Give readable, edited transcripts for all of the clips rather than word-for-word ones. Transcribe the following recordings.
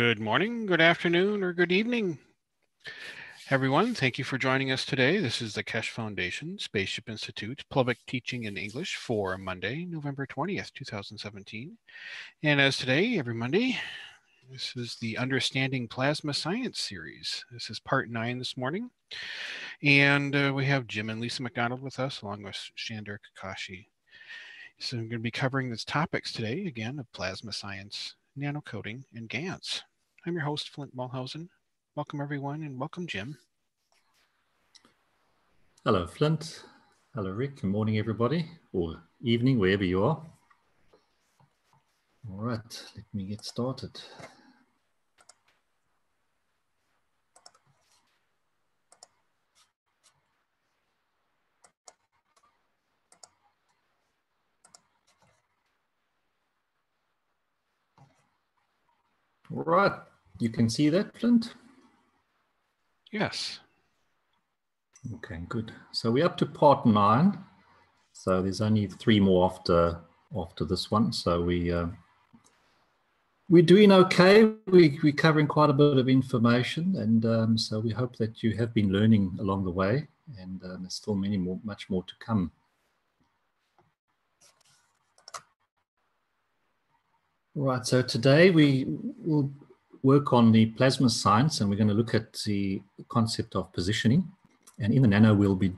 Good morning, good afternoon, or good evening, everyone. Thank you for joining us today. This is the Kesh Foundation Spaceship Institute Public Teaching in English for Monday, November 20th, 2017. And as today, every Monday, this is the Understanding Plasma Science series. This is part 9 this morning. And we have Jim and Lisa McDonald with us, along with Shander Kakashi. So I'm going to be covering these topics today, again, of plasma science, nano-coating, and Gans. I'm your host, Flint Mulhausen. Welcome, everyone, and welcome, Jim. Hello, Flint. Hello, Rick. Good morning, everybody, or evening, wherever you are. All right, let me get started. All right, you can see that, Flint? Yes. Okay, good. So we're up to part 9. So there's only 3 more after this one. So we're doing okay. We're covering quite a bit of information, and so we hope that you have been learning along the way, and there's still much more to come. Right, so today we will work on the plasma science, and we're going to look at the concept of positioning. And in the nano, we'll be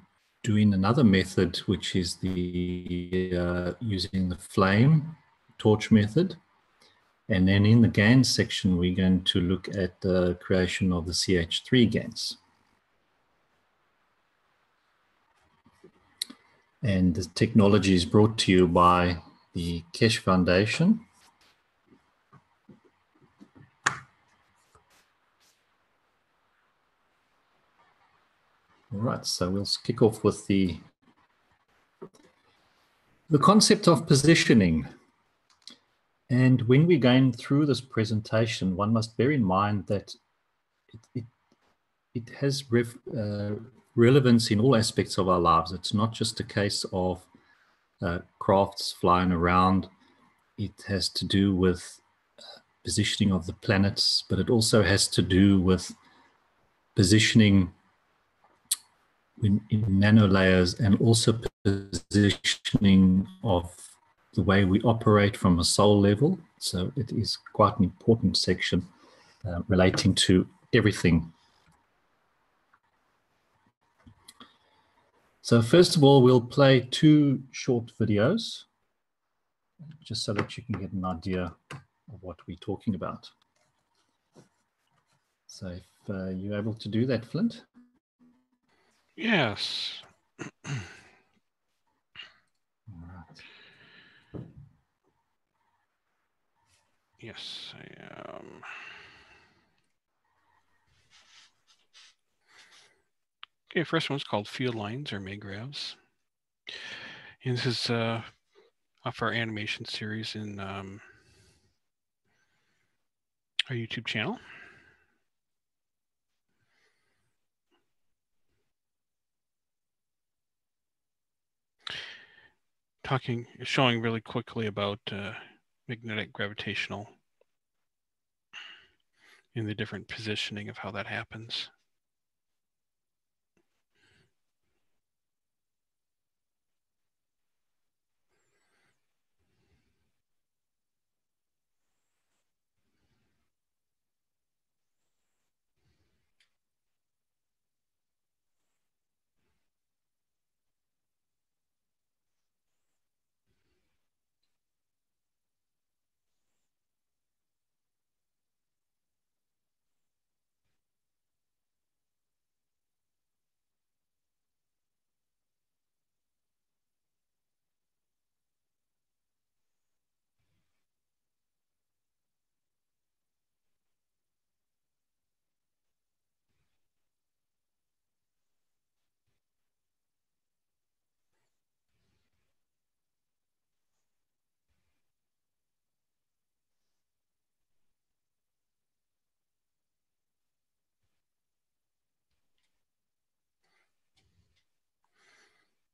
doing another method, which is the using the flame torch method. And then in the Gans section, we're going to look at the creation of the CH3 Gans. And the technology is brought to you by the Kesh Foundation. All right, so we'll kick off with the concept of positioning. And when we're going through this presentation, one must bear in mind that it has relevance in all aspects of our lives. It's not just a case of crafts flying around. It has to do with positioning of the planets, but it also has to do with positioning in nano layers, and also positioning of the way we operate from a soul level. So it is quite an important section relating to everything. So first of all, we'll play 2 short videos, just so that you can get an idea of what we're talking about. So if you're able to do that, Flint? Yes. All right. Yes, I am. Okay, first one's called Field Lines or Magravs. And this is off our animation series in our YouTube channel. Showing really quickly about magnetic gravitational and the different positioning of how that happens.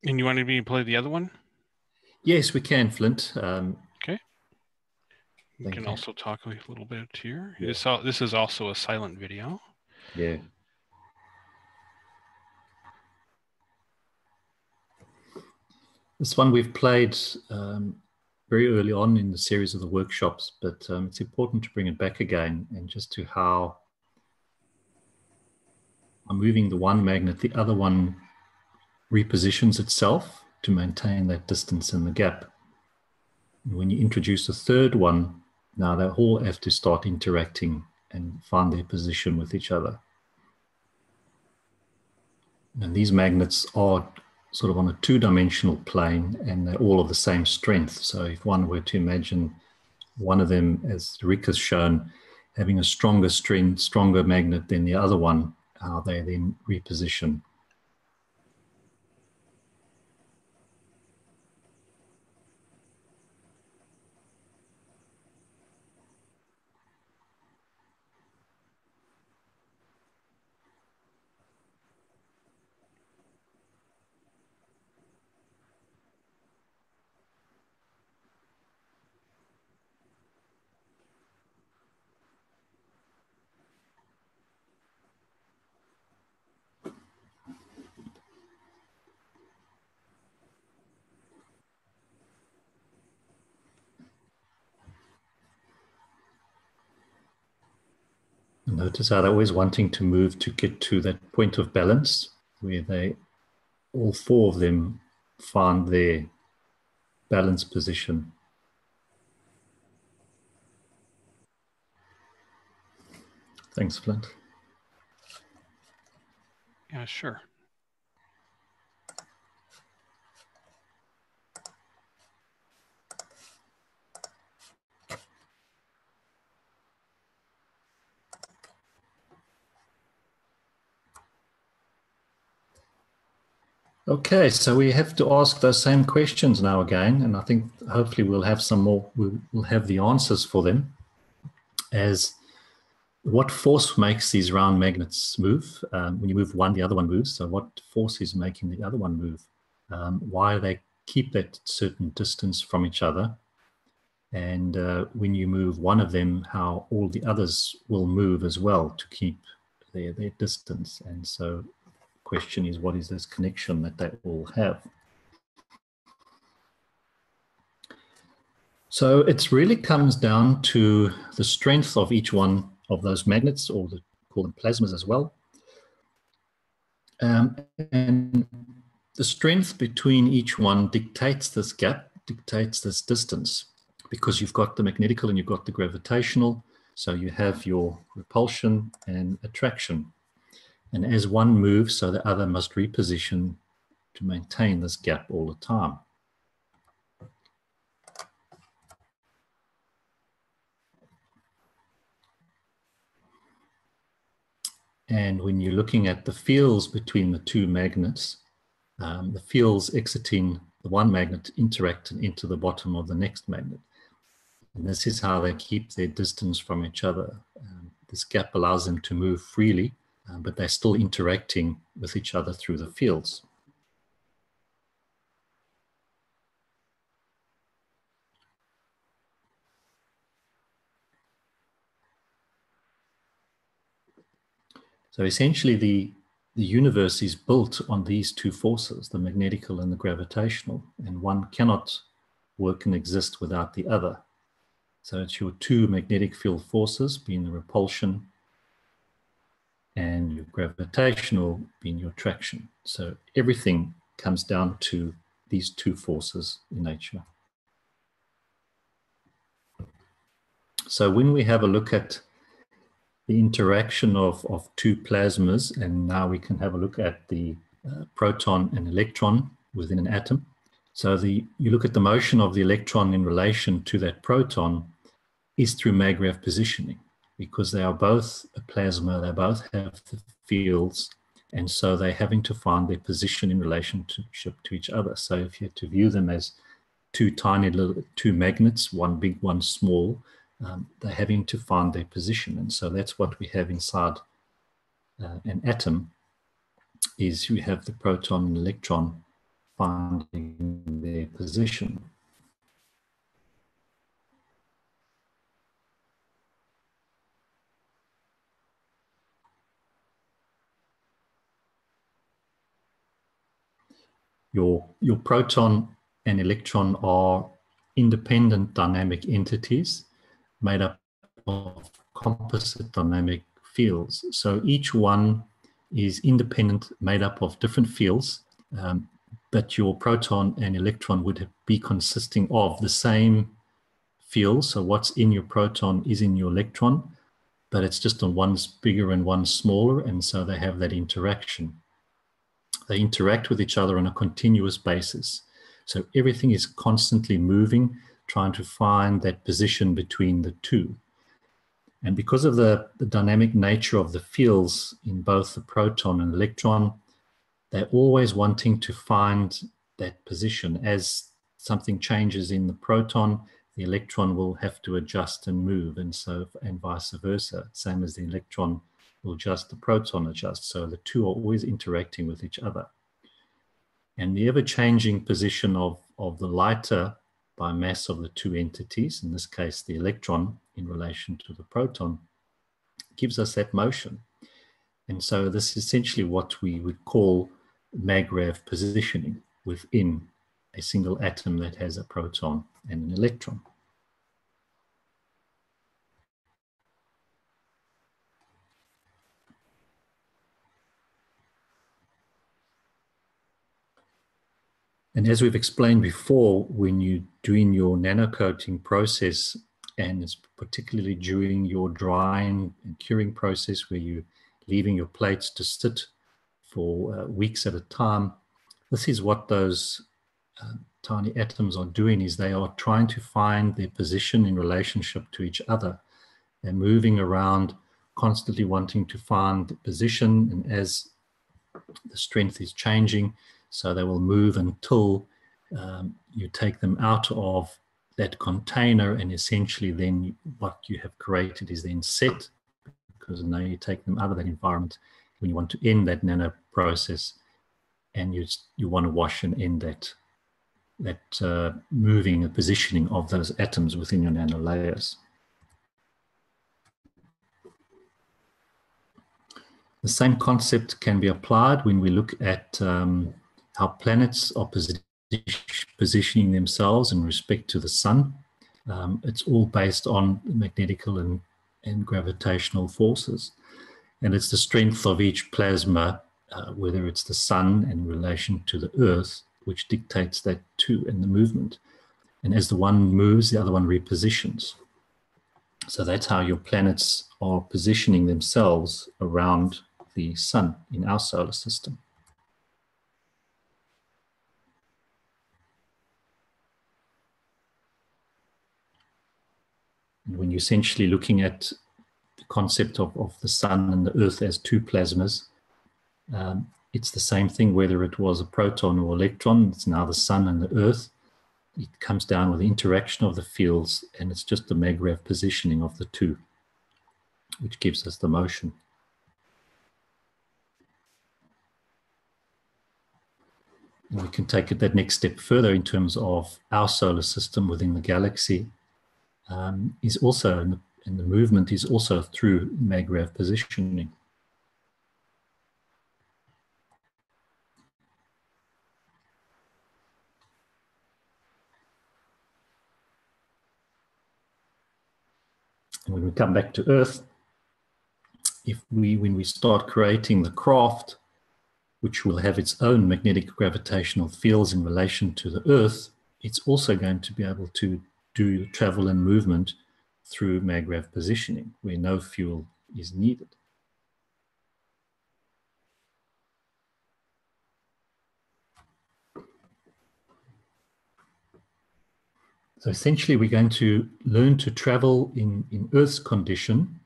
And you wanted me to play the other one? Yes, we can, Flint. Okay. You can also talk a little bit here. Yeah. This is also a silent video. Yeah. This one we've played very early on in the series of the workshops, but it's important to bring it back again, and just to how I'm moving the one magnet, the other one repositions itself to maintain that distance in the gap. And when you introduce a third one, now they all have to start interacting and find their position with each other. And these magnets are sort of on a two-dimensional plane, and they're all of the same strength. So if one were to imagine one of them, as Rick has shown, having a stronger strength, stronger magnet than the other one, how they then reposition. Notice how they're always wanting to move to get to that point of balance where they, all four of them, find their balance position. Thanks, Flint. Yeah, sure. Okay, so we have to ask those same questions now again, and I think hopefully we'll have some more, we'll have the answers for them. As what force makes these round magnets move? When you move one, the other one moves. So what force is making the other one move? Why they keep that certain distance from each other? And when you move one of them, how all the others will move as well to keep their distance. And so question is, what is this connection that they all have? So it really comes down to the strength of each one of those magnets, or call them plasmas as well. And the strength between each one dictates this gap, dictates this distance, because you've got the magnetical and you've got the gravitational. So you have your repulsion and attraction. And as one moves, so the other must reposition to maintain this gap all the time. And when you're looking at the fields between the two magnets, the fields exiting the one magnet interact into the bottom of the next magnet. And this is how they keep their distance from each other. This gap allows them to move freely, but they're still interacting with each other through the fields. So essentially the universe is built on these two forces, the magnetical and the gravitational, and one cannot work and exist without the other. So it's your two magnetic field forces, being the repulsion, and your gravitational being your attraction. So everything comes down to these two forces in nature. So when we have a look at the interaction of two plasmas, and now we can have a look at the proton and electron within an atom. So you look at the motion of the electron in relation to that proton is through mag-grav positioning, because they are both a plasma, they both have the fields, and so they're having to find their position in relationship to each other. So if you had to view them as two magnets, one big, one small, they're having to find their position. And so that's what we have inside an atom, is you have the proton and electron finding their position. Your proton and electron are independent dynamic entities made up of composite dynamic fields. So each one is independent, made up of different fields, but your proton and electron would be consisting of the same field. So what's in your proton is in your electron, but it's just on one's bigger and one's smaller, and so they have that interaction. They interact with each other on a continuous basis. So everything is constantly moving, trying to find that position between the two. And because of the dynamic nature of the fields in both the proton and electron, they're always wanting to find that position. As something changes in the proton, the electron will have to adjust and move, and vice versa. Same as the electron will adjust, the proton adjusts. So the two are always interacting with each other. And the ever-changing position of the lighter by mass of the two entities, in this case the electron in relation to the proton, gives us that motion. And so this is essentially what we would call mag-rav positioning within a single atom that has a proton and an electron. And as we've explained before, when you're doing your nano-coating process, and it's particularly during your drying and curing process where you're leaving your plates to sit for weeks at a time, this is what those tiny atoms are doing, is they are trying to find their position in relationship to each other. They're moving around, constantly wanting to find the position, and as the strength is changing, so they will move until you take them out of that container, and essentially then what you have created is then set, because now you take them out of that environment when you want to end that nano process, and you want to wash and end that moving and positioning of those atoms within your nano layers. The same concept can be applied when we look at how planets are positioning themselves in respect to the sun. It's all based on magnetical and gravitational forces. And it's the strength of each plasma, whether it's the sun in relation to the Earth, which dictates that too, and the movement. And as the one moves, the other one repositions. So that's how your planets are positioning themselves around the sun in our solar system. And when you're essentially looking at the concept of the sun and the earth as two plasmas, it's the same thing whether it was a proton or electron. It's now the sun and the earth. It comes down with the interaction of the fields, and it's just the mag-rav positioning of the two, which gives us the motion. And we can take it that next step further in terms of our solar system within the galaxy, is also, and the movement is also through mag-rav positioning. And when we come back to Earth, when we start creating the craft, which will have its own magnetic gravitational fields in relation to the Earth, it's also going to be able to do travel and movement through mag-rav positioning, where no fuel is needed. So essentially, we're going to learn to travel in Earth's condition,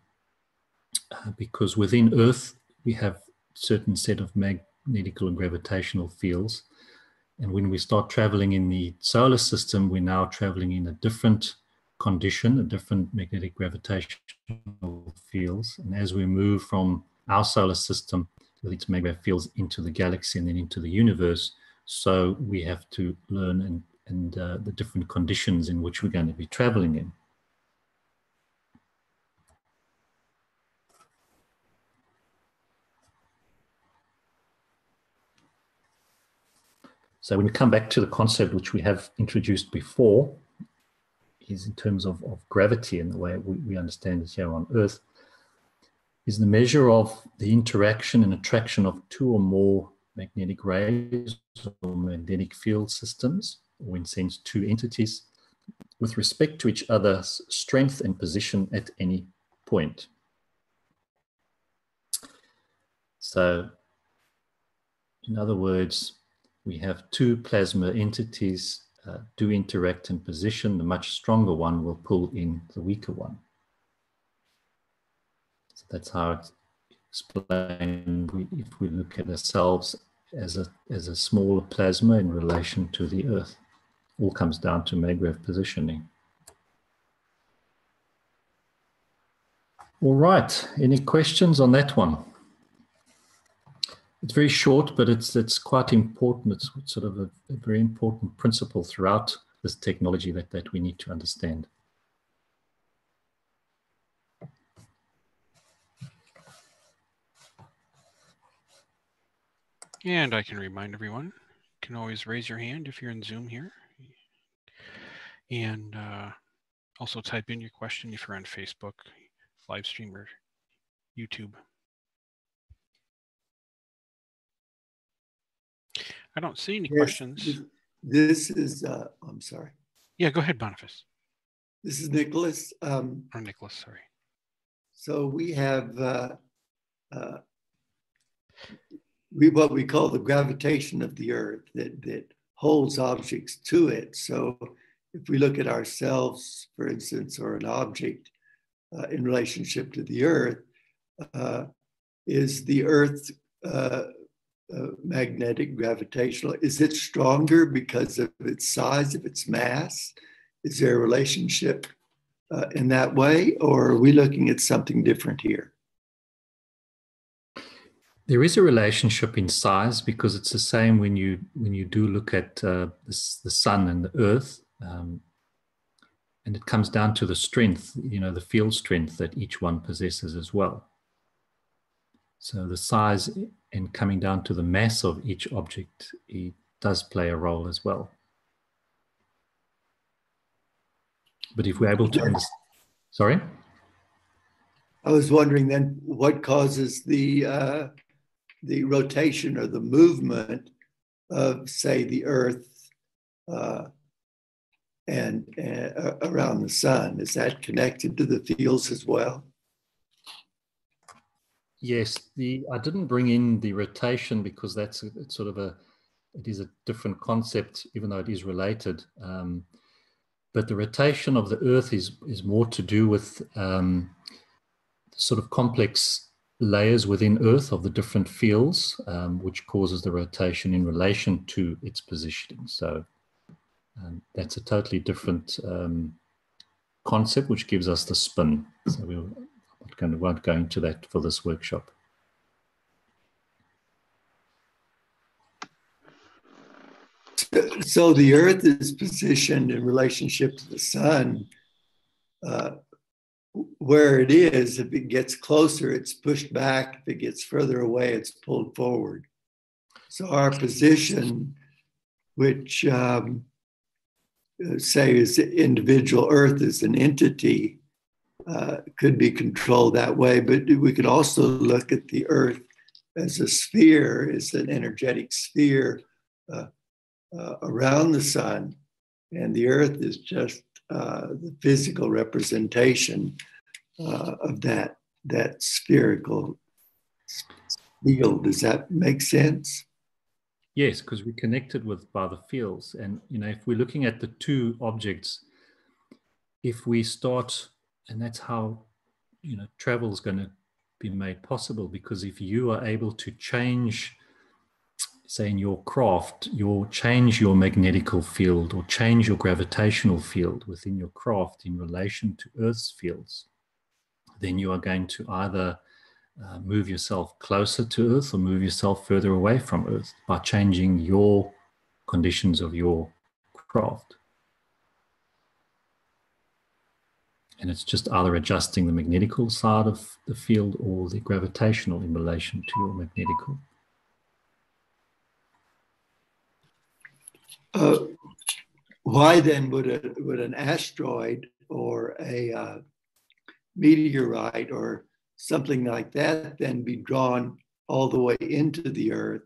because within Earth, we have a certain set of magnetical and gravitational fields. And when we start traveling in the solar system, we're now traveling in a different condition, a different magnetic gravitational fields. And as we move from our solar system with its mag-rav fields into the galaxy and then into the universe, so we have to learn the different conditions in which we're going to be traveling in. So when we come back to the concept which we have introduced before, is in terms of gravity and the way we understand it here on Earth, is the measure of the interaction and attraction of two or more magnetic rays or magnetic field systems, or in sense two entities, with respect to each other's strength and position at any point. So, in other words, we have two plasma entities do interact in position. The much stronger one will pull in the weaker one. So that's how it's explained if we look at ourselves as a smaller plasma in relation to the Earth. All comes down to maggrav positioning. All right, any questions on that one? It's very short, but it's quite important. It's sort of a very important principle throughout this technology that we need to understand. And I can remind everyone, you can always raise your hand if you're in Zoom here. And also type in your question if you're on Facebook, live stream, or YouTube. I don't see any questions. This is, I'm sorry. Yeah, go ahead, Boniface. This is Nicholas. Or Nicholas, sorry. So we have what we call the gravitation of the Earth that holds objects to it. So if we look at ourselves, for instance, or an object in relationship to the Earth, is the Earth magnetic, gravitational? Is it stronger because of its size, of its mass? Is there a relationship in that way, or are we looking at something different here? There is a relationship in size because it's the same when you do look at the sun and the Earth, and it comes down to the strength, the field strength that each one possesses as well. So the size and coming down to the mass of each object, it does play a role as well. But if we're able to understand, sorry? I was wondering then what causes the rotation or the movement of, say, the Earth and around the sun? Is that connected to the fields as well? Yes, I didn't bring in the rotation because it's sort of it is a different concept, even though it is related. But the rotation of the Earth is more to do with sort of complex layers within Earth of the different fields, which causes the rotation in relation to its positioning. So that's a totally different concept, which gives us the spin. So we won't go into that for this workshop. So the Earth is positioned in relationship to the sun. Where it is, if it gets closer, it's pushed back. If it gets further away, it's pulled forward. So our position, which say is individual Earth as an entity, could be controlled that way. But we could also look at the Earth as a sphere, as an energetic sphere around the sun. And the Earth is just the physical representation of that spherical field. Does that make sense? Yes, because we're connected by the fields. And, if we're looking at the two objects, if we start, and that's how, travel is going to be made possible, because if you are able to change, say in your craft, change your magnetical field or change your gravitational field within your craft in relation to Earth's fields, then you are going to either move yourself closer to Earth or move yourself further away from Earth by changing your conditions of your craft. And it's just either adjusting the magnetical side of the field or the gravitational in relation to your magnetical. Why then would an asteroid or a meteorite or something like that then be drawn all the way into the Earth?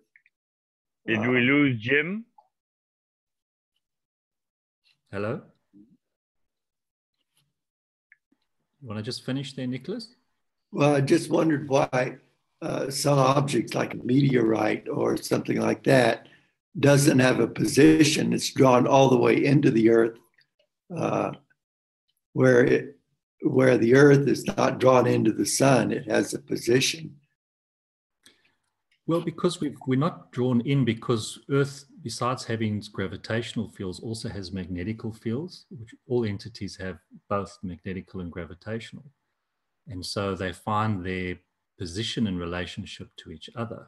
Did we lose Jim? Hello? You want to just finish there, Nicholas? Well, I just wondered why some objects like a meteorite or something like that doesn't have a position. It's drawn all the way into the Earth, where the Earth is not drawn into the sun. It has a position. Well, because we're not drawn in, because Earth, besides having its gravitational fields, also has magnetical fields, which all entities have both magnetical and gravitational. And so they find their position in relationship to each other.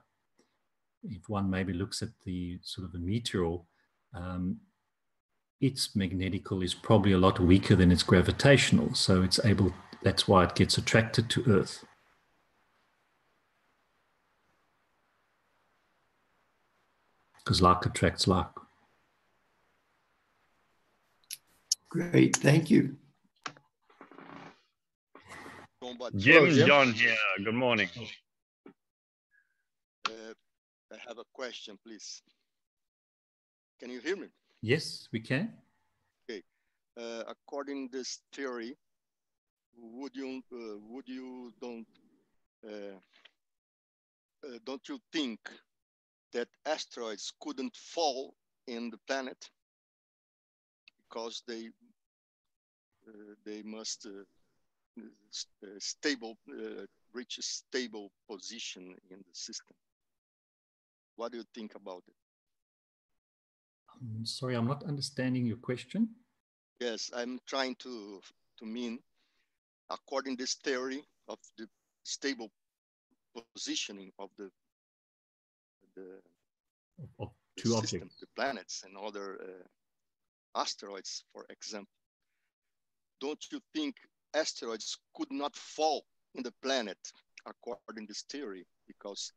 If one maybe looks at the sort of a meteor, its magnetical is probably a lot weaker than its gravitational. So it's able, that's why it gets attracted to Earth. Because like attracts like. Great, thank you. Jim, John here. Good morning. I have a question, please. Can you hear me? Yes, we can. Okay. According to this theory, don't you think that asteroids couldn't fall in the planet because they must reach a stable position in the system? What do you think about it? I'm sorry, I'm not understanding your question. Yes, I'm trying to mean, according to this theory of the stable positioning of the two system, objects, the planets and other asteroids, for example. Don't you think asteroids could not fall in the planet according to this theory because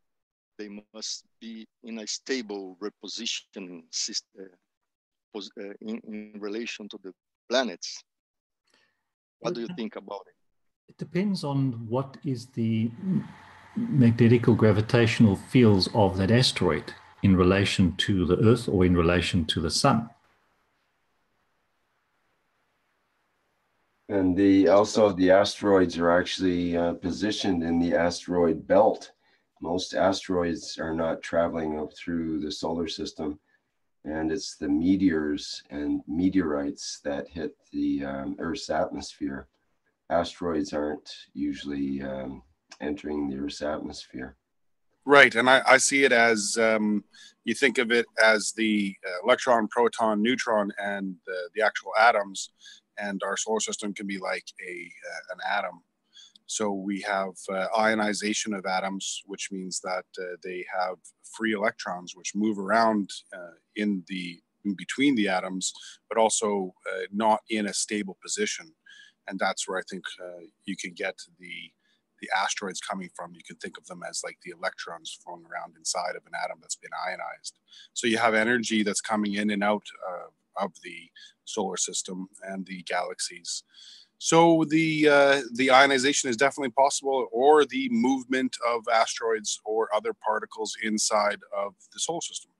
they must be in a stable repositioning system in relation to the planets? What do you think about it? It depends on what is the magnetical gravitational fields of that asteroid in relation to the Earth or in relation to the Sun. And also the asteroids are actually positioned in the asteroid belt. Most asteroids are not traveling up through the solar system, and it's the meteors and meteorites that hit the Earth's atmosphere. Asteroids aren't usually entering the Earth's atmosphere. Right, and I see it as, you think of it as the electron, proton, neutron, and the actual atoms, and our solar system can be like an atom. So we have ionization of atoms, which means that they have free electrons which move around in between the atoms, but also not in a stable position. And that's where I think you can get the asteroids coming from. You can think of them as like the electrons flowing around inside of an atom that's been ionized. So you have energy that's coming in and out of the solar system and the galaxies. So the ionization is definitely possible, or the movement of asteroids or other particles inside of the solar system.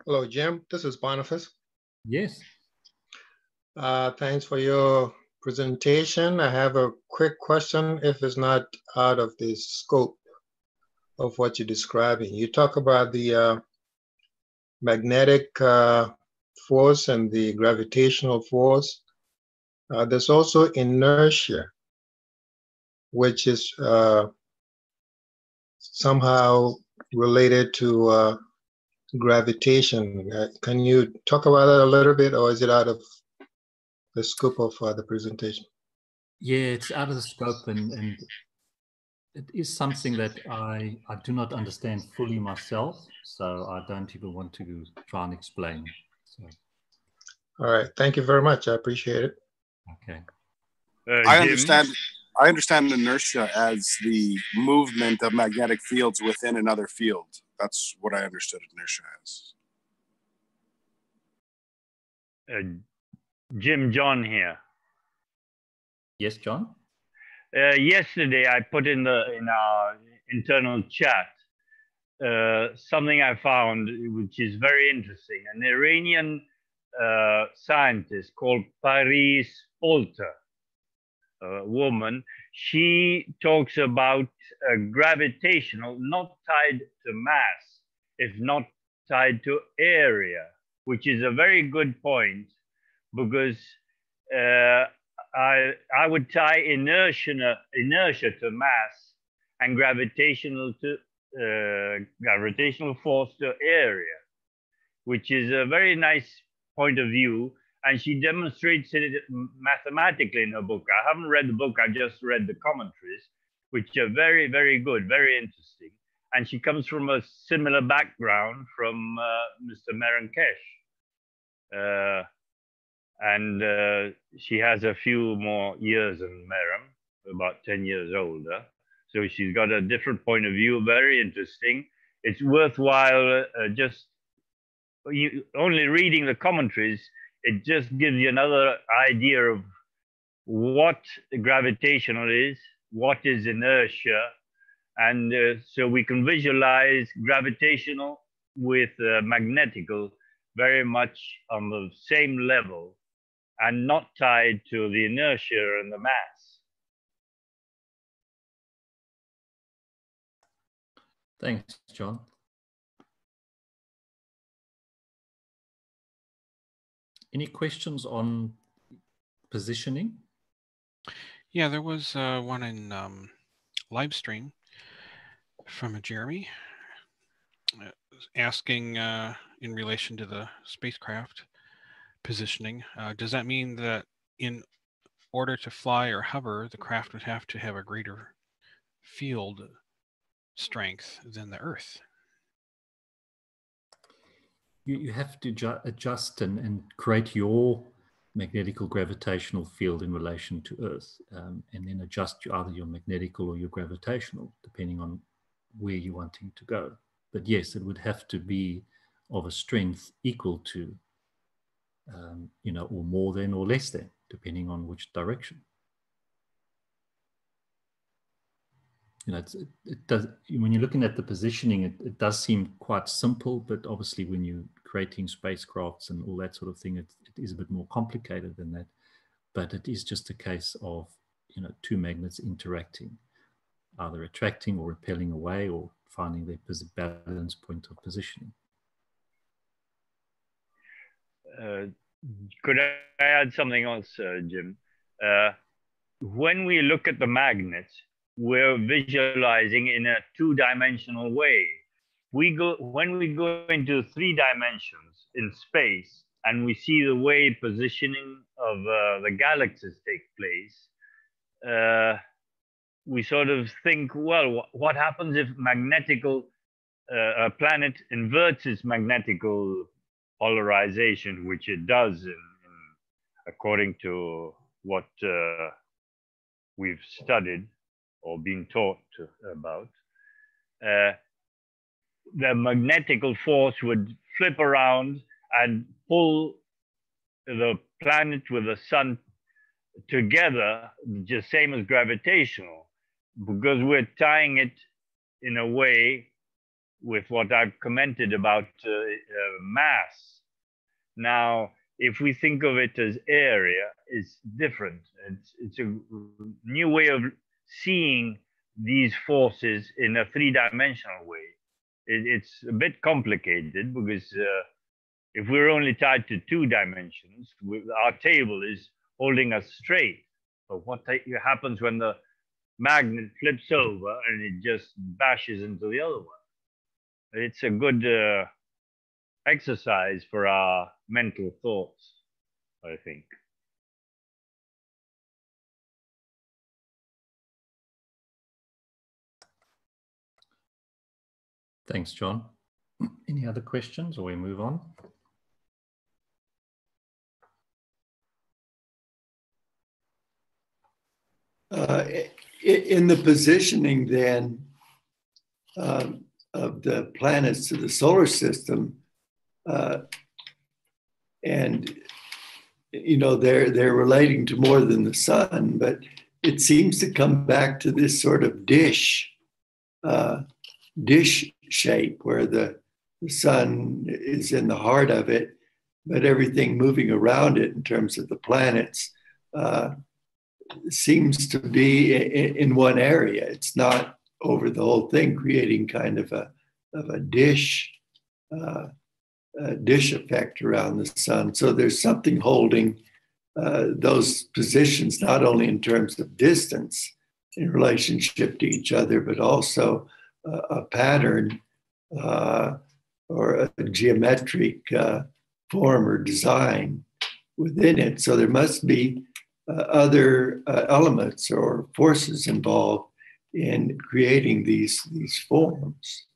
Hello, Jim. This is Boniface. Yes. Thanks for your presentation. I have a quick question, if it's not out of the scope of what you're describing. You talk about the magnetic force and the gravitational force. There's also inertia, which is somehow related to gravitation. Can you talk about that a little bit, or is it out of the scope of the presentation? Yeah, it's out of the scope, and it is something that I do not understand fully myself, so I don't even want to try and explain. So. All right, thank you very much. I appreciate it. Okay. I understand. I understand inertia as the movement of magnetic fields within another field. That's what I understood inertia as. Jim John here. Yes, John? Yesterday, I put in our internal chat something I found which is very interesting. An Iranian scientist called Paris Polter, a woman, she talks about gravitational, not tied to mass, if not tied to area, which is a very good point, because I would tie inertia to mass and gravitational force to area, which is a very nice point of view. And she demonstrates it mathematically in her book. I haven't read the book, I just read the commentaries, which are very, very good, very interesting. And she comes from a similar background from Mr. Merenkesh. And she has a few more years in Meram, about 10 years older. So she's got a different point of view, very interesting. It's worthwhile only reading the commentaries. It just gives you another idea of what gravitational is, what is inertia. And so we can visualize gravitational with magnetical very much on the same level and not tied to the inertia and the mass. Thanks, John. Any questions on positioning? Yeah, there was one in live stream from a Jeremy asking in relation to the spacecraft positioning. Does that mean that in order to fly or hover, the craft would have to have a greater field strength than the Earth? You have to adjust and create your magnetical gravitational field in relation to Earth, and then adjust either your magnetical or your gravitational, depending on where you're wanting to go. But yes, it would have to be of a strength equal to, or more than or less than, depending on which direction. It does, when you're looking at the positioning, it does seem quite simple, but obviously when you're creating spacecrafts and all that sort of thing, it is a bit more complicated than that. But it is just a case of, two magnets interacting, either attracting or repelling away or finding their balance point of positioning. Could I add something else, Jim? When we look at the magnets, we're visualizing in a two-dimensional way. When we go into 3 dimensions in space and we see the way positioning of the galaxies take place, we sort of think, well, what happens if a planet inverts its magnetical polarization, which it does according to what we've studied or been taught about. The magnetical force would flip around and pull the planet with the sun together, just same as gravitational, because we're tying it in a way with what I've commented about mass. Now, if we think of it as area, it's different. It's a new way of seeing these forces in a 3-dimensional way. It's a bit complicated because if we're only tied to 2 dimensions, our table is holding us straight. But what happens when the magnet flips over and it just bashes into the other one? It's a good exercise for our mental thoughts, I think. Thanks, John. Any other questions, or we move on? In the positioning then of the planets to the solar system, and you know they're relating to more than the sun, but it seems to come back to this sort of dish shape where the sun is in the heart of it, but everything moving around it in terms of the planets seems to be in one area. It's not over the whole thing, creating kind of a dish effect around the sun. So there's something holding those positions, not only in terms of distance in relationship to each other, but also a pattern or a geometric form or design within it. So there must be other elements or forces involved in creating these forms.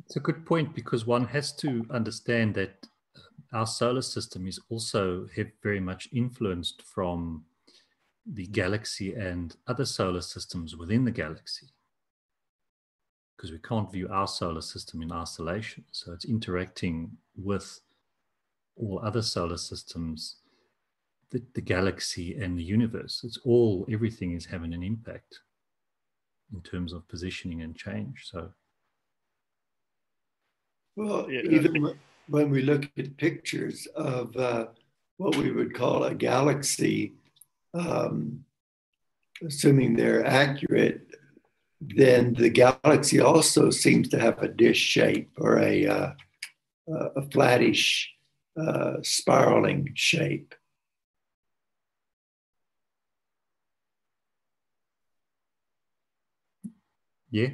It's a good point, because one has to understand that our solar system is also very much influenced from the galaxy and other solar systems within the galaxy, because we can't view our solar system in isolation. So it's interacting with all other solar systems, the galaxy and the universe. Everything is having an impact in terms of positioning and change. So, well, even when we look at pictures of what we would call a galaxy, assuming they're accurate, then the galaxy also seems to have a dish shape or a flattish spiraling shape. Yeah.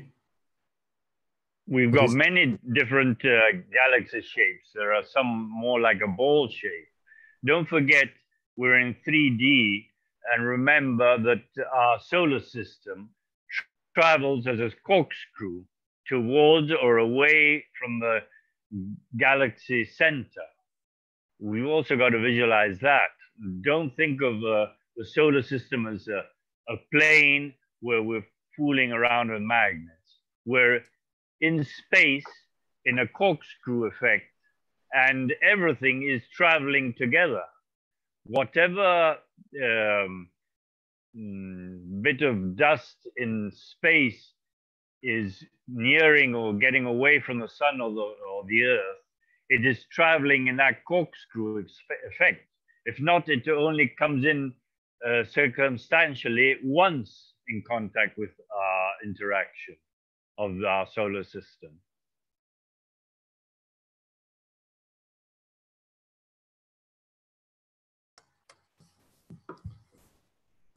We've got many different galaxy shapes. There are some more like a ball shape. Don't forget, we're in 3D, and remember that our solar system travels as a corkscrew towards or away from the galaxy center. We've also got to visualize that. Don't think of the solar system as a plane where we're fooling around with magnets. We're in space in a corkscrew effect, and everything is traveling together. Whatever bit of dust in space is nearing or getting away from the sun or the earth, it is traveling in that corkscrew effect. If not, it only comes in circumstantially once in contact with our interaction of our solar system.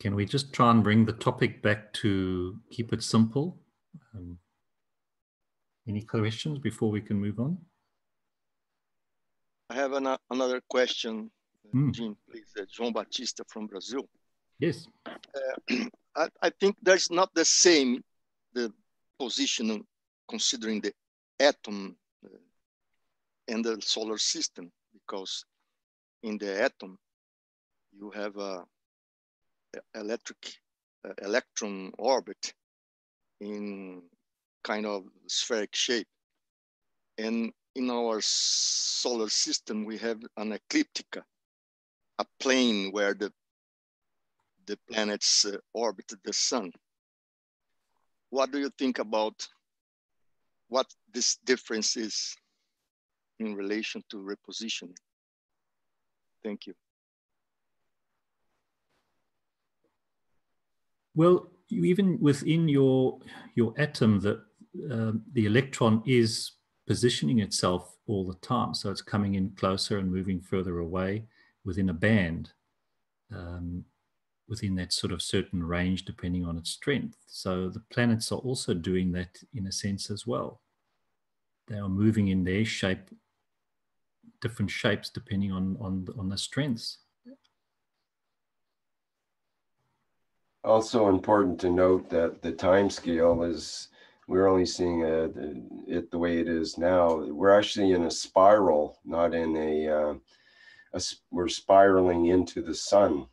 Can we just try and bring the topic back to keep it simple? Any questions before we can move on? I have another question, Jean, please. João Batista from Brazil. Yes. I think there's not the same the position considering the atom and the solar system, because in the atom you have a electron orbit in kind of spheric shape, and in our solar system we have an ecliptica, a plane where the planets orbit the sun. What do you think about what this difference is in relation to repositioning? Thank you. Well, even within your atom, the electron is positioning itself all the time. So it's coming in closer and moving further away within a band, within that sort of certain range, depending on its strength. So the planets are also doing that in a sense as well. They are moving in their shape, different shapes depending on the strengths. Also important to note that the time scale is, we're only seeing it the way it is now. We're actually in a spiral, not in we're spiraling into the sun.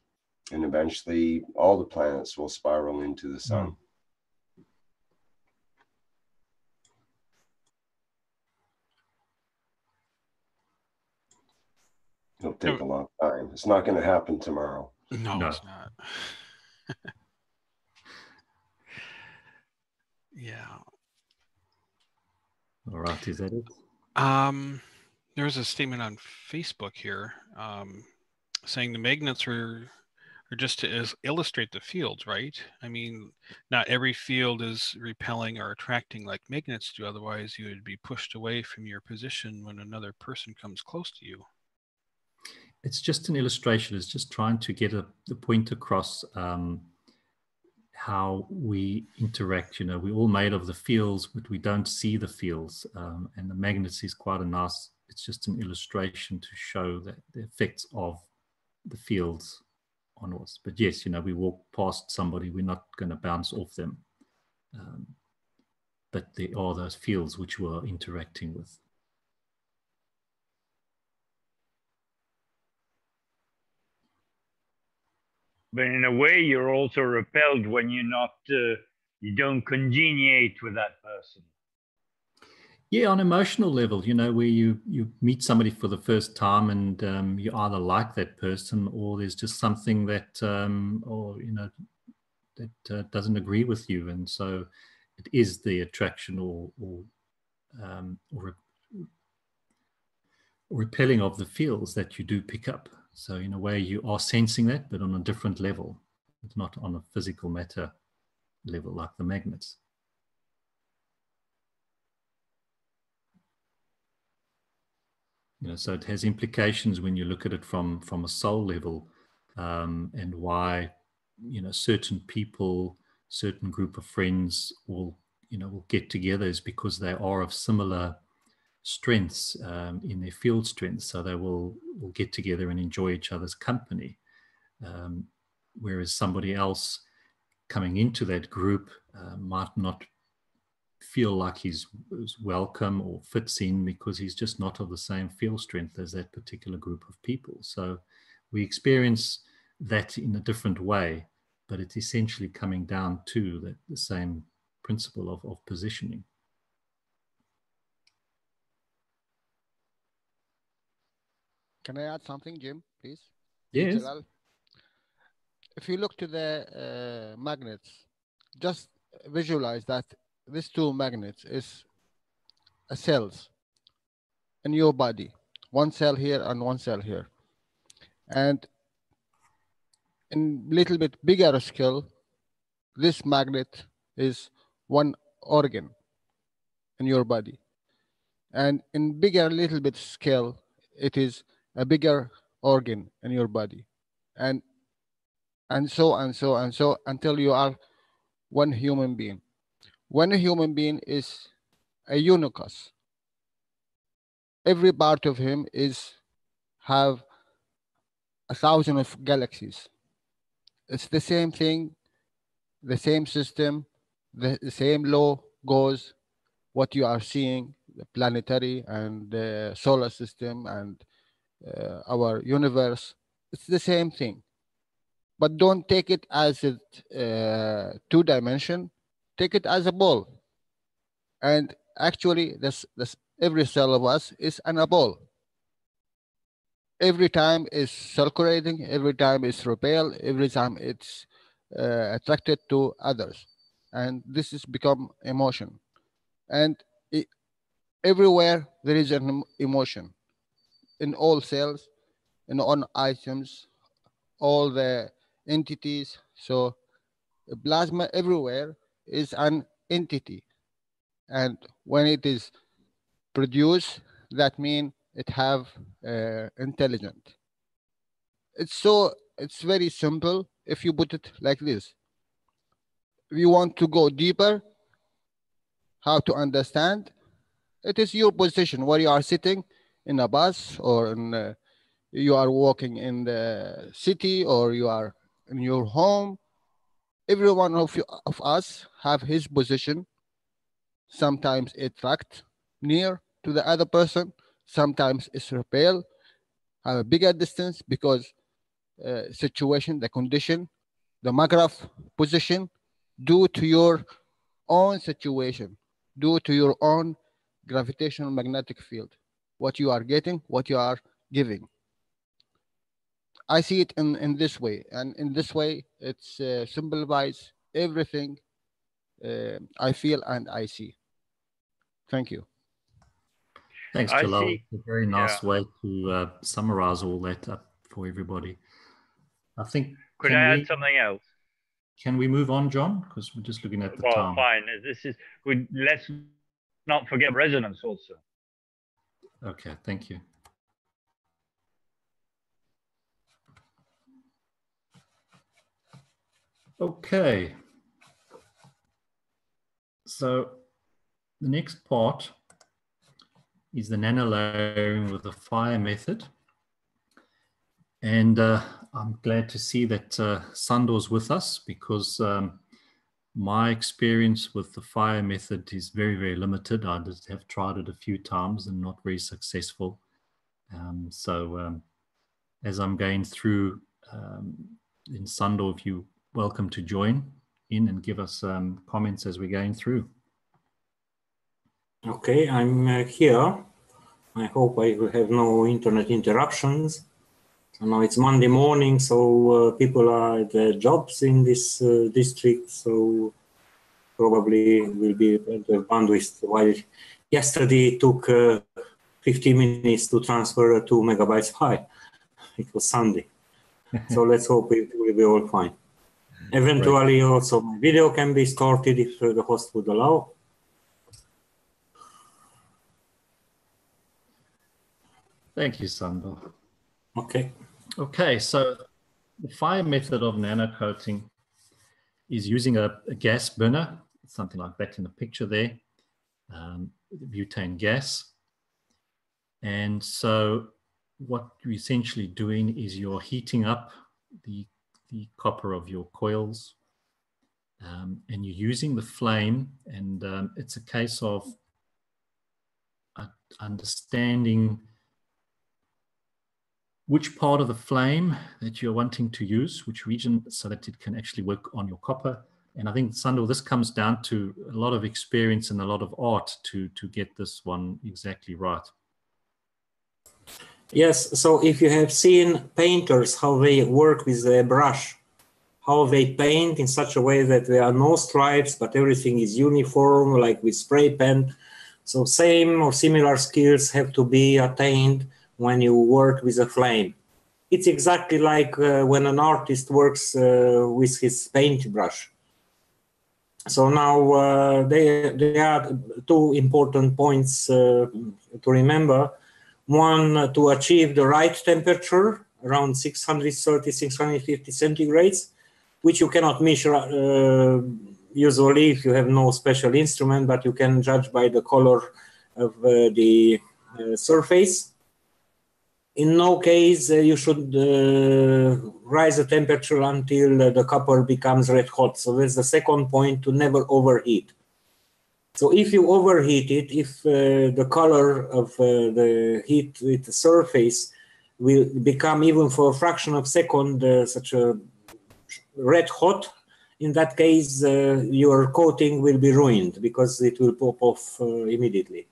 And eventually all the planets will spiral into the sun. It'll take a long time. It's not going to happen tomorrow. No, it's not. Yeah. All right, is that it? There's a statement on Facebook here saying the magnets are just to illustrate the fields, right? I mean, not every field is repelling or attracting like magnets do. Otherwise, you would be pushed away from your position when another person comes close to you. It's just an illustration. It's just trying to get the point across how we interact. You know, we're all made of the fields, but we don't see the fields. And the magnets is quite a nice, it's just an illustration to show that the effects of the fields on us. But yes, you know, we walk past somebody, we're not going to bounce off them. But there are those fields which we're interacting with. But in a way, you're also repelled when you're not, you don't congeniate with that person. Yeah, on emotional level, you know, where you meet somebody for the first time and you either like that person or there's just something that, or, you know, that doesn't agree with you. And so it is the attraction or repelling of the fields that you do pick up. So in a way you are sensing that, but on a different level. It's not on a physical matter level like the magnets. You know, so it has implications when you look at it from a soul level, and why, you know, certain people, certain group of friends will get together is because they are of similar strengths in their field strengths. So they will get together and enjoy each other's company. Whereas somebody else coming into that group might not feel like he's welcome or fits in because he's just not of the same field strength as that particular group of people. So we experience that in a different way, but it's essentially coming down to the same principle of positioning. Can I add something, Jim, please? Yes. If you look to the magnets, just visualize that these two magnets is cells in your body, one cell here and one cell here. And in little bit bigger scale, this magnet is one organ in your body. And in bigger little bit scale, it is a bigger organ in your body. And so until you are one human being. One human being is a universe. Every part of him have 1,000 of galaxies. It's the same thing, the same system, the same law goes. What you are seeing, the planetary and the solar system and our universe, it's the same thing. But don't take it as a two-dimension. Take it as a ball. And actually, this every cell of us is a ball. Every time it's circulating, every time it's repelled, every time it's attracted to others. And this has become emotion. And everywhere there is an emotion. In all cells, in all items, all the entities. So plasma everywhere is an entity. And when it is produced, that means it have intelligent. It's very simple if you put it like this. If you want to go deeper, how to understand, it is your position where you are sitting in a bus or in, you are walking in the city or you are in your home. Every one of us have his position. Sometimes it attract near to the other person. Sometimes it's repel, have a bigger distance because situation, the condition, the maggraph position, due to your own situation, due to your own gravitational magnetic field, what you are getting, what you are giving. I see it in this way, and in this way, it simplifies everything I feel and I see. Thank you. Thanks, I Jalal. see. A very nice Yeah. way to summarize all that up for everybody. I think. Could I add something else? Can we move on, John? Because we're just looking at the Well, time. fine. This is good. Let's not forget resonance also. Okay, thank you. Okay. So the next part is the nanolayering with the fire method. And I'm glad to see that Sandor's with us, because my experience with the fire method is very, very limited. I just have tried it a few times and not very successful. As I'm going through, in Sandor, if you're welcome to join in and give us comments as we're going through. Okay, I'm here. I hope I will have no internet interruptions. So now it's Monday morning, so people are at their jobs in this district, so probably will be at the bandwidth. While yesterday it took 50 minutes to transfer 2 megabytes file. It was Sunday. So let's hope it will be all fine. Eventually, also my video can be started if the host would allow. Thank you, Sandor. Okay. Okay, so the fire method of nano-coating is using a gas burner, something like that in the picture there, butane gas. And so what you're essentially doing is you're heating up the copper of your coils, and you're using the flame, and it's a case of understanding which part of the flame that you're wanting to use, which region, so that it can actually work on your copper. And I think, Sandor, this comes down to a lot of experience and a lot of art to get this one exactly right. Yes, so if you have seen painters, how they work with a brush, how they paint in such a way that there are no stripes, but everything is uniform, like with spray paint. So same or similar skills have to be attained when you work with a flame. It's exactly like when an artist works with his paintbrush. So now there are two important points to remember. One, to achieve the right temperature, around 630, 650 centigrades, which you cannot measure usually if you have no special instrument, but you can judge by the color of the surface. In no case you should rise the temperature until the copper becomes red hot. So that's the second point, to never overheat. So if you overheat it, if the color of the heat with the surface will become, even for a fraction of a second, such a red hot, in that case your coating will be ruined because it will pop off immediately.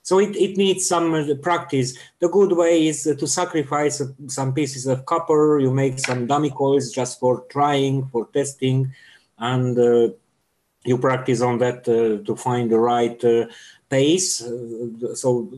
So it needs some practice. The good way is to sacrifice some pieces of copper. You make some dummy coils just for trying, for testing, and you practice on that to find the right pace. So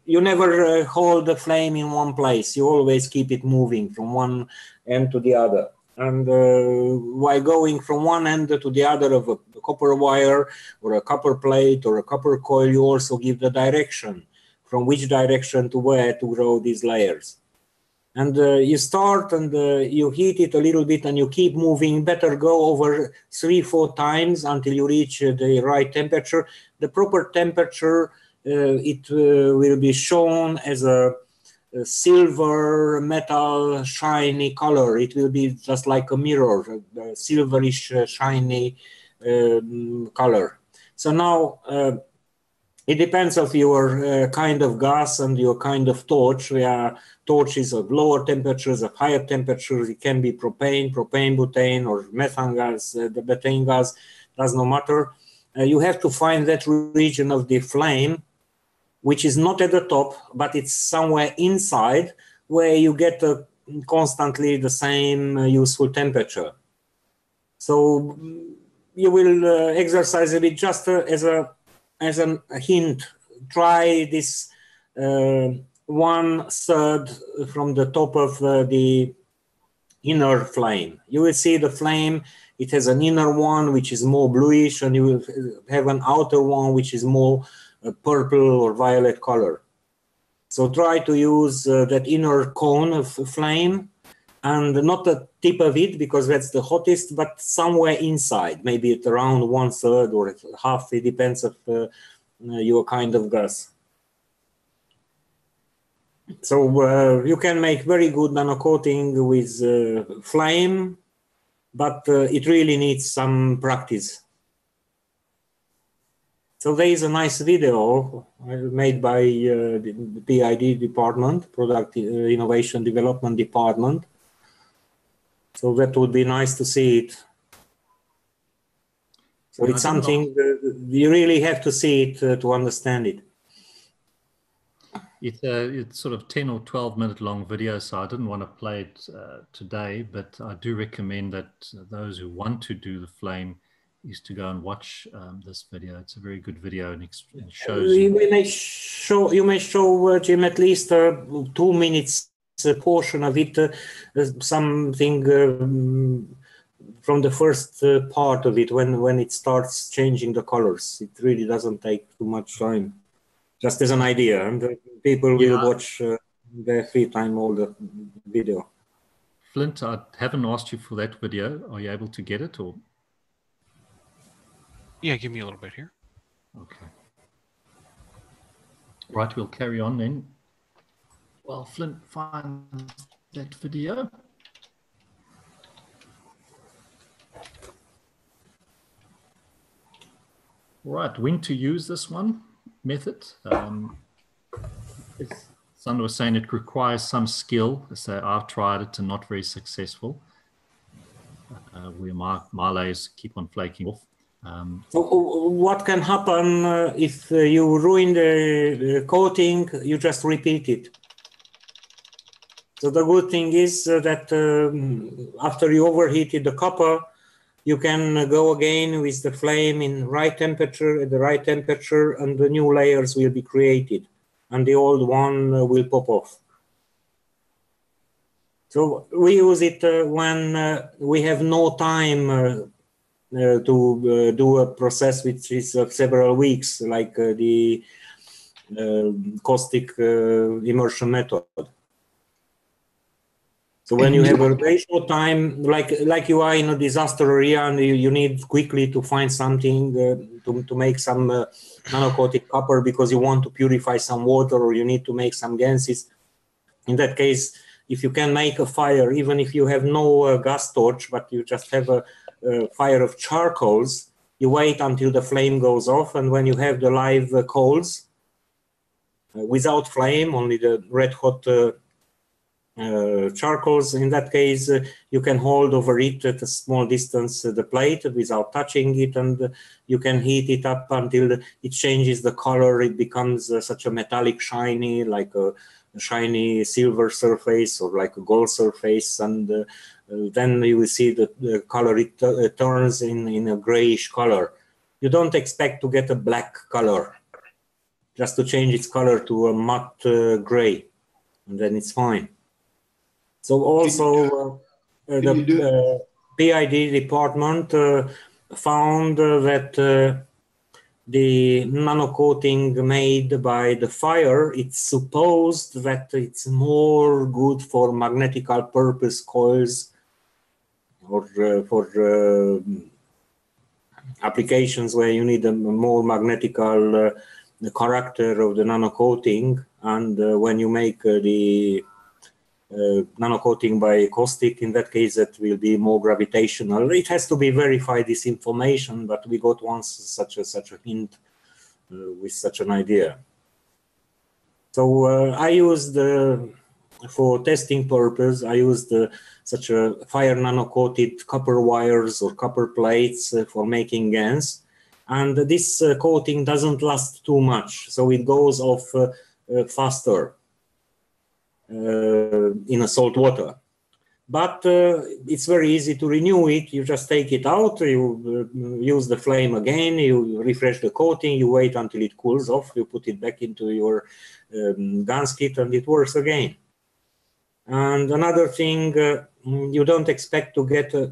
you never hold the flame in one place. You always keep it moving from one end to the other. And while going from one end to the other of a copper wire or a copper plate or a copper coil, you also give the direction, from which direction to where to grow these layers. And you start and you heat it a little bit and you keep moving. Better go over 3-4 times until you reach the right temperature. The proper temperature, it will be shown as a silver metal shiny color. It will be just like a mirror, a silverish shiny color. So now It depends of your kind of gas and your kind of torch. Where torches of lower temperatures, of higher temperatures, it can be propane, propane-butane, or methane gas, the butane gas, does not matter. You have to find that region of the flame, which is not at the top, but it's somewhere inside, where you get constantly the same useful temperature. So you will exercise a bit just as a hint. Try this 1/3 from the top of the inner flame. You will see the flame, it has an inner one which is more bluish, and you will have an outer one which is more purple or violet color. So try to use that inner cone of flame, and not the tip of it, because that's the hottest, but somewhere inside, maybe at around 1/3 or half. It depends of your kind of gas. So you can make very good nano-coating with flame, but it really needs some practice. So there is a nice video made by the PID department, Product Innovation Development Department. So that would be nice to see it. So it's something you really have to see it to understand it. It's sort of 10 or 12 minute long video, so I didn't want to play it today, but I do recommend that those who want to do the flame is to go and watch this video. It's a very good video, and it shows you may show Jim, at least 2 minutes portion of it, something from the first part of it, when it starts changing the colors. It really doesn't take too much time, just as an idea, and people will watch their free time all the video. Flint, I haven't asked you for that video. Are you able to get it, or? Yeah, give me a little bit here. Okay. Right, we'll carry on then. Well, Flint finds that video. Right, when to use this one method. Sandra was saying it requires some skill. So I've tried it and not very successful. Where my layers keep on flaking off. So what can happen if you ruin the coating? You just repeat it. So the good thing is that after you overheated the copper, you can go again with the flame in right temperature, at the right temperature, and the new layers will be created, and the old one will pop off. So we use it when we have no time to do a process which is several weeks, like the caustic immersion method. So when you have a very short time, like you are in a disaster area and you need quickly to find something to make some nano-coated copper because you want to purify some water, or you need to make some ganses. In that case, if you can make a fire, even if you have no gas torch, but you just have a fire of charcoals, you wait until the flame goes off, and when you have the live coals, without flame, only the red hot charcoals, in that case, you can hold over it at a small distance the plate without touching it, and you can heat it up until it changes the color. It becomes such a metallic shiny, like a shiny silver surface or like a gold surface, and then you will see the color, it turns in a grayish color. You don't expect to get a black color, just to change its color to a matte gray, and then it's fine. So also the PID department found that the nano-coating made by the fire, it's supposed that it's more good for magnetical purpose coils, or for applications where you need a more magnetical character of the nano-coating. And when you make the nano-coating by caustic, in that case, that will be more gravitational. It has to be verified, this information, but we got once such a hint with such an idea. So I used, for testing purpose, I used such a fire nano-coated copper wires or copper plates for making GANs. And this coating doesn't last too much, so it goes off faster in a salt water. But it's very easy to renew it. You just take it out, you use the flame again, you refresh the coating, you wait until it cools off, you put it back into your GANs kit, and it works again. And another thing, you don't expect to get a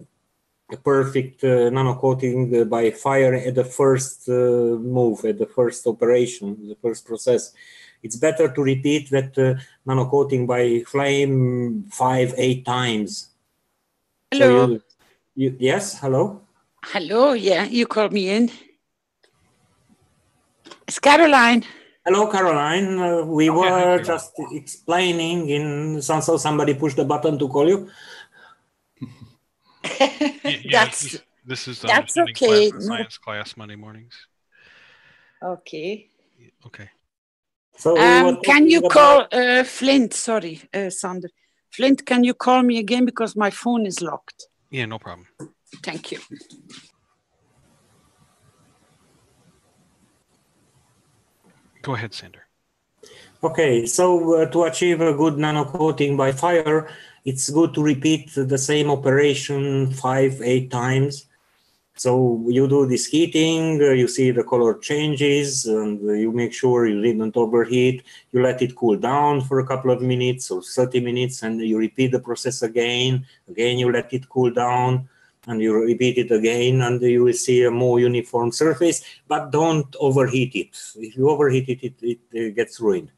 perfect nano-coating by fire at the first move, at the first operation, the first process. It's better to repeat that nano-coating by flame 5-8 times. Hello. So yes, hello? Hello, yeah, you called me in. It's Caroline. Hello, Caroline. We were just explaining in so somebody pushed the button to call you. This is that's okay. Science class Monday mornings. Okay. Okay. So can you call Flint? Sorry, Sander. Flint, can you call me again because my phone is locked? Yeah, no problem. Thank you. Go ahead, Sander. Okay, so to achieve a good nano-coating by fire, it's good to repeat the same operation 5-8 times. So you do this heating, you see the color changes, and you make sure you didn't overheat. You let it cool down for a couple of minutes or 30 minutes, and you repeat the process again. Again, you let it cool down, and you repeat it again, and you will see a more uniform surface, but don't overheat it. If you overheat it, it gets ruined.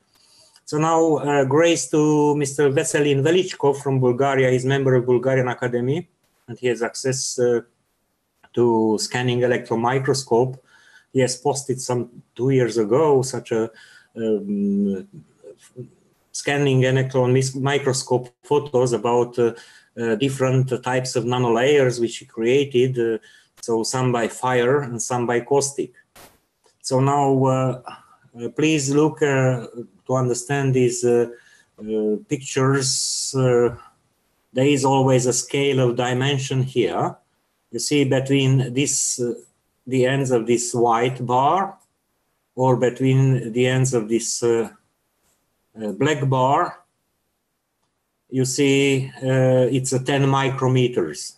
So now, grace to Mr. Veselin Velichkov from Bulgaria. He's a member of Bulgarian Academy, and he has access to scanning electron microscope. He has posted some 2 years ago such a scanning electron microscope photos about different types of nanolayers which he created, so some by fire and some by caustic. So now please look to understand these pictures. There is always a scale of dimension here. You see between this, the ends of this white bar, or between the ends of this black bar, you see it's a 10 micrometers.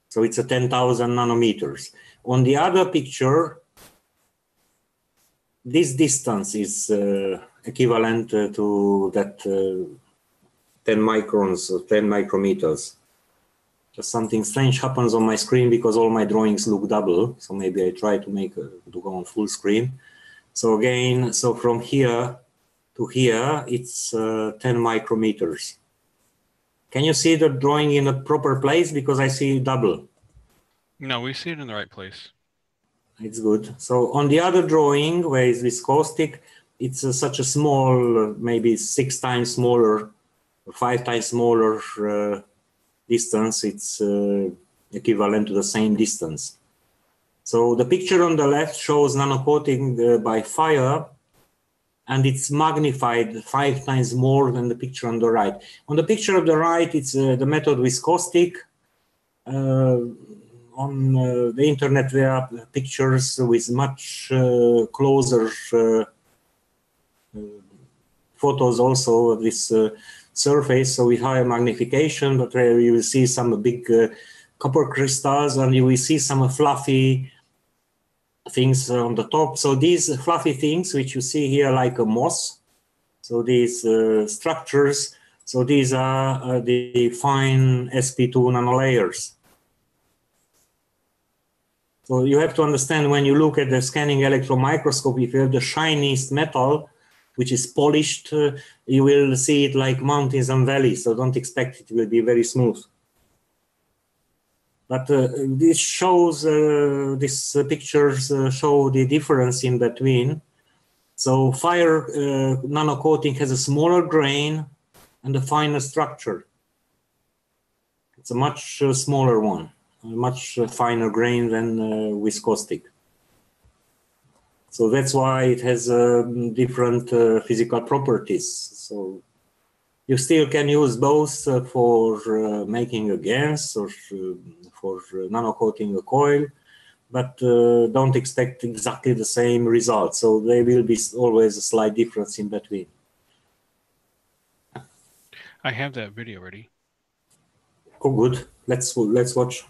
So it's a 10,000 nanometers. On the other picture, this distance is equivalent to that 10 microns, 10 micrometers. Just something strange happens on my screen because all my drawings look double. So maybe I try to make to go on full screen. So again, so from here to here, it's 10 micrometers. Can you see the drawing in a proper place? Because I see double. No, we see it in the right place. It's good. So on the other drawing, where is this caustic, it's such a small, maybe 6 times smaller, or 5 times smaller distance. It's equivalent to the same distance. So the picture on the left shows nano-coating by fire, and it's magnified 5 times more than the picture on the right. On the picture of the right, it's the method with caustic. On the internet, there are pictures with much closer photos also of this surface, so with higher magnification, but you will see some big copper crystals, and you will see some fluffy things on the top. So these fluffy things, which you see here like a moss, so these structures, so these are the fine sp2 nanolayers. So you have to understand, when you look at the scanning electron microscope, if you have the shiniest metal, which is polished, you will see it like mountains and valleys, so don't expect it will be very smooth. But this shows, these pictures show the difference in between. So fire nano-coating has a smaller grain and a finer structure. It's a much smaller one, a much finer grain than with caustic. So that's why it has different physical properties. So you still can use both for making a Gans or for nano-coating a coil, but don't expect exactly the same result. So there will be always a slight difference in between. I have that video ready. Oh, good. Let's watch.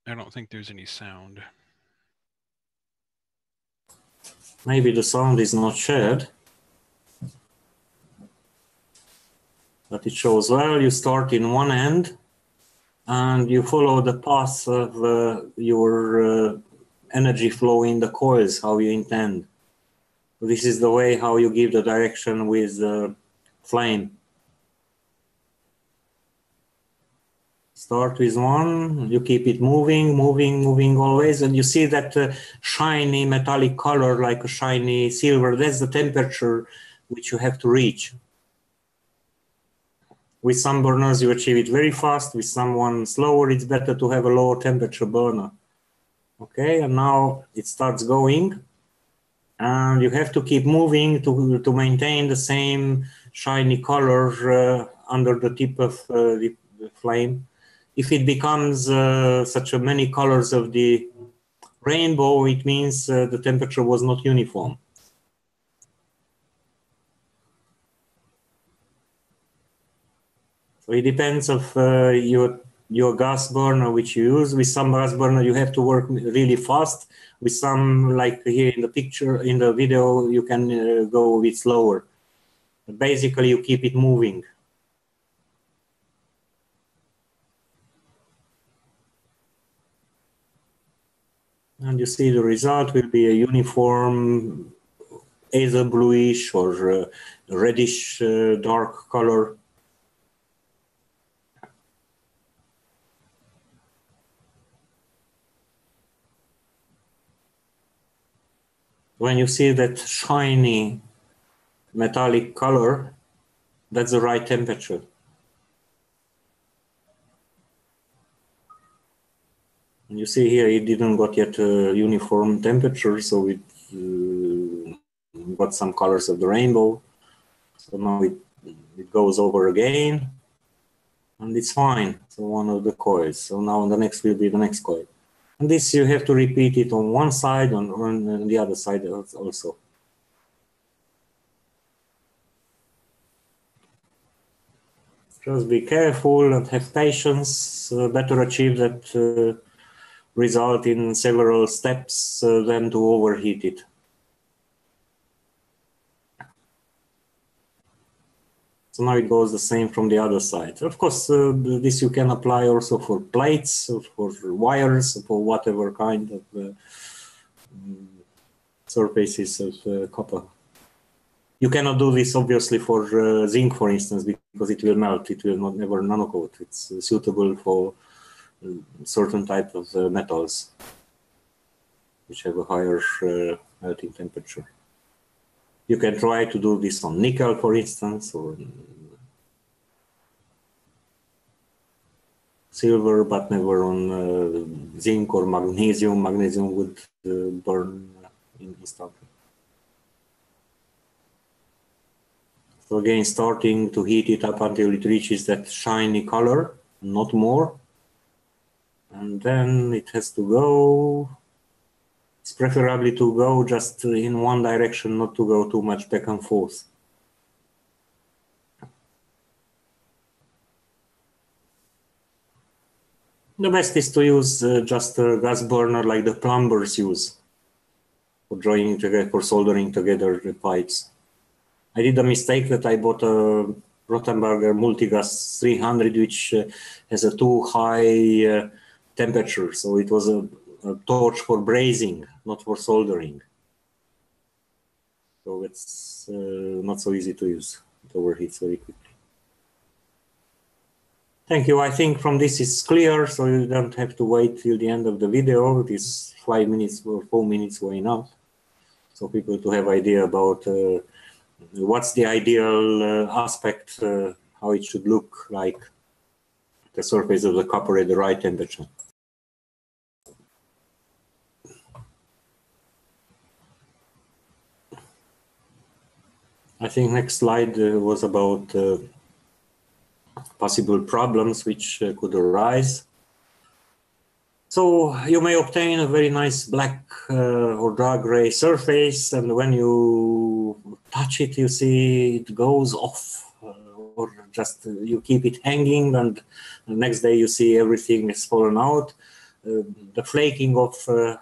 I don't think there's any sound. Maybe the sound is not shared, but it shows well. You start in one end and you follow the path of your energy flow in the coils, how you intend. This is the way how you give the direction with the flame. Start with one, you keep it moving always, and you see that shiny metallic color like a shiny silver. That's the temperature which you have to reach. With some burners you achieve it very fast, with someone slower it's better to have a lower temperature burner. Okay, and now it starts going, and you have to keep moving to maintain the same shiny color under the tip of the flame. If it becomes such a many colors of the rainbow, it means the temperature was not uniform. So it depends of your gas burner which you use. With some gas burner you have to work really fast. With some, like here in the picture, in the video, you can go a bit slower. But basically you keep it moving. And you see the result will be a uniform, either bluish or reddish dark color. When you see that shiny metallic color, that's the right temperature. And you see here it didn't got yet a uniform temperature, so it got some colors of the rainbow. So now it goes over again, and it's fine. So one of the coils. So now the next will be the next coil. And this you have to repeat it on one side and on the other side also. Just be careful and have patience. Better achieve that result in several steps than to overheat it. So now it goes the same from the other side. Of course, this you can apply also for plates, for wires, for whatever kind of surfaces of copper. You cannot do this obviously for zinc, for instance, because it will melt. It will not never nano-coat. It's suitable for certain type of metals which have a higher melting temperature. You can try to do this on nickel, for instance, or silver, but never on zinc or magnesium. Magnesium would burn instantly. So again, starting to heat it up until it reaches that shiny color, not more. And then it has to go. It's preferably to go just in one direction, not to go too much back and forth. The best is to use just a gas burner like the plumbers use for joining together, for soldering together the pipes. I did a mistake that I bought a Rothenberger Multigas 300, which has a too high temperature. So it was a torch for brazing, not for soldering. So it's not so easy to use. It overheats very quickly. Thank you. I think from this it's clear, so you don't have to wait till the end of the video. It is 5 minutes or 4 minutes were enough. So people to have idea about what's the ideal aspect, how it should look like, the surface of the copper at the right temperature. I think next slide was about possible problems which could arise. So you may obtain a very nice black or dark gray surface, and when you touch it, you see it goes off, or just you keep it hanging, and the next day you see everything is fallen out. The flaking of the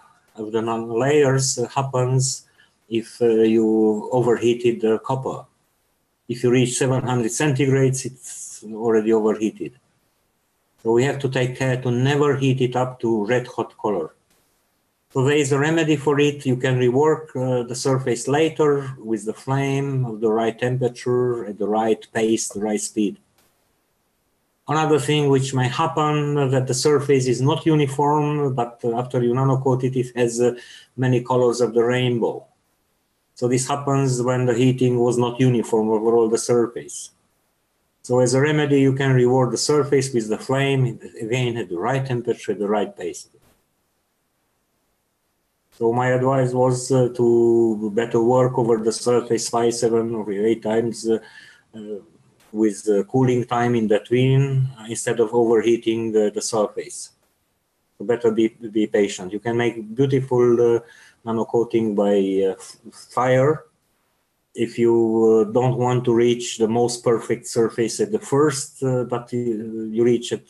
layers happens if you overheated the copper. If you reach 700 centigrades, it's already overheated. So we have to take care to never heat it up to red hot color. So there is a remedy for it. You can rework the surface later with the flame of the right temperature, at the right pace, the right speed. Another thing which may happen that the surface is not uniform, but after you nano-coat it, it has many colors of the rainbow. So this happens when the heating was not uniform over all the surface. So as a remedy, you can reward the surface with the flame, again at the right temperature, at the right pace. So my advice was to better work over the surface 5, 7, or 8 times with cooling time in between instead of overheating the surface. So better be patient. You can make beautiful nano-coating by fire. If you don't want to reach the most perfect surface at the first, but you reach at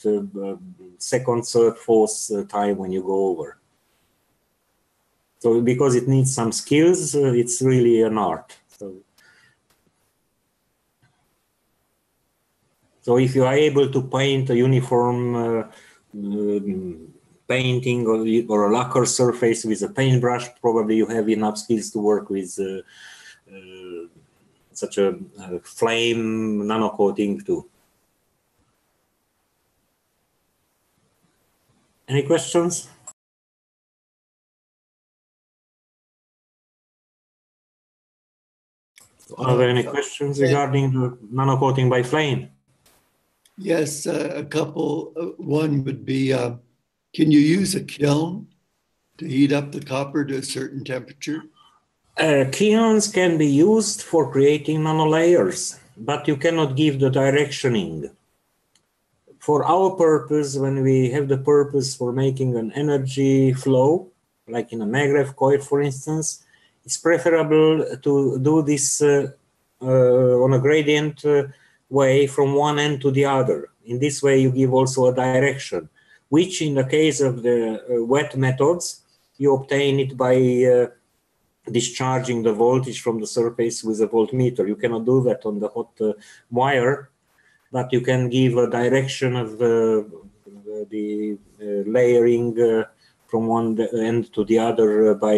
second, third, fourth time when you go over. So because it needs some skills, it's really an art. So if you are able to paint a uniform painting or a lacquer surface with a paintbrush, probably you have enough skills to work with such a flame nano-coating too. Any questions? Are there any questions regarding the nano-coating by flame? Yes, a couple. One would be, can you use a kiln to heat up the copper to a certain temperature? Kilns can be used for creating nanolayers, but you cannot give the directioning. For our purpose, when we have the purpose for making an energy flow, like in a maglev coil, for instance, it's preferable to do this on a gradient way from one end to the other. In this way, you give also a direction, which in the case of the wet methods, you obtain it by discharging the voltage from the surface with a voltmeter. You cannot do that on the hot wire, but you can give a direction of the layering from one end to the other by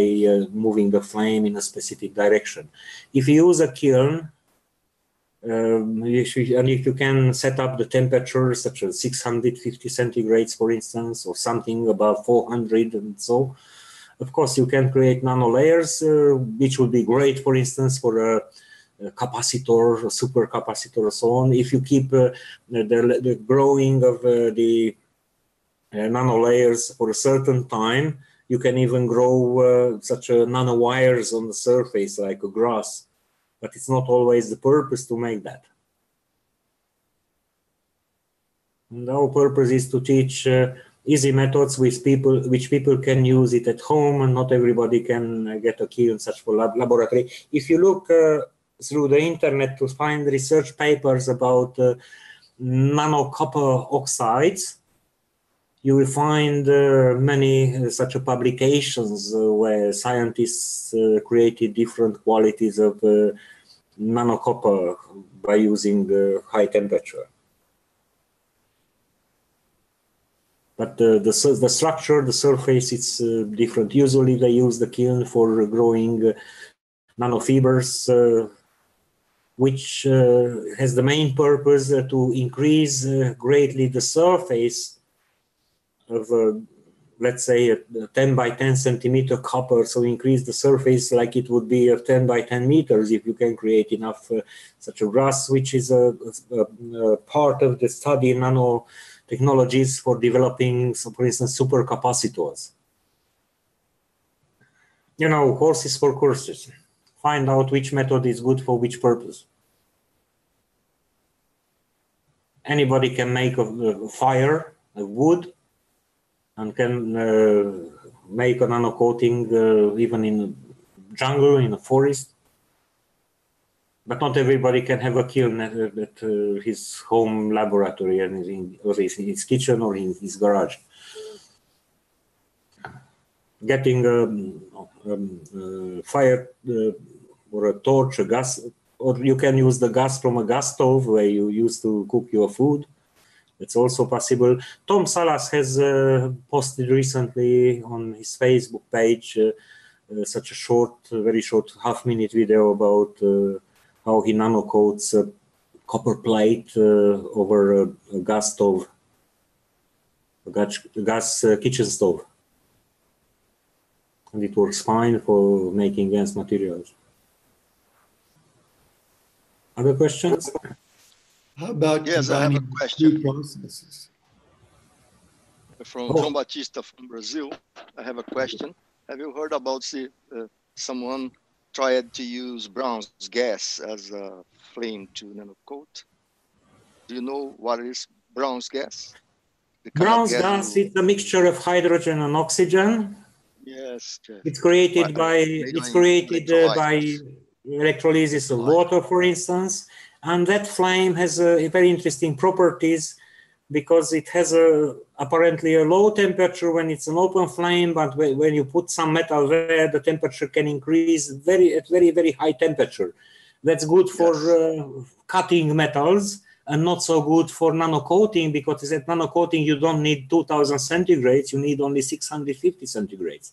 moving the flame in a specific direction. If you use a kiln, and if you can set up the temperature such as 650 centigrades, for instance, or something above 400 and so, of course, you can create nanolayers, which would be great, for instance, for a capacitor, a supercapacitor, and so on. If you keep the growing of the nanolayers for a certain time, you can even grow such nanowires on the surface like a grass. But it's not always the purpose to make that. And our purpose is to teach easy methods which people can use it at home, and not everybody can get a kiln such for laboratory. If you look through the internet to find research papers about nano copper oxides, you will find many such publications where scientists created different qualities of nano copper by using high temperature. But the structure, the surface, it's different. Usually they use the kiln for growing nanofibers which has the main purpose to increase greatly the surface of, let's say, a 10 by 10 centimeter copper, so increase the surface like it would be 10 by 10 meters if you can create enough such a glass, which is a part of the study in nanotechnologies for developing, so for instance, supercapacitors. You know, horses for courses. Find out which method is good for which purpose. Anybody can make a fire, a wood, and can make a nano-coating even in a jungle, in a forest. But not everybody can have a kiln at his home laboratory and or his kitchen or in his garage. Getting fire or a torch, a gas, or you can use the gas from a gas stove where you used to cook your food. It's also possible. Tom Salas has posted recently on his Facebook page such a short, very short half-minute video about how he nano-coats a copper plate over a gas stove, a gas kitchen stove. And it works fine for making Gans materials. Other questions? How about yes, I have a question. two processes? From João Batista from Brazil, I have a question. Have you heard about someone tried to use Brown's gas as a flame to nano-coat? Do you know what is Brown's gas? Brown's gas is a mixture of hydrogen and oxygen. Yes, yes. It's created by electrolysis of water, for instance, and that flame has very interesting properties because it has apparently a low temperature when it's an open flame, but when you put some metal there, the temperature can increase at very high temperature. That's good for cutting metals and not so good for nano-coating, because at nano-coating you don't need 2000 centigrades, you need only 650 centigrades.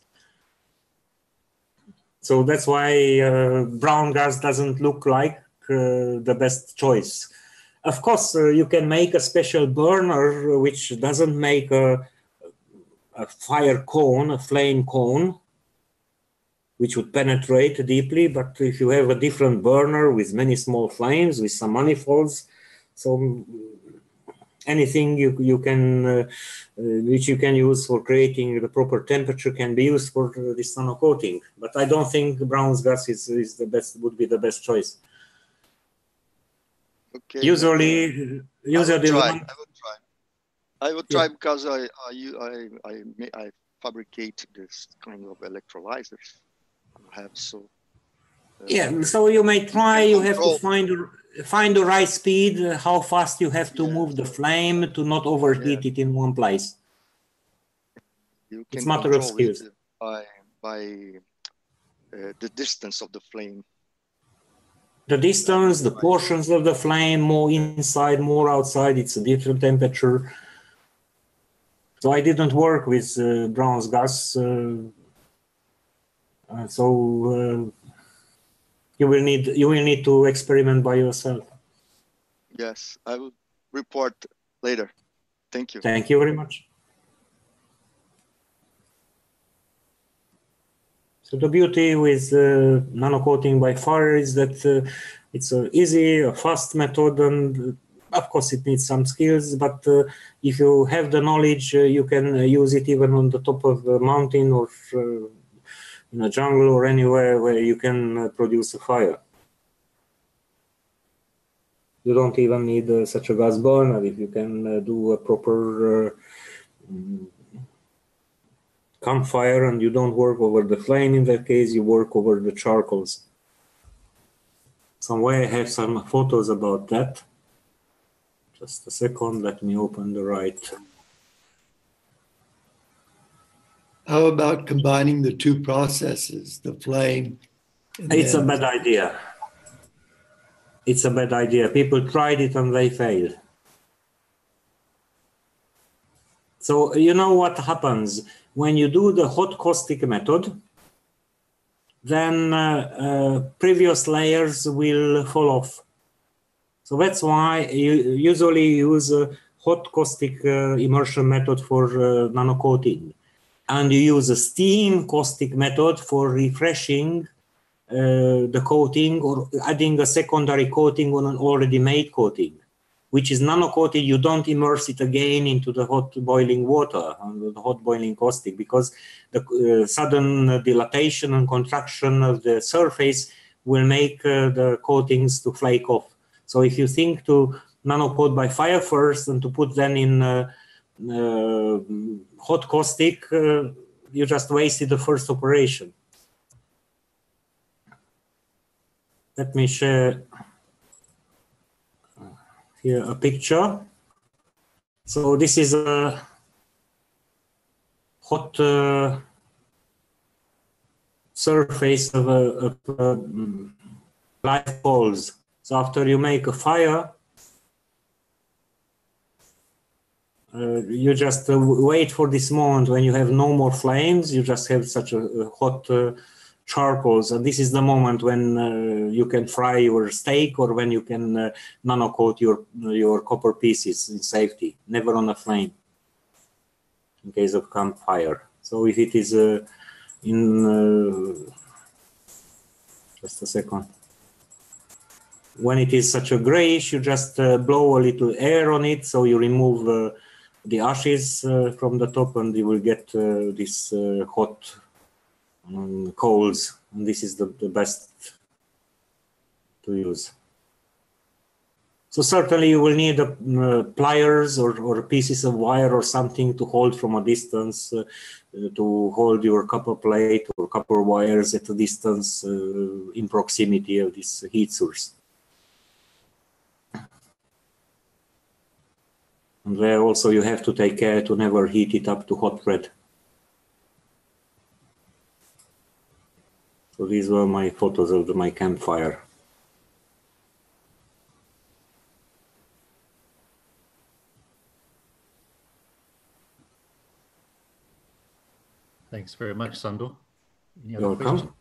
So that's why brown gas doesn't look like the best choice. Of course, you can make a special burner which doesn't make a fire cone, a flame cone, which would penetrate deeply. But if you have a different burner with many small flames, with some manifolds, so anything you can, which you can use for creating the proper temperature can be used for this nano-coating. But I don't think Brown's gas is the best, would be the best choice. Okay. Usually I will try because I fabricate this kind of electrolyzers. I have so. Yeah, so you may try. You have to find the right speed, how fast you have to move the flame to not overheat it in one place. It's a matter of skills. By the distance of the flame. The distance, the portions of the flame, more inside, more outside, it's a different temperature. So I didn't work with Brown's gas. You will need to experiment by yourself. Yes, I will report later. Thank you. Thank you very much. So the beauty with nano-coating by fire is that it's an easy, a fast method, and of course it needs some skills, but if you have the knowledge, you can use it even on the top of a mountain or in a jungle or anywhere where you can produce a fire. You don't even need such a gas burner if you can do a proper campfire, and you don't work over the flame. In that case, you work over the charcoals. Somewhere I have some photos about that. Just a second, let me open the right. How about combining the two processes, the flame? It's a bad idea. It's a bad idea. People tried it and they failed. So you know what happens when you do the hot caustic method, then previous layers will fall off. So that's why you usually use a hot caustic immersion method for nano-coating. And you use a steam caustic method for refreshing the coating or adding a secondary coating on an already made coating, which is nano-coating. You don't immerse it again into the hot boiling water, the hot boiling caustic, because the sudden dilatation and contraction of the surface will make the coatings to flake off. So if you think to nano-coat by fire first and to put them in hot caustic, you just wasted the first operation. Let me share here a picture. So this is a hot surface of a live coals. So after you make a fire, you just wait for this moment when you have no more flames. You just have such a hot charcoals, and this is the moment when you can fry your steak or when you can nano-coat your copper pieces in safety, never on a flame in case of campfire. So if it is just a second. When it is such a grayish, you just blow a little air on it, so you remove the ashes from the top, and you will get this hot coals, and this is the best to use. So certainly you will need pliers or pieces of wire or something to hold from a distance, to hold your copper plate or copper wires at a distance in proximity of this heat source. And there also you have to take care to never heat it up to hot red. So these were my photos of my campfire. Thanks very much, Sandor. Any You're other questions? welcome.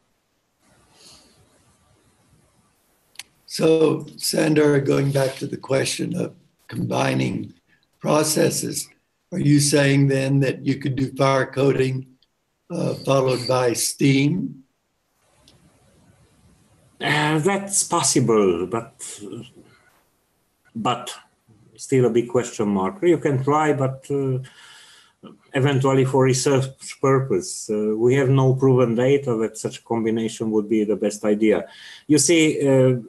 So, Sandor, going back to the question of combining processes, are you saying then that you could do fire coating followed by steam? That's possible, but still a big question mark. You can try, but eventually for research purpose. We have no proven data that such a combination would be the best idea. You see,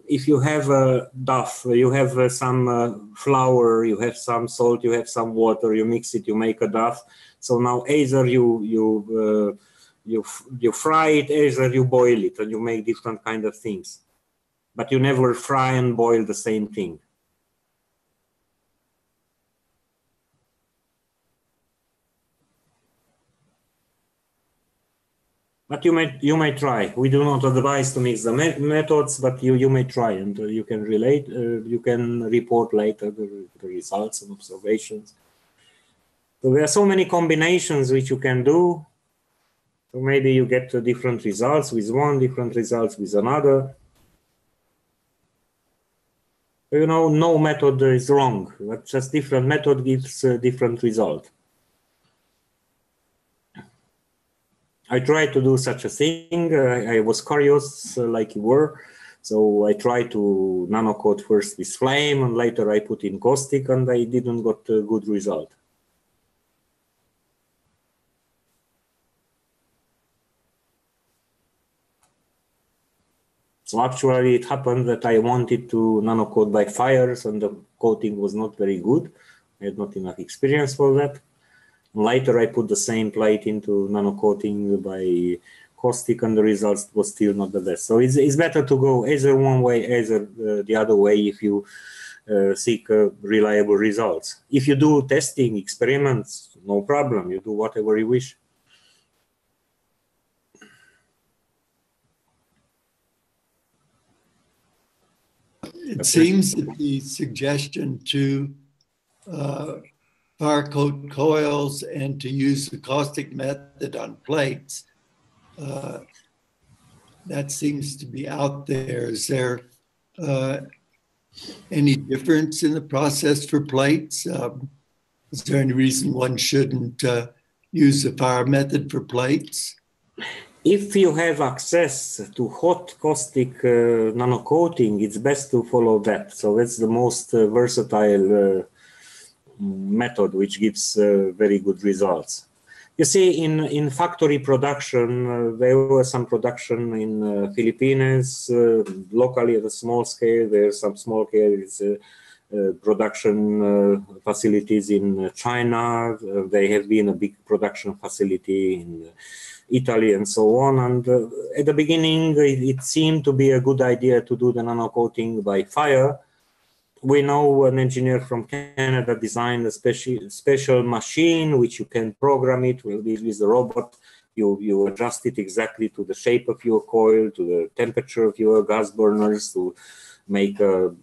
if you have a dough, you have some flour, you have some salt, you have some water, you mix it, you make a dough. So now either you fry it, either you boil it, and you make different kind of things. But you never fry and boil the same thing. But you may try. We do not advise to mix the methods, but you may try, and you can relate. You can report later the results and observations. So there are so many combinations which you can do. So maybe you get different results with one, different results with another. You know, no method is wrong. But just different method gives a different result. I tried to do such a thing. I was curious, like you were. So I tried to nano-coat first with flame, and later I put in caustic, and I didn't get a good result. So actually it happened that I wanted to nano-coat by fires, and the coating was not very good. I had not enough experience for that. Later, I put the same plate into nano-coating by caustic, and the results was still not the best. So it's better to go either one way, either the other way if you seek reliable results. If you do testing, experiments, no problem. You do whatever you wish. It seems that the suggestion to fire coat coils and to use the caustic method on plates, that seems to be out there. Is there Any difference in the process for plates? Is there any reason one shouldn't use the fire method for plates? If you have access to hot caustic nano-coating, it's best to follow that. So that's the most versatile method, which gives very good results. You see, in factory production, there was some production in Philippines, locally at a small scale. There's some small scale production facilities in China. They have been a big production facility in Italy and so on. And at the beginning, it seemed to be a good idea to do the nano-coating by fire. We know an engineer from Canada designed a special machine which you can program it with the robot. You adjust it exactly to the shape of your coil, to the temperature of your gas burners, to make a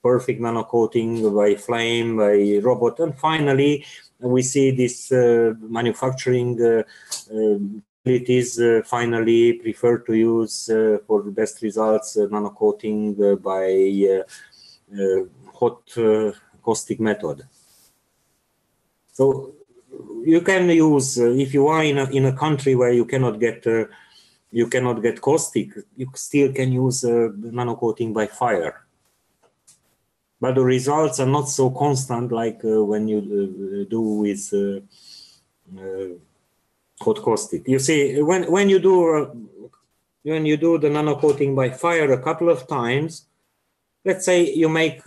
perfect nano-coating by flame, by robot. And finally, we see this manufacturing facilities finally prefer to use for the best results nano-coating by hot caustic method. So you can use if you are in a country where you cannot get caustic, you still can use nano-coating by fire. But the results are not so constant like when you do with hot caustic. You see, when you do the nano-coating by fire a couple of times, let's say you make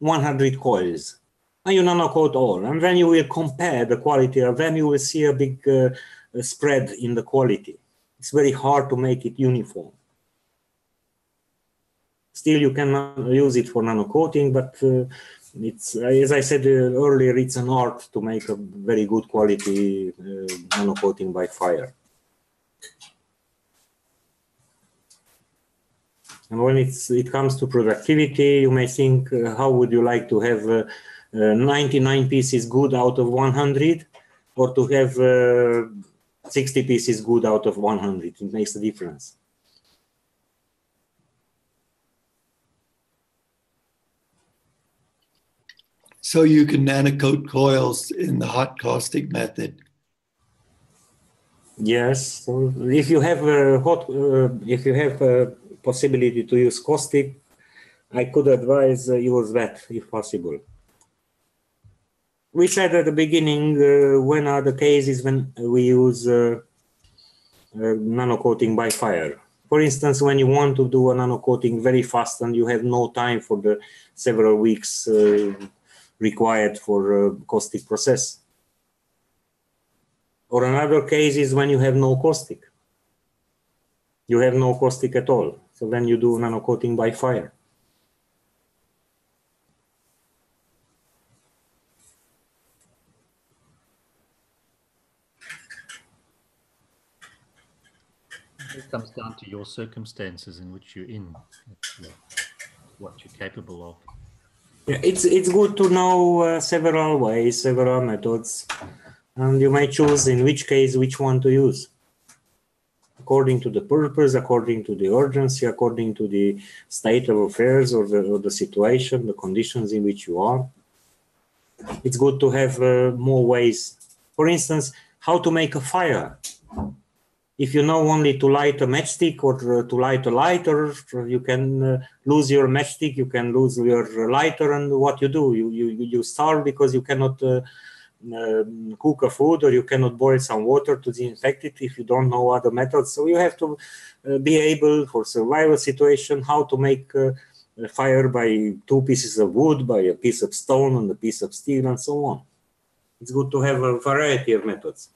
100 coils, and you nano-coat all, and then you will compare the quality, and then you will see a big spread in the quality. It's very hard to make it uniform. Still, you can use it for nano-coating, but it's, as I said earlier, it's an art to make a very good quality nano-coating by fire. And when it comes to productivity, you may think, how would you like to have 99 pieces good out of 100, or to have 60 pieces good out of 100? It makes a difference. So you can nano-coat coils in the hot caustic method. Yes, so if you have a possibility to use caustic, I could advise use that if possible. We said at the beginning when are the cases when we use nano-coating by fire. For instance, when you want to do a nano-coating very fast and you have no time for the several weeks required for caustic process. Or another case is when you have no caustic. You have no caustic at all. So then you do nano-coating by fire. It comes down to your circumstances in which you're in, what you're capable of. Yeah, it's good to know several ways, several methods, and you may choose in which case which one to use, according to the purpose, according to the urgency, according to the state of affairs or the situation, the conditions in which you are. It's good to have more ways. For instance, how to make a fire. If you know only to light a matchstick or to light a lighter, you can lose your matchstick, you can lose your lighter, and what you do? You starve because you cannot cook a food, or you cannot boil some water to disinfect it if you don't know other methods. So you have to be able, for survival situation, how to make a fire by 2 pieces of wood, by a piece of stone and a piece of steel, and so on. It's good to have a variety of methods.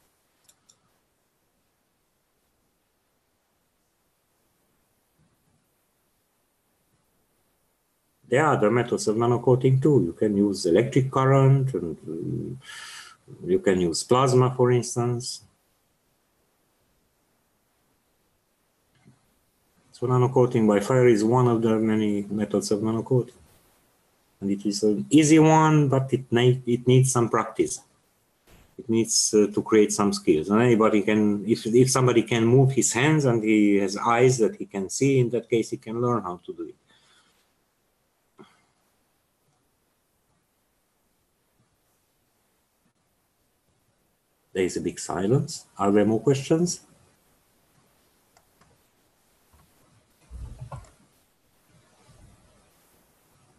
There are other methods of nano-coating too. You can use electric current, and you can use plasma, for instance. So nano-coating by fire is one of the many methods of nano-coating. And it is an easy one, but it needs some practice. It needs to create some skills. And anybody can, if somebody can move his hands and he has eyes that he can see, in that case he can learn how to do it. There is a big silence. Are there more questions?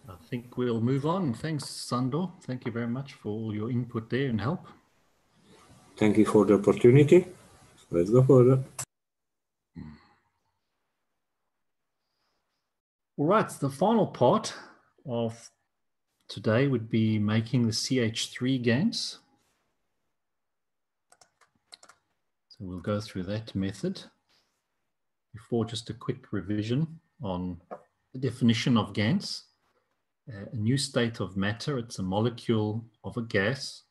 I think we'll move on. Thanks, Sandor. Thank you very much for all your input there and help. Thank you for the opportunity. Let's go further. All right, the final part of today would be making the CH3 Gans. So we'll go through that method. Before, just a quick revision on the definition of Gans. A new state of matter, it's a molecule of a gas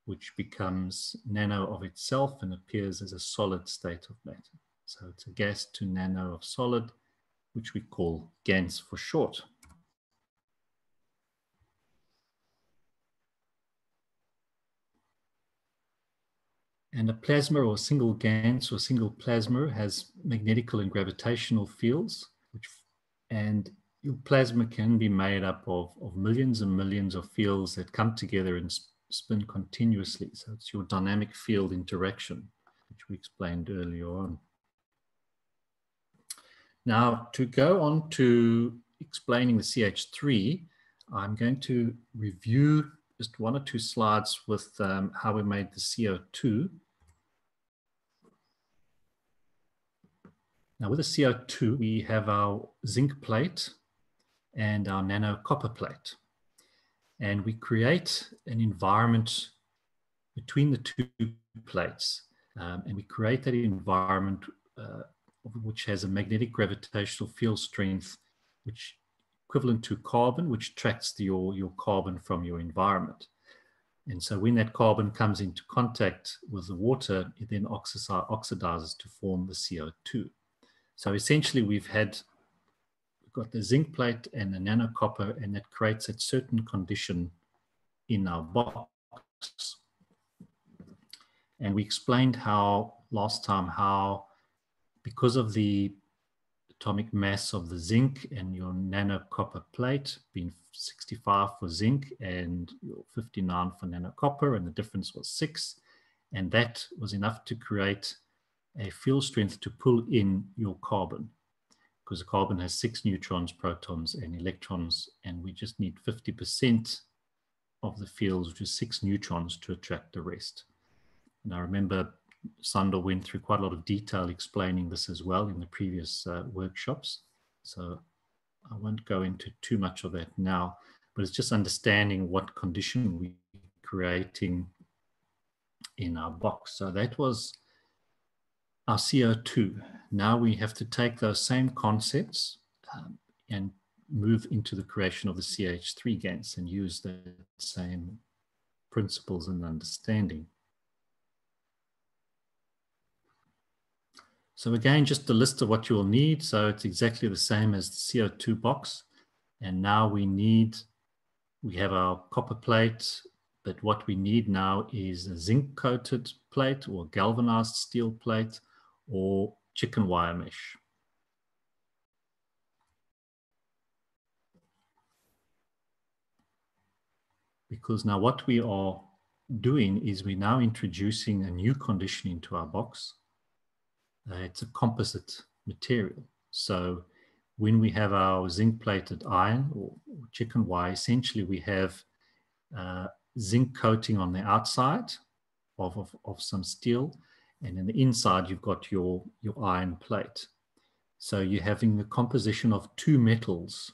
which becomes nano of itself and appears as a solid state of matter. So it's a gas to nano of solid, which we call Gans for short. And a plasma or single Gans or single plasma has magnetical and gravitational fields, and your plasma can be made up of millions and millions of fields that come together and spin continuously. So it's your dynamic field interaction, which we explained earlier on. Now, to go on to explaining the CH3, I'm going to review just one or two slides with how we made the CO2. Now, with the CO2, we have our zinc plate and our nano-copper plate. And we create an environment between the two plates. And we create that environment which has a magnetic gravitational field strength, which equivalent to carbon, which tracks your carbon from your environment. And so when that carbon comes into contact with the water, it then oxidizes to form the CO2. So essentially we've got the zinc plate and the nano-copper, and that creates a certain condition in our box. And we explained last time how because of the atomic mass of the zinc and your nano-copper plate being 65 for zinc and 59 for nano-copper, and the difference was 6, and that was enough to create a field strength to pull in your carbon, because the carbon has 6 neutrons, protons, and electrons, and we just need 50% of the fields, which is 6 neutrons, to attract the rest. And I remember Sandor went through quite a lot of detail explaining this as well in the previous workshops. So I won't go into too much of that now, but it's just understanding what condition we're creating in our box. So that was our CO2. Now we have to take those same concepts and move into the creation of the CH3 Gans and use the same principles and understanding. So again, just a list of what you will need. So it's exactly the same as the CO2 box. And now we have our copper plate, but what we need now is a zinc coated plate or galvanized steel plate or chicken wire mesh. Because now what we are doing is we're now introducing a new condition into our box. It's a composite material. So when we have our zinc plated iron or chicken wire, essentially we have zinc coating on the outside of some steel, and in the inside you've got your iron plate. So you're having the composition of two metals,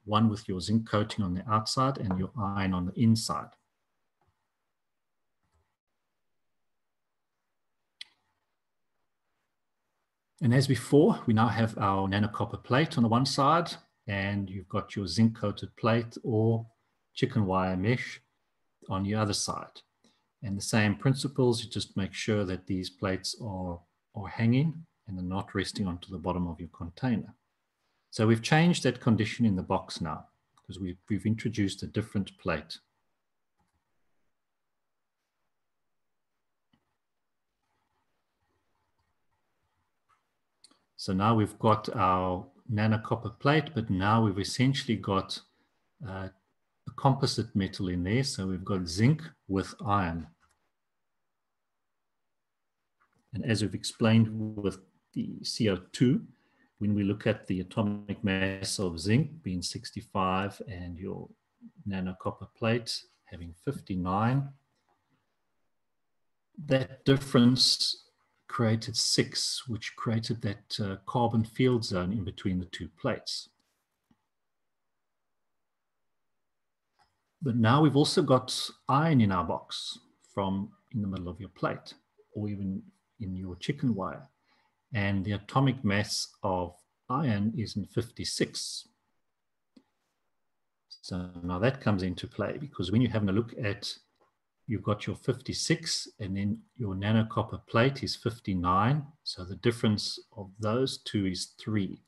one with your zinc coating on the outside and your iron on the inside. And as before, we now have our nano-copper plate on the one side, and you've got your zinc coated plate or chicken wire mesh on the other side. And the same principles, you just make sure that these plates are hanging and they're not resting onto the bottom of your container. So we've changed that condition in the box now because we've introduced a different plate. So now we've got our nano-copper plate, but now we've essentially got a composite metal in there. So we've got zinc with iron. And as we've explained with the CO2, when we look at the atomic mass of zinc being 65 and your nano-copper plate having 59, that difference created 6, which created that carbon field zone in between the two plates. But now we've also got iron in our box from in the middle of your plate, or even in your chicken wire. And the atomic mass of iron is in 56. So now that comes into play, because when you're having a look at, you've got your 56 and then your nano-copper plate is 59. So the difference of those two is 3.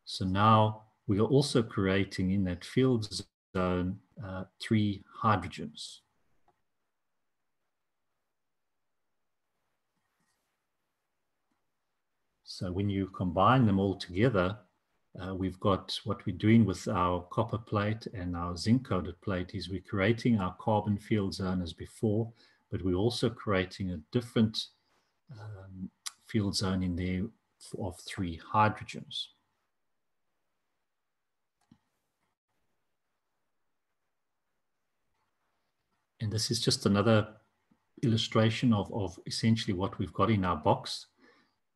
So now we are also creating in that field zone 3 hydrogens. So when you combine them all together, we've got what we're doing with our copper plate and our zinc-coated plate is we're creating our carbon field zone as before, but we're also creating a different field zone in there of 3 hydrogens. And this is just another illustration of essentially what we've got in our box.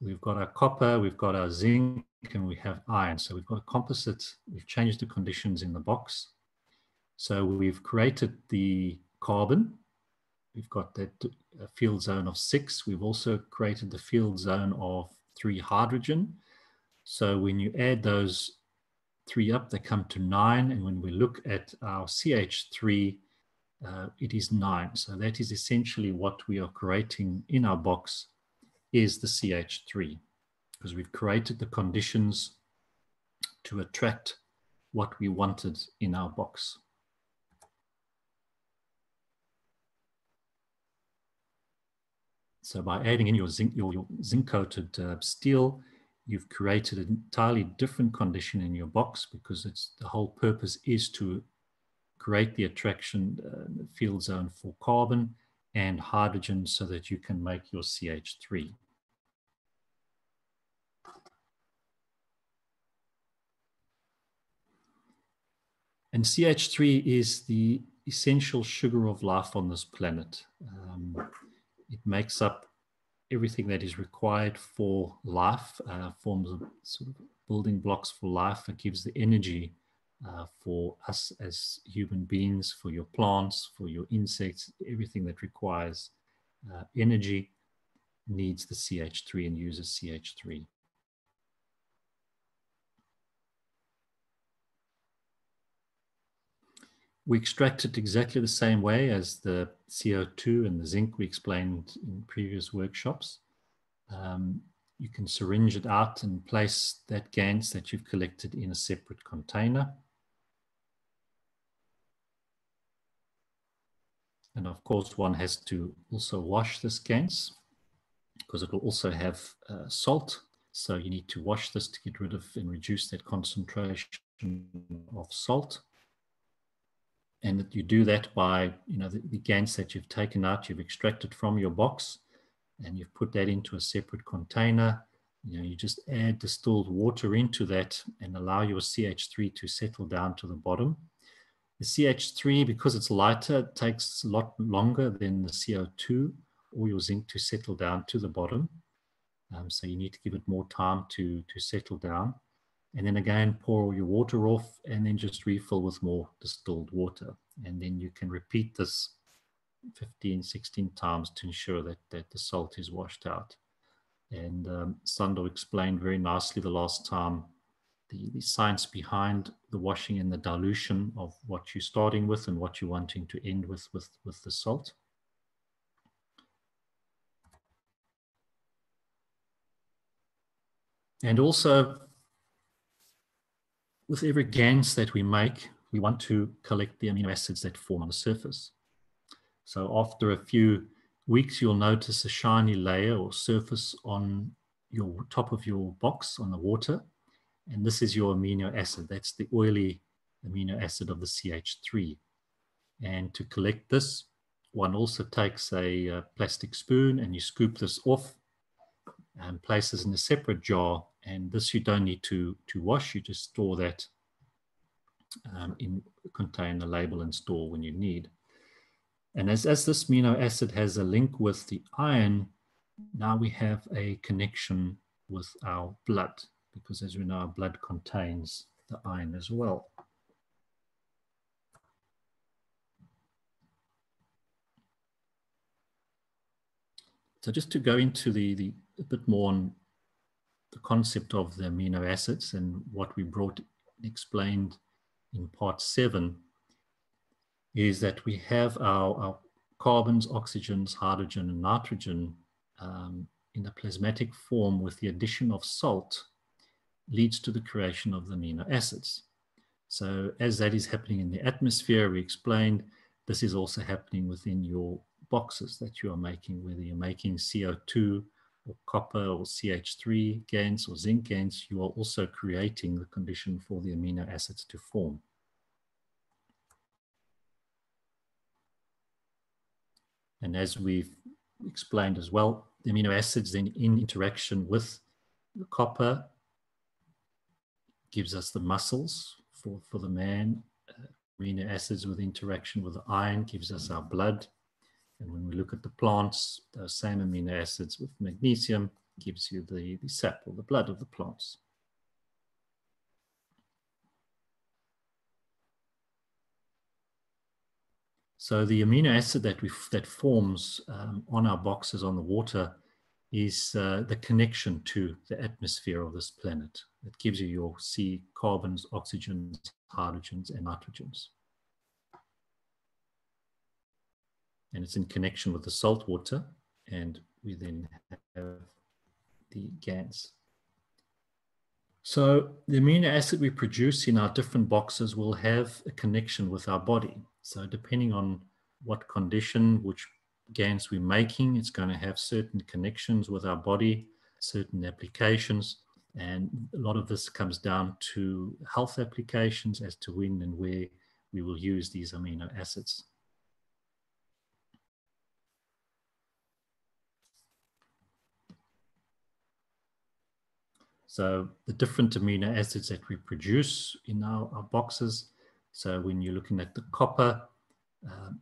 We've got our copper, we've got our zinc, and we have iron. So we've got a composite. We've changed the conditions in the box. So we've created the carbon. We've got that field zone of 6. We've also created the field zone of 3 hydrogen. So when you add those 3 up, they come to 9. And when we look at our CH3, it is 9. So that is essentially what we are creating in our box is the CH3, because we've created the conditions to attract what we wanted in our box. So by adding in your zinc-coated steel, you've created an entirely different condition in your box, because the whole purpose is to create the attraction field zone for carbon and hydrogen so that you can make your CH3. And CH3 is the essential sugar of life on this planet. It makes up everything that is required for life, forms of sort of building blocks for life. It gives the energy for us as human beings, for your plants, for your insects. Everything that requires energy needs the CH3 and uses CH3. We extract it exactly the same way as the CO2 and the zinc we explained in previous workshops. You can syringe it out and place that Gans that you've collected in a separate container. And of course, one has to also wash this Gans, because it will also have salt. So you need to wash this to get rid of and reduce that concentration of salt. And you do that by, the Gans that you've taken out, you've extracted from your box, and you've put that into a separate container. You just add distilled water into that and allow your CH3 to settle down to the bottom. The CH3, because it's lighter, takes a lot longer than the CO2 or your zinc to settle down to the bottom. So you need to give it more time to settle down. And then again, pour your water off and then just refill with more distilled water. And then you can repeat this 15, 16 times to ensure that the salt is washed out. And Sando explained very nicely the last time the science behind the washing and the dilution of what you're starting with and what you're wanting to end with the salt. And also, with every Gans that we make, we want to collect the amino acids that form on the surface. So after a few weeks, you'll notice a shiny layer or surface on your top of your box on the water. And this is your amino acid. That's the oily amino acid of the CH3. And to collect this, one also takes a plastic spoon and you scoop this off. place this in a separate jar, and this you don't need to wash. You just store that contain the label and store when you need. And as this amino acid has a link with the iron, now we have a connection with our blood, because as we know, our blood contains the iron as well. So just to go into a bit more on the concept of the amino acids and what we explained in part 7, is that we have our carbons, oxygens, hydrogen, and nitrogen in a plasmatic form with the addition of salt leads to the creation of the amino acids. So as that is happening in the atmosphere, we explained, this is also happening within your boxes that you are making, whether you're making CO2 or copper or CH3 Gans or zinc Gans, you are also creating the condition for the amino acids to form. And as we've explained as well, the amino acids then in interaction with the copper gives us the muscles for the man. Amino acids with interaction with the iron gives us our blood. And when we look at the plants, those same amino acids with magnesium gives you the sap or the blood of the plants. So the amino acid that forms on our boxes on the water is the connection to the atmosphere of this planet. It gives you your C carbons, oxygens, hydrogens, and nitrogens. And it's in connection with the salt water, and we then have the Gans. So the amino acid we produce in our different boxes will have a connection with our body. So depending on what condition, which Gans we're making, it's going to have certain connections with our body, certain applications. And a lot of this comes down to health applications as to when and where we will use these amino acids. So the different amino acids that we produce in our boxes. So when you're looking at the copper,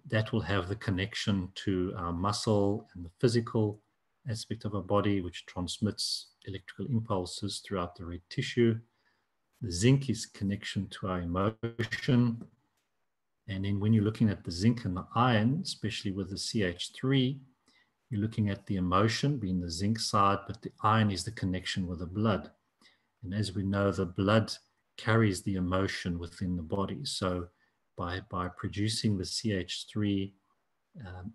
that will have the connection to our muscle and the physical aspect of our body, which transmits electrical impulses throughout the red tissue. The zinc is connection to our emotion. And then when you're looking at the zinc and the iron, especially with the CH3, you're looking at the emotion being the zinc side, but the iron is the connection with the blood. And as we know, the blood carries the emotion within the body. So by producing the CH3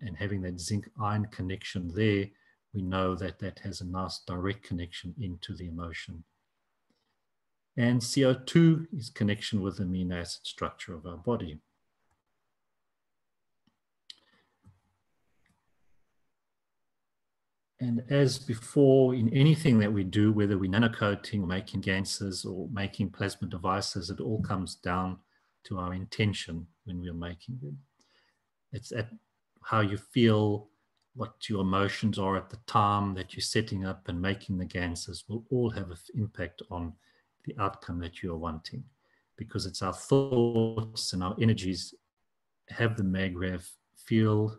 and having that zinc iron connection there, we know that that has a nice direct connection into the emotion. And CO2 is connection with the amino acid structure of our body. And as before, in anything that we do, whether we're nano-coating or making ganses or making plasma devices, it all comes down to our intention when we're making them. It's at how you feel, what your emotions are at the time that you're setting up and making the ganses will all have an impact on the outcome that you are wanting, because it's our thoughts and our energies have the maggrav field,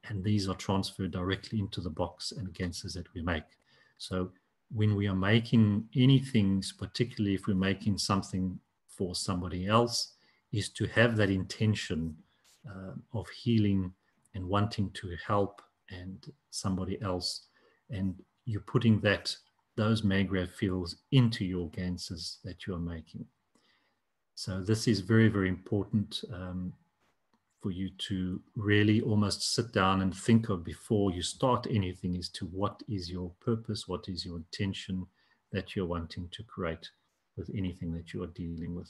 and these are transferred directly into the box and ganses that we make. So when we are making anything, particularly if we're making something for somebody else, is to have that intention of healing and wanting to help and somebody else, and you're putting those maggrav fields into your ganses that you are making. So this is very, very important for you to really almost sit down and think of before you start anything, as to what is your purpose, what is your intention that you're wanting to create with anything that you are dealing with.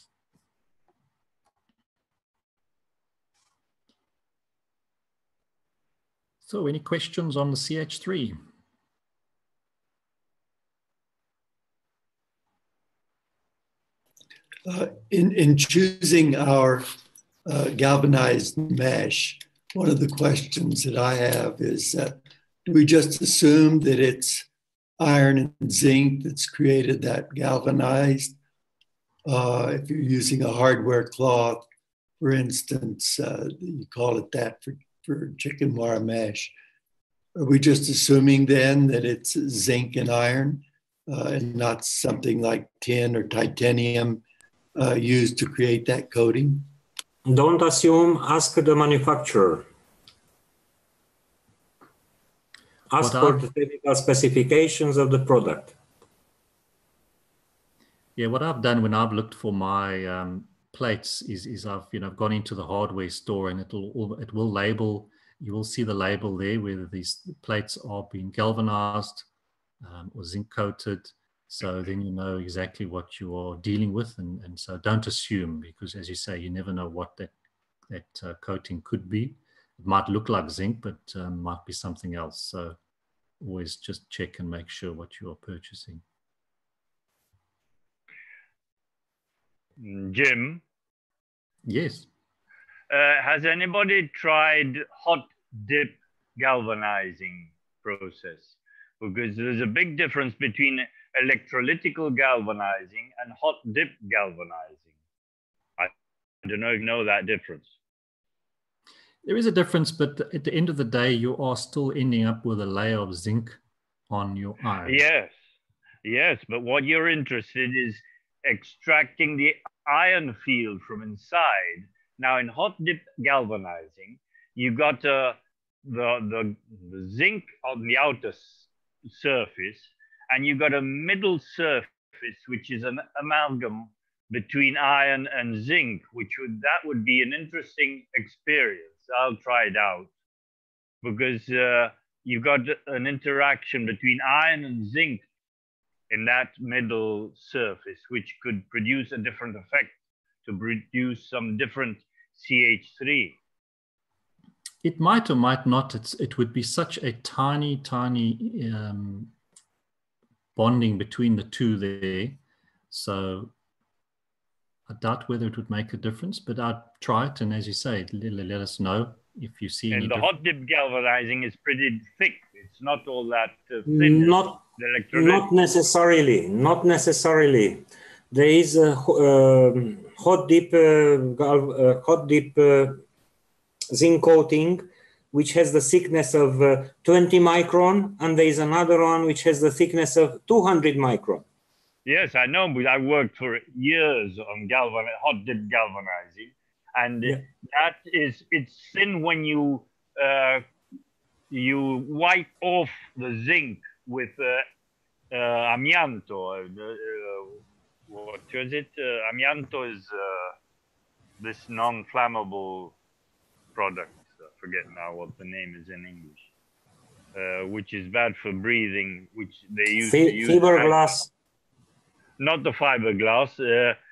So any questions on the CH3? In choosing our galvanized mesh, one of the questions that I have is, do we just assume that it's iron and zinc that's created that galvanized. If you're using a hardware cloth, for instance, you call it that for chicken wire mesh. Are we just assuming then that it's zinc and iron and not something like tin or titanium used to create that coating? Don't assume, ask the manufacturer. Ask for the technical specifications of the product. Yeah, what I've done when I've looked for my plates is I've gone into the hardware store, and it will label. You will see the label there whether these plates are being galvanized or zinc coated. So then you know exactly what you are dealing with, and so don't assume, because as you say, you never know what that coating could be. It might look like zinc, but might be something else. So always just check and make sure what you are purchasing. Jim? Yes. Has anybody tried hot dip galvanizing process? Because there's a big difference between electrolytical galvanizing and hot dip galvanizing. I don't know if you know that difference. There is a difference, but at the end of the day, you are still ending up with a layer of zinc on your iron. Yes, but what you're interested in is extracting the iron field from inside. Now, in hot dip galvanizing, you got the zinc on the outer surface, and you got a middle surface, which is an amalgam between iron and zinc, that would be an interesting experience. I'll try it out, because you've got an interaction between iron and zinc in that middle surface, which could produce a different effect, to produce some different CH3. It might or might not. It would be such a tiny bonding between the two there. So I doubt whether it would make a difference, but I'd try it. And as you say, let us know if you see any And the difference. hot dip galvanizing is pretty thick. It's not all that thin. Not necessarily. Not necessarily. There is a hot dip zinc coating, which has the thickness of 20 micron, and there is another one which has the thickness of 200 micron. Yes, I know, but I worked for years on hot dip galvanizing, and it's thin when you wipe off the zinc with amianto. What was it? Amianto is this non-flammable product. I forget now what the name is in English, which is bad for breathing, which they use to use fiberglass. Not the fiberglass.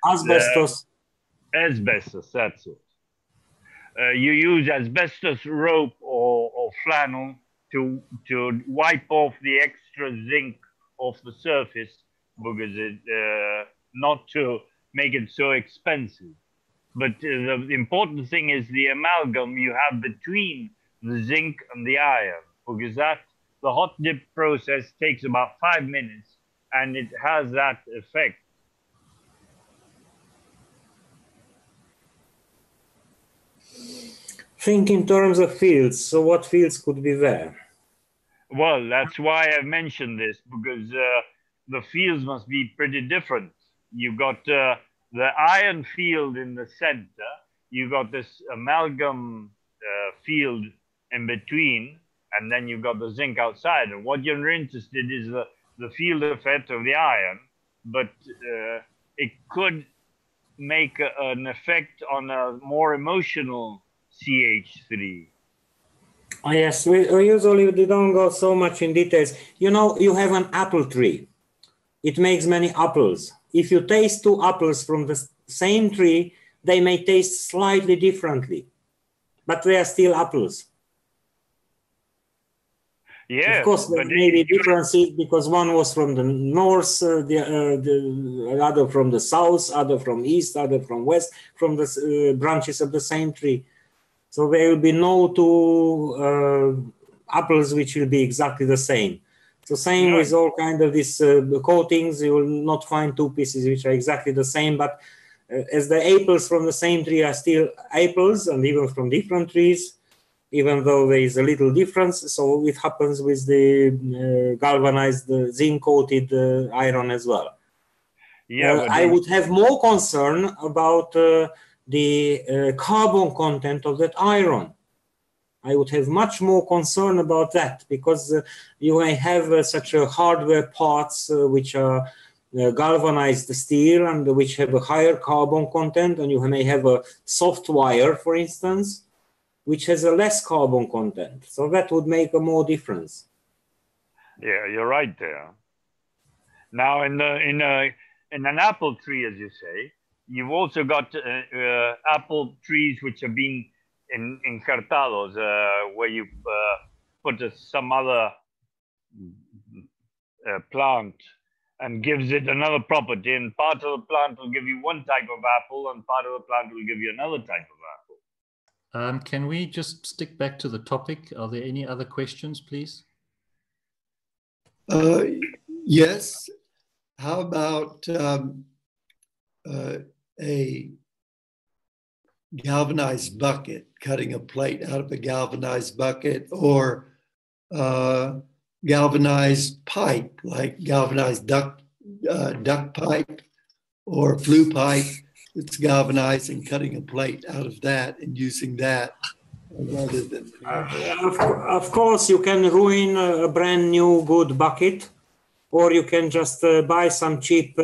Asbestos. Asbestos, that's it. You use asbestos rope or flannel to wipe off the extra zinc off the surface, because not to make it so expensive. But the important thing is the amalgam you have between the zinc and the iron, because the hot dip process takes about 5 minutes, and it has that effect. Think in terms of fields. So what fields could be there? Well, that's why I mentioned this, because the fields must be pretty different. You've got the iron field in the center. You've got this amalgam field in between, and then you've got the zinc outside. And what you're interested in is the field effect of the iron, but it could make an effect on a more emotional CH3. Oh, yes, we usually don't go so much in details. You know, you have an apple tree. It makes many apples. If you taste 2 apples from the same tree, they may taste slightly differently, but they are still apples. Yeah, of course, there may be differences because one was from the north, the other from the south, other from east, other from west, from the branches of the same tree. So there will be no 2 apples which will be exactly the same. So same with all kind of these coatings, you will not find two pieces which are exactly the same, but as the apples from the same tree are still apples, and even from different trees, even though there is a little difference. So it happens with the galvanized zinc-coated iron as well. Yeah, I would have more concern about the carbon content of that iron. I would have much more concern about that, because you may have such hardware parts which are galvanized steel and which have a higher carbon content, and you may have a soft wire, for instance, which has a less carbon content. So that would make a more difference. Yeah, you're right there. Now, in an apple tree, as you say, you've also got apple trees which have been injertados, where you put some other plant and gives it another property, and part of the plant will give you one type of apple and part of the plant will give you another type of apple. Can we just stick back to the topic? Are there any other questions, please? Yes. How about a galvanized bucket, cutting a plate out of a galvanized bucket, or galvanized pipe, like galvanized duct pipe or flue pipe that's galvanized, and cutting a plate out of that and using that rather than of course, you can ruin a brand new good bucket, or you can just buy some cheap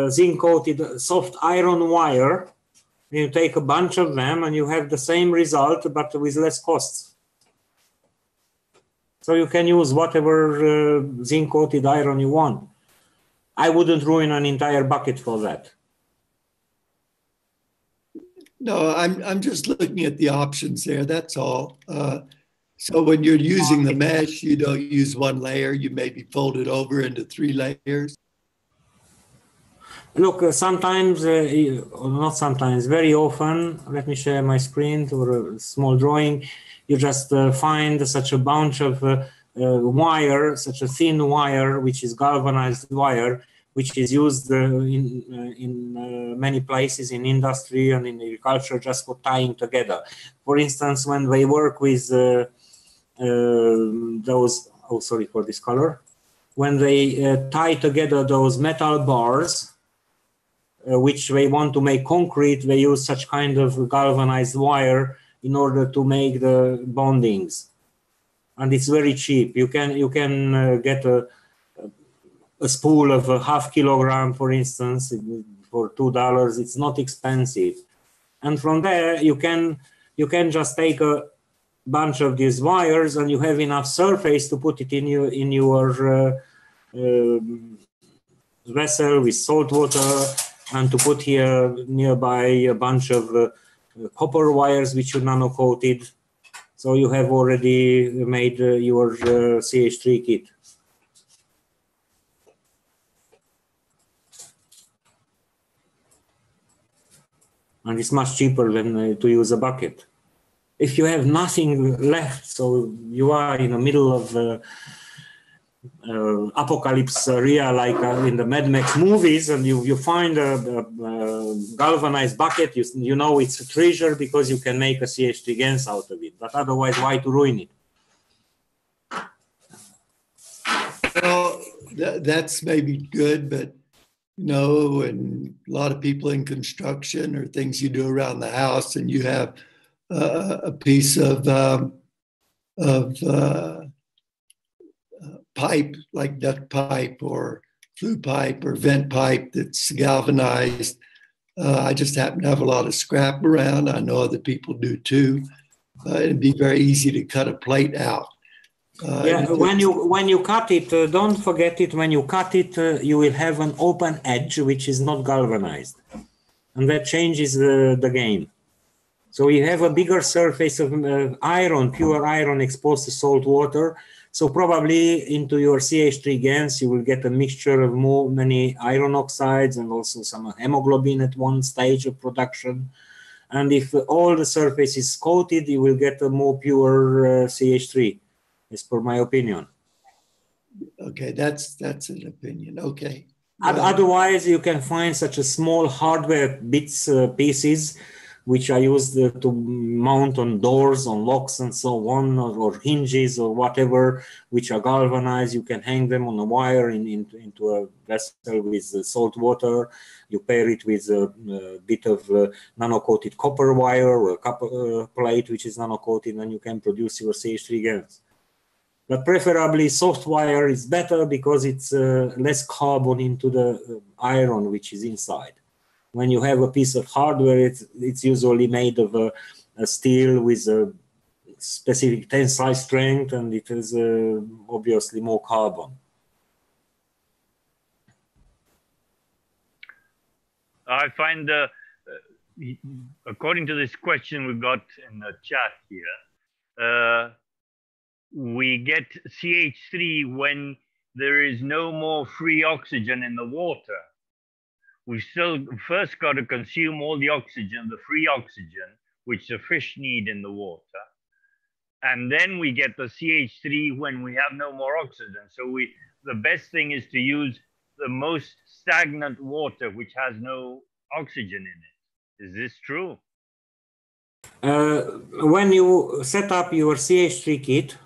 zinc-coated soft iron wire. You take a bunch of them and you have the same result, but with less costs. So you can use whatever zinc-coated iron you want. I wouldn't ruin an entire bucket for that. No, I'm just looking at the options there, that's all. So when you're using the mesh, you don't use one layer, you maybe fold it over into 3 layers. Look, sometimes, not sometimes, very often, let me share my screen or a small drawing, you just find such a bunch of wire, such a thin wire, which is galvanized wire, which is used in many places in industry and in agriculture just for tying together. For instance, when they work with those, oh, sorry for this color, when they tie together those metal bars, which they want to make concrete, they use such kind of galvanized wire in order to make the bondings, and it's very cheap. You can get a spool of a half kilogram, for instance, for $2. It's not expensive, and from there you can just take a bunch of these wires, and you have enough surface to put it in your vessel with salt water, and to put here nearby a bunch of copper wires which you nano-coated. So you have already made your CH3 kit. And it's much cheaper than to use a bucket. If you have nothing left, so you are in the middle of apocalypse area like in the Mad Max movies, and you find a galvanized bucket, you know it's a treasure because you can make a CH3 Gans out of it. But otherwise, why to ruin it? Well, that's maybe good, but you know, and a lot of people in construction or things you do around the house, and you have a piece of pipe, like duct pipe or flue pipe or vent pipe that's galvanized. I just happen to have a lot of scrap around. I know other people do too. It'd be very easy to cut a plate out. Yeah, when you cut it, don't forget it. When you cut it, you will have an open edge which is not galvanized, and that changes the game. So you have a bigger surface of iron, pure iron, exposed to salt water. So probably into your CH3 Gans, you will get a mixture of many iron oxides and also some hemoglobin at one stage of production. And if all the surface is coated, you will get a more pure CH3, as per my opinion. Okay, that's an opinion. Okay. Otherwise, you can find such a small hardware bits, pieces, which are used to mount on doors, on locks, and so on, or hinges, or whatever, which are galvanized. You can hang them on a wire into a vessel with salt water. You pair it with a bit of nano-coated copper wire or a copper plate, which is nano-coated, and you can produce your CH3 Gans. But preferably soft wire is better because it's less carbon into the iron which is inside. When you have a piece of hardware, it's usually made of a steel with a specific tensile strength, and it is obviously more carbon. I find, according to this question we got in the chat here, we get CH3 when there is no more free oxygen in the water. We still first got to consume all the oxygen, the free oxygen, which the fish need in the water. And then we get the CH3 when we have no more oxygen. So the best thing is to use the most stagnant water, which has no oxygen in it. Is this true? When you set up your CH3 kit,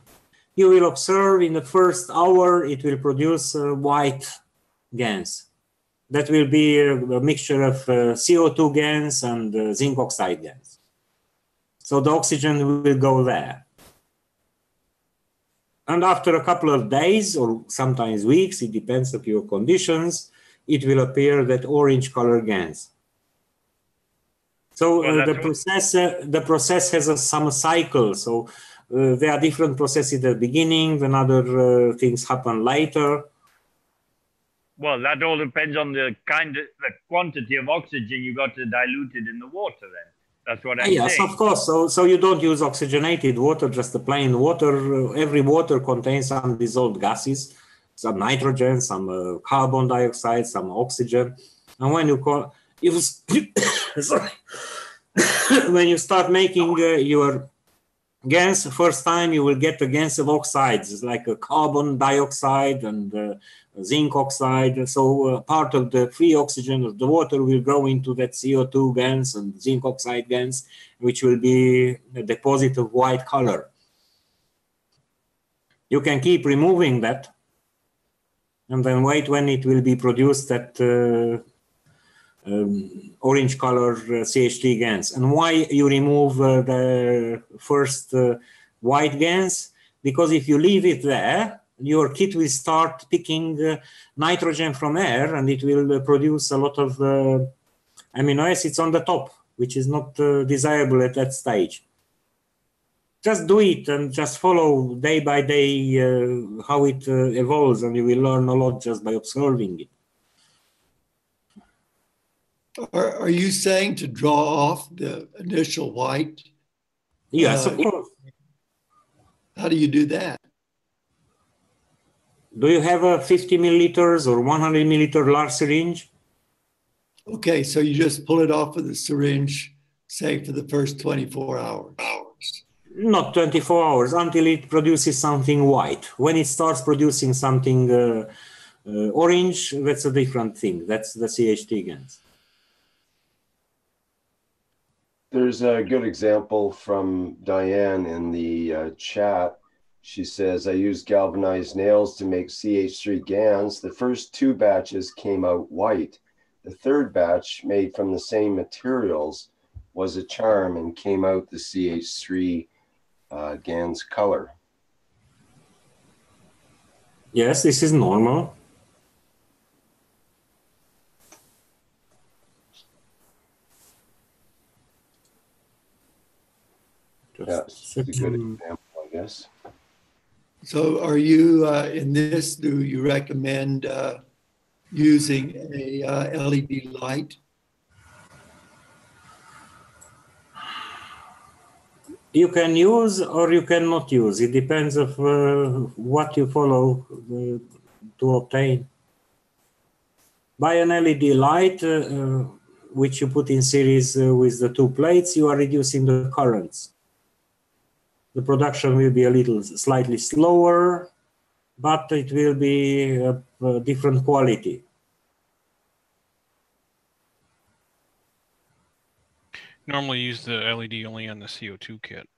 you will observe in the first hour it will produce white Gans. That will be a mixture of CO2 Gans and zinc oxide Gans. So the oxygen will go there. And after a couple of days or sometimes weeks, it depends on your conditions, it will appear that orange color Gans. So the process has some cycle. So there are different processes at the beginning, then other things happen later. Well, that all depends on the quantity of oxygen you got to dilute it in the water then. That's what I'm saying. Yes, of course. So you don't use oxygenated water, just the plain water. Every water contains some dissolved gases, some nitrogen, some carbon dioxide, some oxygen. And when sorry. When you start making your Gans, first time you will get a Gans of oxides, like a carbon dioxide and zinc oxide. So part of the free oxygen of the water will go into that CO2 Gans and zinc oxide Gans, which will be a deposit of white color. You can keep removing that and then wait when it will be produced at orange color CH3 Gans. And why you remove the first white Gans? Because if you leave it there, your kit will start picking nitrogen from air, and it will produce a lot of amino acids on the top, which is not desirable at that stage. Just do it and just follow day by day how it evolves, and you will learn a lot just by observing it. Are you saying to draw off the initial white? Yes, of course. How do you do that? Do you have a 50 milliliters or 100 milliliter large syringe? Okay, so you just pull it off with a syringe, say for the first 24 hours. Not 24 hours, until it produces something white. When it starts producing something orange, that's a different thing. That's the CH3 Gans. There's a good example from Diane in the chat. She says, I used galvanized nails to make CH3 Gans. The first 2 batches came out white. The third batch, made from the same materials, was a charm and came out the CH3 Gans color. Yes, this is normal. That's a good example, I guess. So are you, in this, do you recommend using a LED light? You can use or you cannot use. It depends of what you follow to obtain. By an LED light, which you put in series with the 2 plates, you are reducing the currents. The production will be a little slightly slower, but it will be a different quality. Normally use the LED only on the CO2 kit.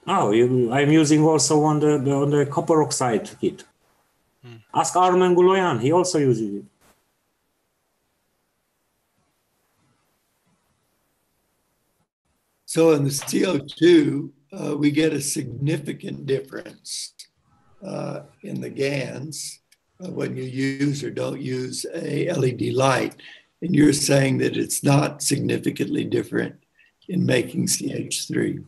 Oh, I'm using also on the copper oxide kit. Ask Armen Guloyan, he also uses it. So in the CO2, we get a significant difference in the GANs when you use or don't use a LED light. And you're saying that it's not significantly different in making CH3.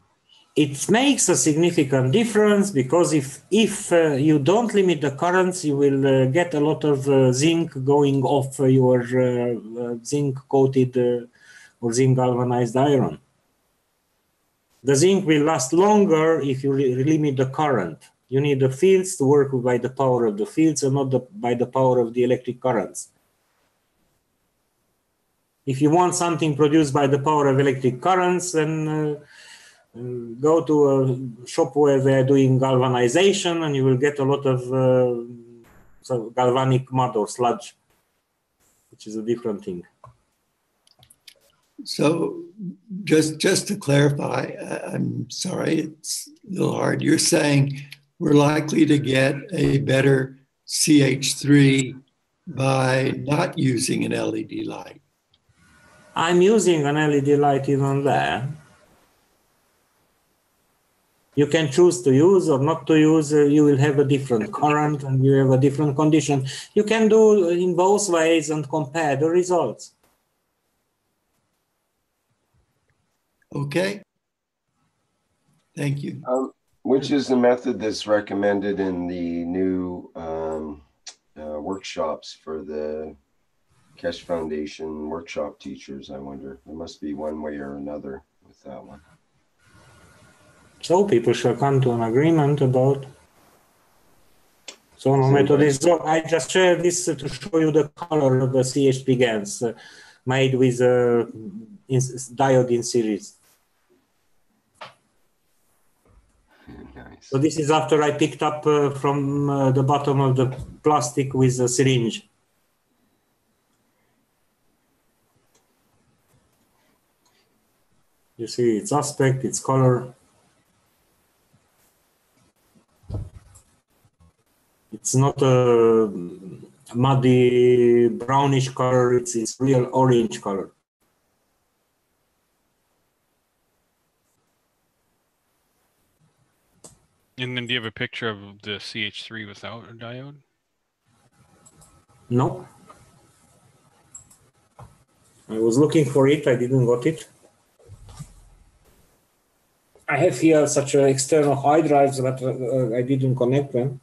It makes a significant difference because if you don't limit the currents, you will get a lot of zinc going off your zinc-coated or zinc galvanized iron. The zinc will last longer if you limit the current. You need the fields to work by the power of the fields and not by the power of the electric currents. If you want something produced by the power of electric currents, then go to a shop where they're doing galvanization and you will get a lot of galvanic mud or sludge, which is a different thing. So just to clarify, I'm sorry, it's a little hard. You're saying we're likely to get a better CH3 by not using an LED light. I'm using an LED light even there. You can choose to use or not to use. You will have a different current and you have a different condition. You can do in both ways and compare the results. Okay. Thank you. Which is the method that's recommended in the new workshops for the Keshe Foundation workshop teachers, I wonder? There must be one way or another with that one. So people shall come to an agreement about. So no method is wrong. I just share this to show you the color of the CH3 Gans made with diode in series. Nice. So this is after I picked up from the bottom of the plastic with a syringe. You see its aspect, its color. It's not a muddy brownish color, it's real orange color. And then do you have a picture of the CH3 without a diode? No. I was looking for it, I didn't got it. I have here such external hard drives, but I didn't connect them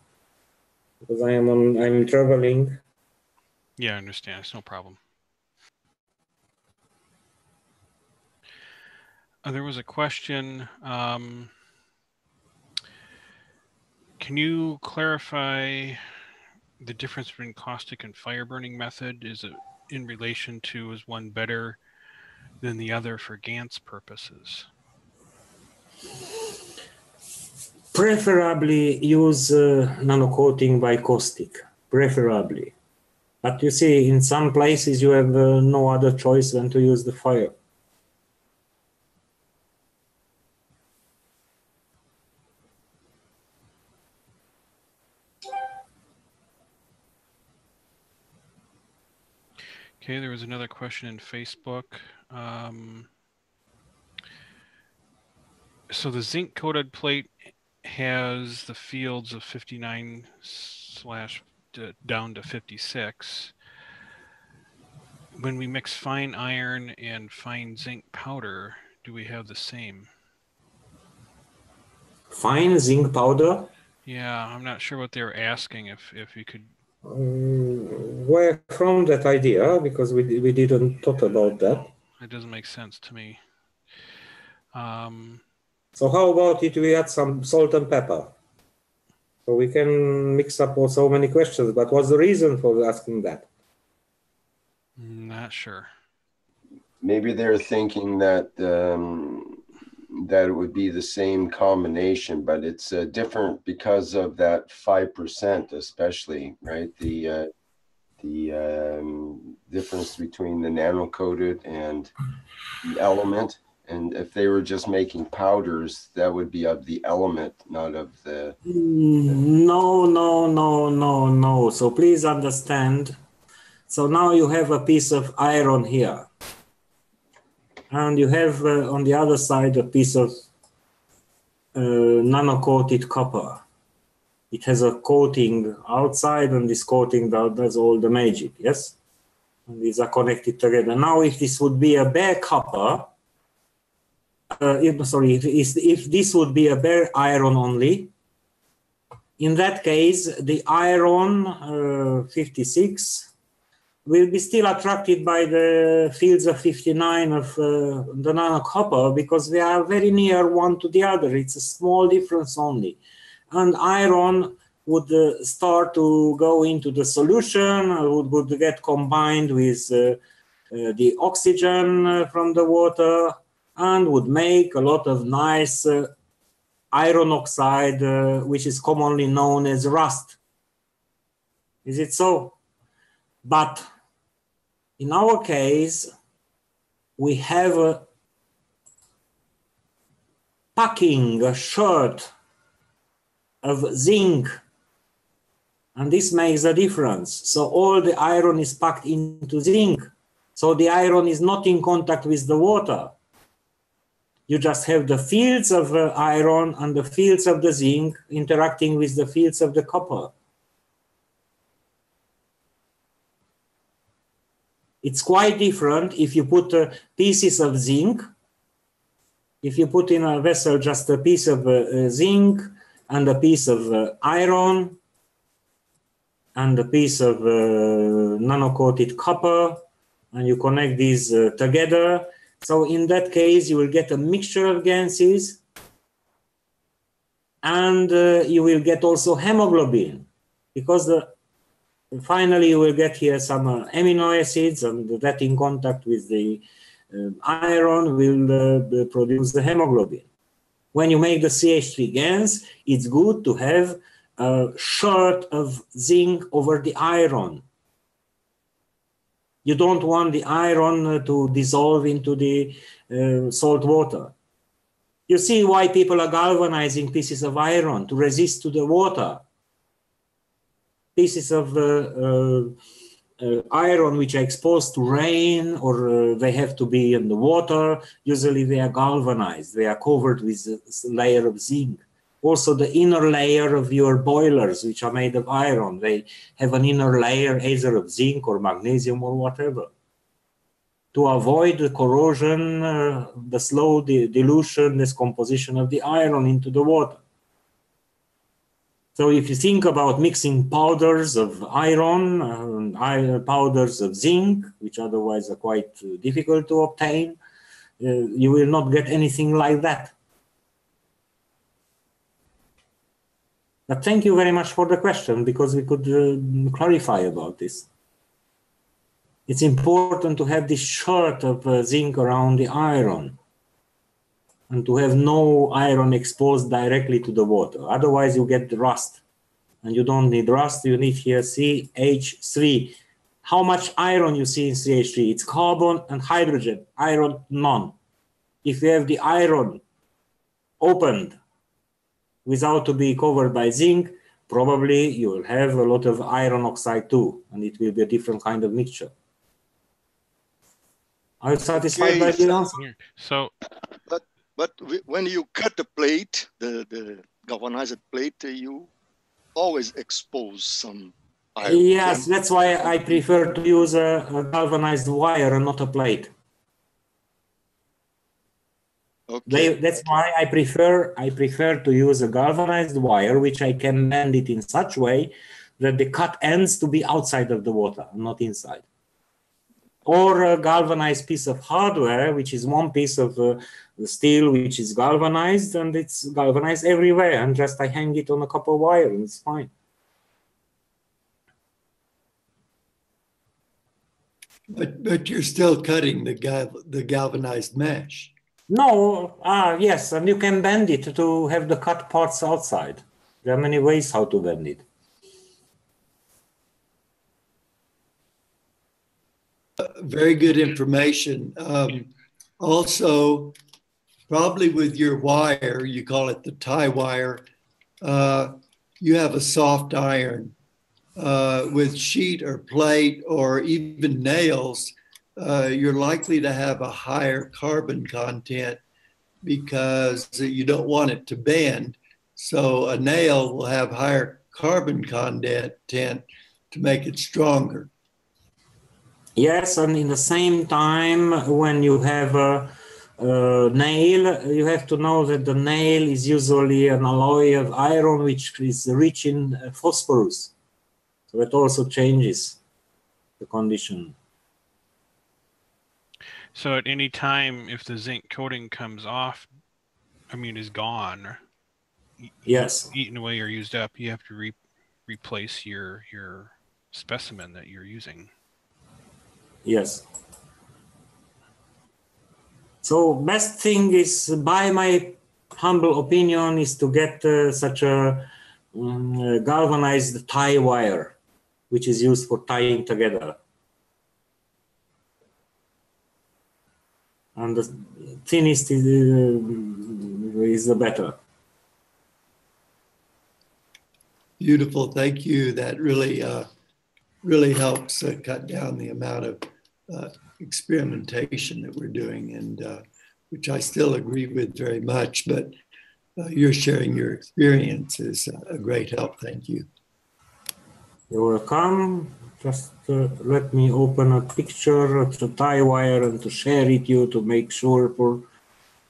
because I'm traveling. Yeah, I understand. It's no problem. There was a question. Can you clarify the difference between caustic and fire burning method? Is it in relation to, is one better than the other for Gans purposes? Preferably use nano-coating by caustic, preferably. But you see, in some places you have no other choice than to use the fire. Okay, there was another question in Facebook. So the zinc coated plate has the fields of 59 down to 56. When we mix fine iron and fine zinc powder, do we have the same? Fine zinc powder? Yeah, I'm not sure what they were asking, if you could. Where from that idea? Because we didn't talk about that. It doesn't make sense to me. So how about it we add some salt and pepper? So we can mix up so many questions, but what's the reason for asking that? Not sure. Maybe they're thinking that that it would be the same combination, but it's different because of that 5%, especially, right? The difference between the nano-coated and the element. And if they were just making powders, that would be of the element, not of the... No, no, no, no, no. So please understand. So now you have a piece of iron here. And you have on the other side a piece of nano-coated copper. It has a coating outside, and this coating does all the magic, yes? And these are connected together. Now, if this would be a bare copper, if this would be a bare iron only, in that case, the iron 56 will be still attracted by the fields of 59 of the nano-copper, because they are very near one to the other. It's a small difference only. And iron would start to go into the solution, would get combined with the oxygen from the water, and would make a lot of nice iron oxide, which is commonly known as rust. Is it so? But in our case, we have a packing, a shirt of zinc, and this makes a difference. So all the iron is packed into zinc. So the iron is not in contact with the water. You just have the fields of iron and the fields of the zinc interacting with the fields of the copper. It's quite different if you put pieces of zinc. If you put in a vessel just a piece of zinc and a piece of iron and a piece of nano-coated copper, and you connect these together. So in that case, you will get a mixture of gases, and you will get also hemoglobin, because finally you will get here some amino acids, and that in contact with the iron will produce the hemoglobin. When you make the CH3 Gans, it's good to have a shirt of zinc over the iron. You don't want the iron to dissolve into the salt water. You see why people are galvanizing pieces of iron to resist to the water. Pieces of iron which are exposed to rain, or they have to be in the water, usually they are galvanized. They are covered with a layer of zinc. Also the inner layer of your boilers, which are made of iron, they have an inner layer either of zinc or magnesium or whatever, to avoid the corrosion, the slow dilution, discomposition of the iron into the water. So if you think about mixing powders of iron, powders of zinc, which otherwise are quite difficult to obtain, you will not get anything like that. But thank you very much for the question, because we could clarify about this. It's important to have this shirt of zinc around the iron, and to have no iron exposed directly to the water. Otherwise you get rust, and you don't need rust. You need here CH3. How much iron you see in CH3? It's carbon and hydrogen, iron none. If you have the iron opened without to be covered by zinc, probably you will have a lot of iron oxide too, and it will be a different kind of mixture. Are you satisfied by the answer? So, but when you cut the plate, the galvanized plate, you always expose some iron. Yes, that's why I prefer to use a galvanized wire and not a plate. Okay. That's why I prefer to use a galvanized wire, which I can bend it in such way that the cut ends to be outside of the water, not inside. Or a galvanized piece of hardware, which is one piece of steel which is galvanized, and it's galvanized everywhere, and just I hang it on a copper wire and it's fine. But you're still cutting the galvanized mesh. No, yes, and you can bend it to have the cut parts outside. There are many ways how to bend it. Very good information. Also, probably with your wire, you call it the tie wire, you have a soft iron. With sheet or plate or even nails, you're likely to have a higher carbon content because you don't want it to bend. So a nail will have higher carbon content to make it stronger. Yes, and in the same time, when you have a nail, you have to know that the nail is usually an alloy of iron which is rich in phosphorus. So that also changes the condition. So at any time, if the zinc coating comes off, I mean, is gone, yes, eaten away or used up, you have to replace your specimen that you're using. Yes. So best thing is, by my humble opinion, is to get such a galvanized tie wire, which is used for tying together. And the thinnest is the better. Beautiful, thank you. That really helps cut down the amount of experimentation that we're doing, and which I still agree with very much. But you're sharing your experience is a great help. Thank you. You're welcome. Just let me open a picture of the tie wire and to share it you to make sure for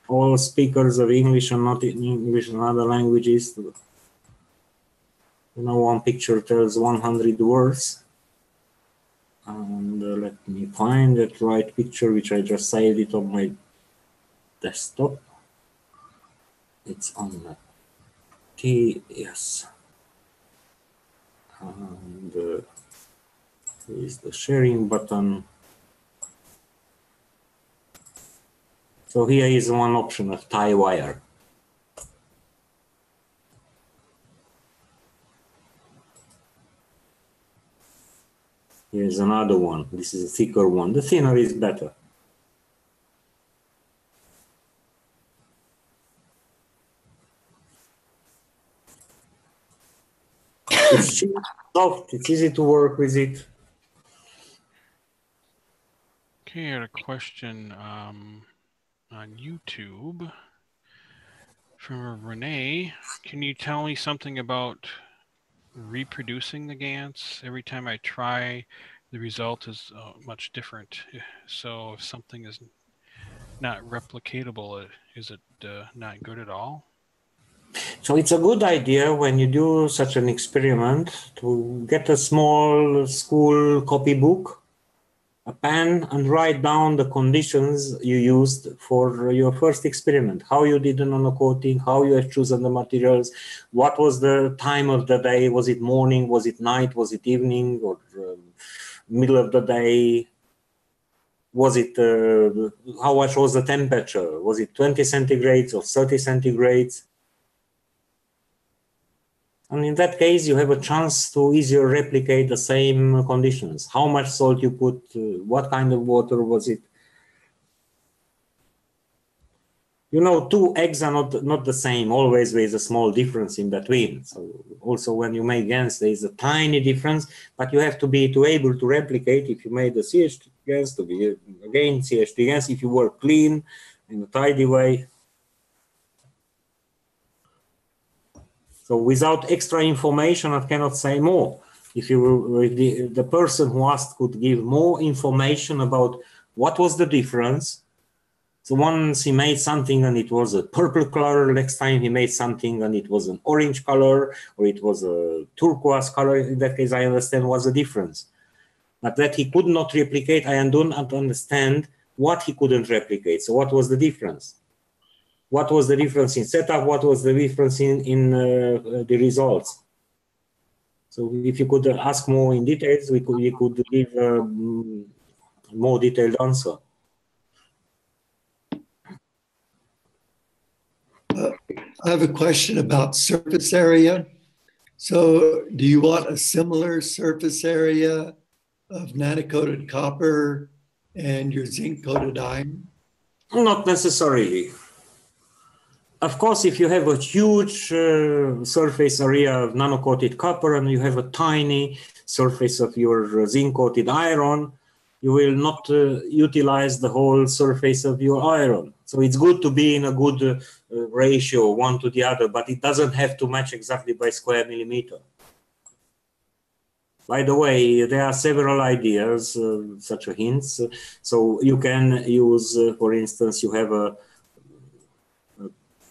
all speakers of English and not in English and other languages. You know, one picture tells 100 words. And let me find that right picture, which I just saved it on my desktop. It's on the yes. And here is the sharing button. So here is one option of tie wire. Here's another one. This is a thicker one. The thinner is better. It's cheap, soft, it's easy to work with it. Okay, I had a question on YouTube from Renee. Can you tell me something about reproducing the Gans? Every time I try, the result is much different. So if something is not replicatable, is it not good at all? So it's a good idea when you do such an experiment to get a small school copybook, a pen, and write down the conditions you used for your first experiment, how you did the nano-coating, how you have chosen the materials, what was the time of the day, was it morning, was it night, was it evening, or middle of the day, was it, how much was the temperature, was it 20 centigrades or 30 centigrades? And in that case, you have a chance to easier replicate the same conditions. How much salt you put, what kind of water was it? You know, two eggs are not the same. Always there is a small difference in between. So also when you make Gans, there is a tiny difference, but you have to be able to replicate. If you made the CH3 Gans, to be again CH3 Gans, if you work clean in a tidy way. So without extra information, I cannot say more. If the person who asked could give more information about what was the difference. So once he made something and it was a purple color, next time he made something and it was an orange color, or it was a turquoise color. In that case, I understand what's the difference. But that he could not replicate, I do not understand what he couldn't replicate. So what was the difference? What was the difference in setup? What was the difference in the results? So if you could ask more in details, we could give more detailed answer. I have a question about surface area. So do you want a similar surface area of nano-coated copper and your zinc-coated iron? Not necessarily. Of course, if you have a huge surface area of nano-coated copper and you have a tiny surface of your zinc-coated iron, you will not utilize the whole surface of your iron. So it's good to be in a good ratio, one to the other, but it doesn't have to match exactly by square millimeter. By the way, there are several ideas, such as hints. So you can use, for instance, you have a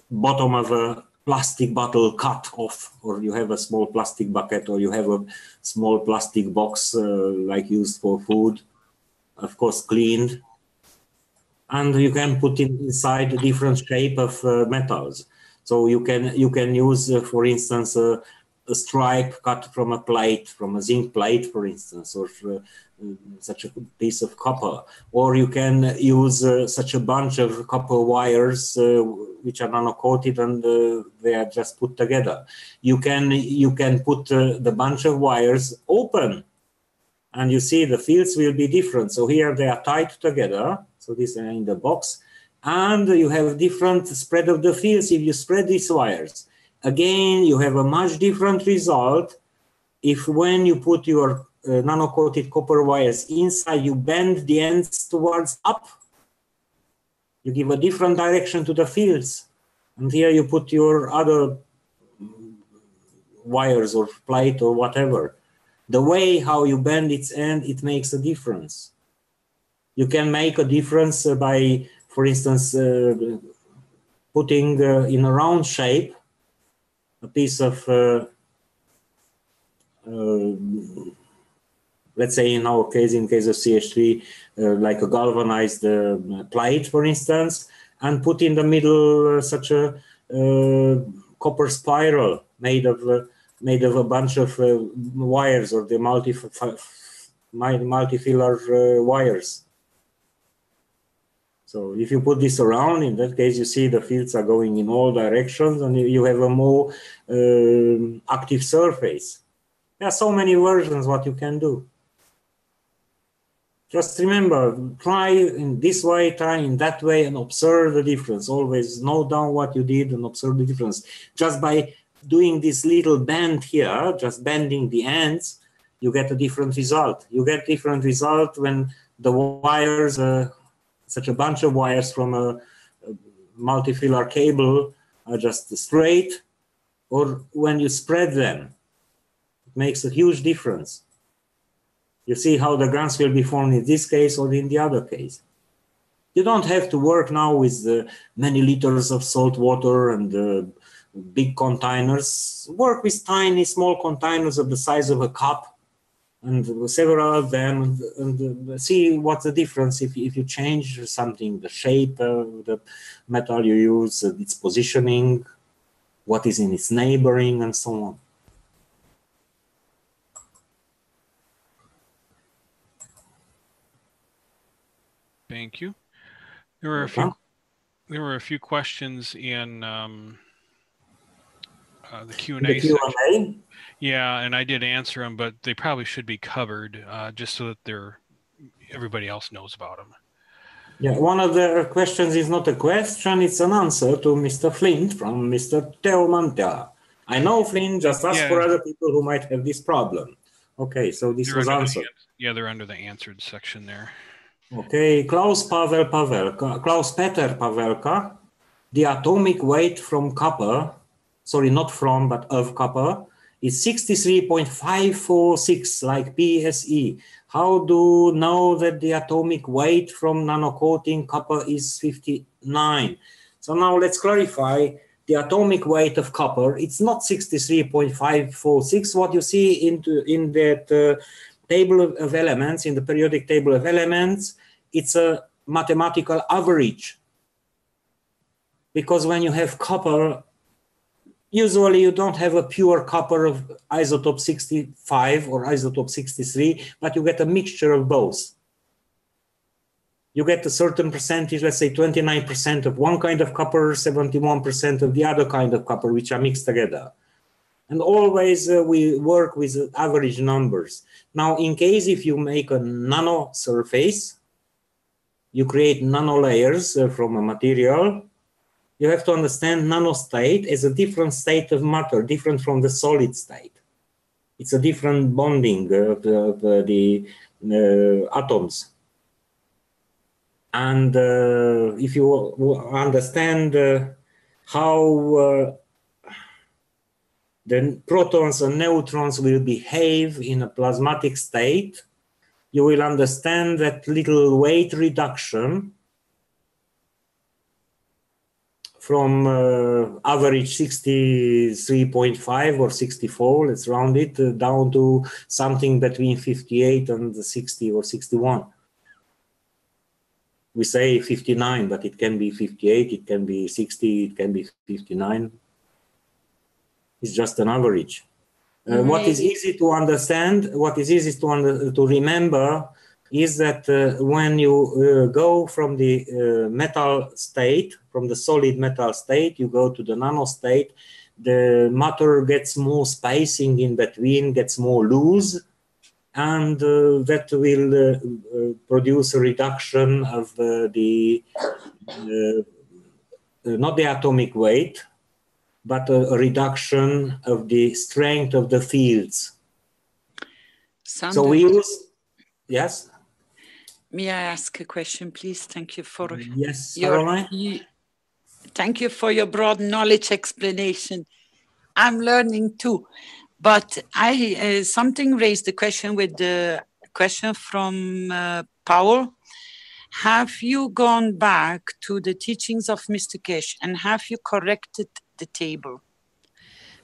bottom of a plastic bottle cut off, or you have a small plastic bucket, or you have a small plastic box like used for food, of course cleaned, and you can put inside a different shape of metals. So you can use, for instance, a stripe cut from a plate, from a zinc plate, for instance, or such a piece of copper, or you can use such a bunch of copper wires which are nano-coated and they are just put together. You can put the bunch of wires open, and you see the fields will be different. So here they are tied together. So these are in the box, and you have different spread of the fields if you spread these wires. Again, you have a much different result if when you put your nano-coated copper wires inside, you bend the ends towards up. You give a different direction to the fields. And here you put your other wires or plate or whatever. The way how you bend its end, it makes a difference. You can make a difference by, for instance, putting in a round shape a piece of let's say in our case, in case of CH3, like a galvanized plate, for instance, and put in the middle such a copper spiral made of a bunch of wires, or the multifilar wires. So if you put this around, in that case, you see the fields are going in all directions, and you have a more active surface. There are so many versions what you can do. Just remember, try in this way, try in that way, and observe the difference. Always note down what you did and observe the difference. Just by doing this little bend here, just bending the ends, you get a different result. You get different result when the wires, such a bunch of wires from a multifilar cable are just straight, or when you spread them. It makes a huge difference. You see how the grants will be formed in this case or in the other case. You don't have to work now with many liters of salt water and big containers. Work with tiny, small containers of the size of a cup, and several of them, and see what's the difference if you change something, the shape of the metal you use, its positioning, what is in its neighboring, and so on. Thank you. There were a few questions in the Q&A section. Yeah, and I did answer them, but they probably should be covered just so that everybody else knows about them. Yeah, one of the questions is not a question, it's an answer to Mr. Flint from Mr. Teomanta. I know, Flint, just ask for other people who might have this problem. Okay, so this was answered. They're under the answered section there. Okay, Klaus-Peter Pavelka, the atomic weight from copper, sorry, not from, but of copper, is 63.546, like PSE. How do you know that the atomic weight from nano-coating copper is 59? So now let's clarify the atomic weight of copper. It's not 63.546. What you see in that table of elements, in the periodic table of elements, it's a mathematical average. Because when you have copper, usually you don't have a pure copper of isotope 65 or isotope 63, but you get a mixture of both. you get a certain percentage, let's say 29% of one kind of copper, 71% of the other kind of copper, which are mixed together. And always we work with average numbers. Now, in case if you make a nano surface, you create nano layers from a material, you have to understand nanostate as a different state of matter, different from the solid state. It's a different bonding of the atoms. And if you understand how the protons and neutrons will behave in a plasmatic state, you will understand that little weight reduction from average 63.5 or 64, let's round it, down to something between 58 and 60 or 61. We say 59, but it can be 58, it can be 60, it can be 59. It's just an average. What is easy to understand, what is easy to remember is that when you go from the metal state, from the solid metal state, you go to the nano state, the matter gets more spacing in between, gets more loose, and that will produce a reduction of not the atomic weight, but a reduction of the strength of the fields. Sander, so we use, yes? May I ask a question, please? Thank you for yes, Caroline? Thank you for your broad knowledge explanation. I'm learning too, but I something raised the question with the question from Paul. Have you gone back to the teachings of Mr. Kesh and have you corrected the table?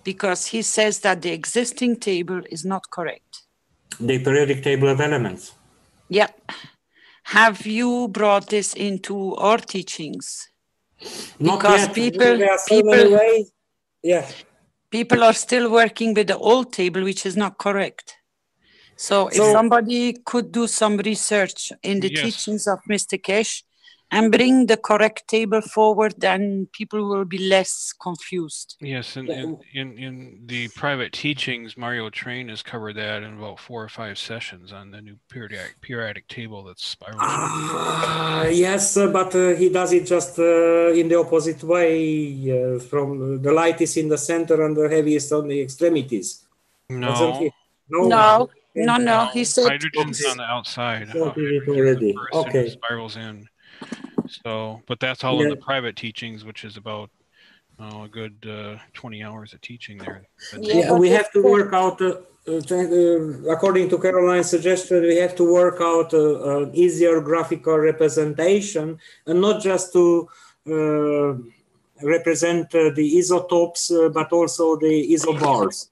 Because he says that the existing table is not correct. The periodic table of elements. Yeah. Have you brought this into our teachings? Not because yet. people, there are so many ways. Yeah. People are still working with the old table, which is not correct. So if somebody could do some research in the teachings of Mr. Kesh and bring the correct table forward, then people will be less confused. Yes, and in the private teachings, Mario Train has covered that in about 4 or 5 sessions on the new periodic table that's spiral. Yes, but he does it just in the opposite way. From the light is in the center and the heavy is on the extremities. No. No. He said hydrogen's on the outside. Already. Okay. Spirals in. So, but that's all in the private teachings, which is about a good 20 hours of teaching there. Yeah, we have to work out, according to Caroline's suggestion, we have to work out an easier graphical representation, and not just to represent the isotopes, but also the isobars.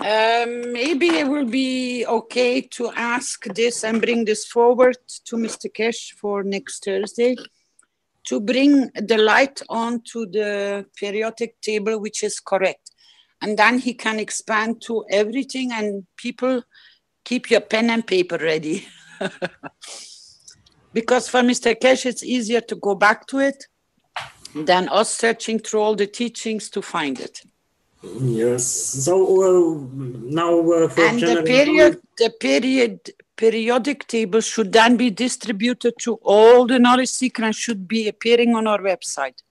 Maybe it will be okay to ask this and bring this forward to Mr. Kesh for next Thursday to bring the light onto the periodic table, which is correct. And then he can expand to everything, and people keep your pen and paper ready. Because for Mr. Kesh, it's easier to go back to it than us searching through all the teachings to find it. Yes. So now for and the periodic table should then be distributed to all the knowledge seekers and should be appearing on our website.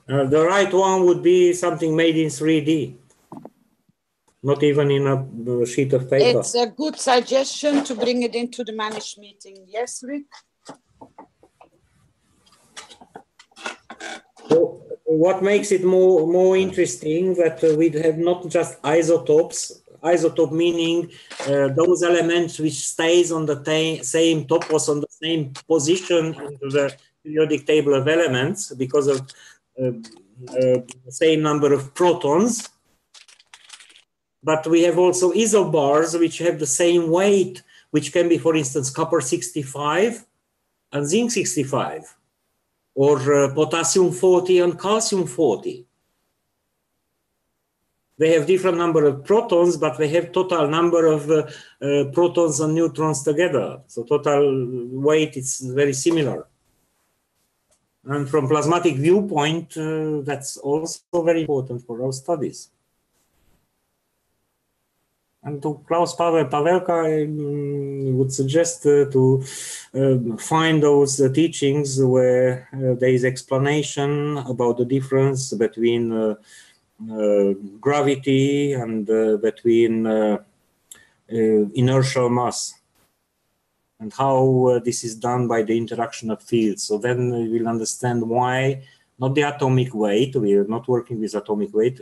The right one would be something made in 3D, not even in a sheet of paper. It's a good suggestion to bring it into the managed meeting. Yes, Rick? So what makes it more interesting that we have not just isotopes, isotope meaning those elements which stays on the same topos, on the same position into the periodic table of elements because of the same number of protons. But we have also isobars which have the same weight, which can be, for instance, copper 65 and zinc 65. Or potassium 40 and calcium 40. They have different number of protons, but they have total number of protons and neutrons together. So total weight is very similar. And from plasmatic viewpoint, that's also very important for our studies. And to Klaus Pavelka, I would suggest to find those teachings where there is explanation about the difference between gravity and between inertial mass, and how this is done by the interaction of fields. So then we will understand why, not the atomic weight, we are not working with atomic weight,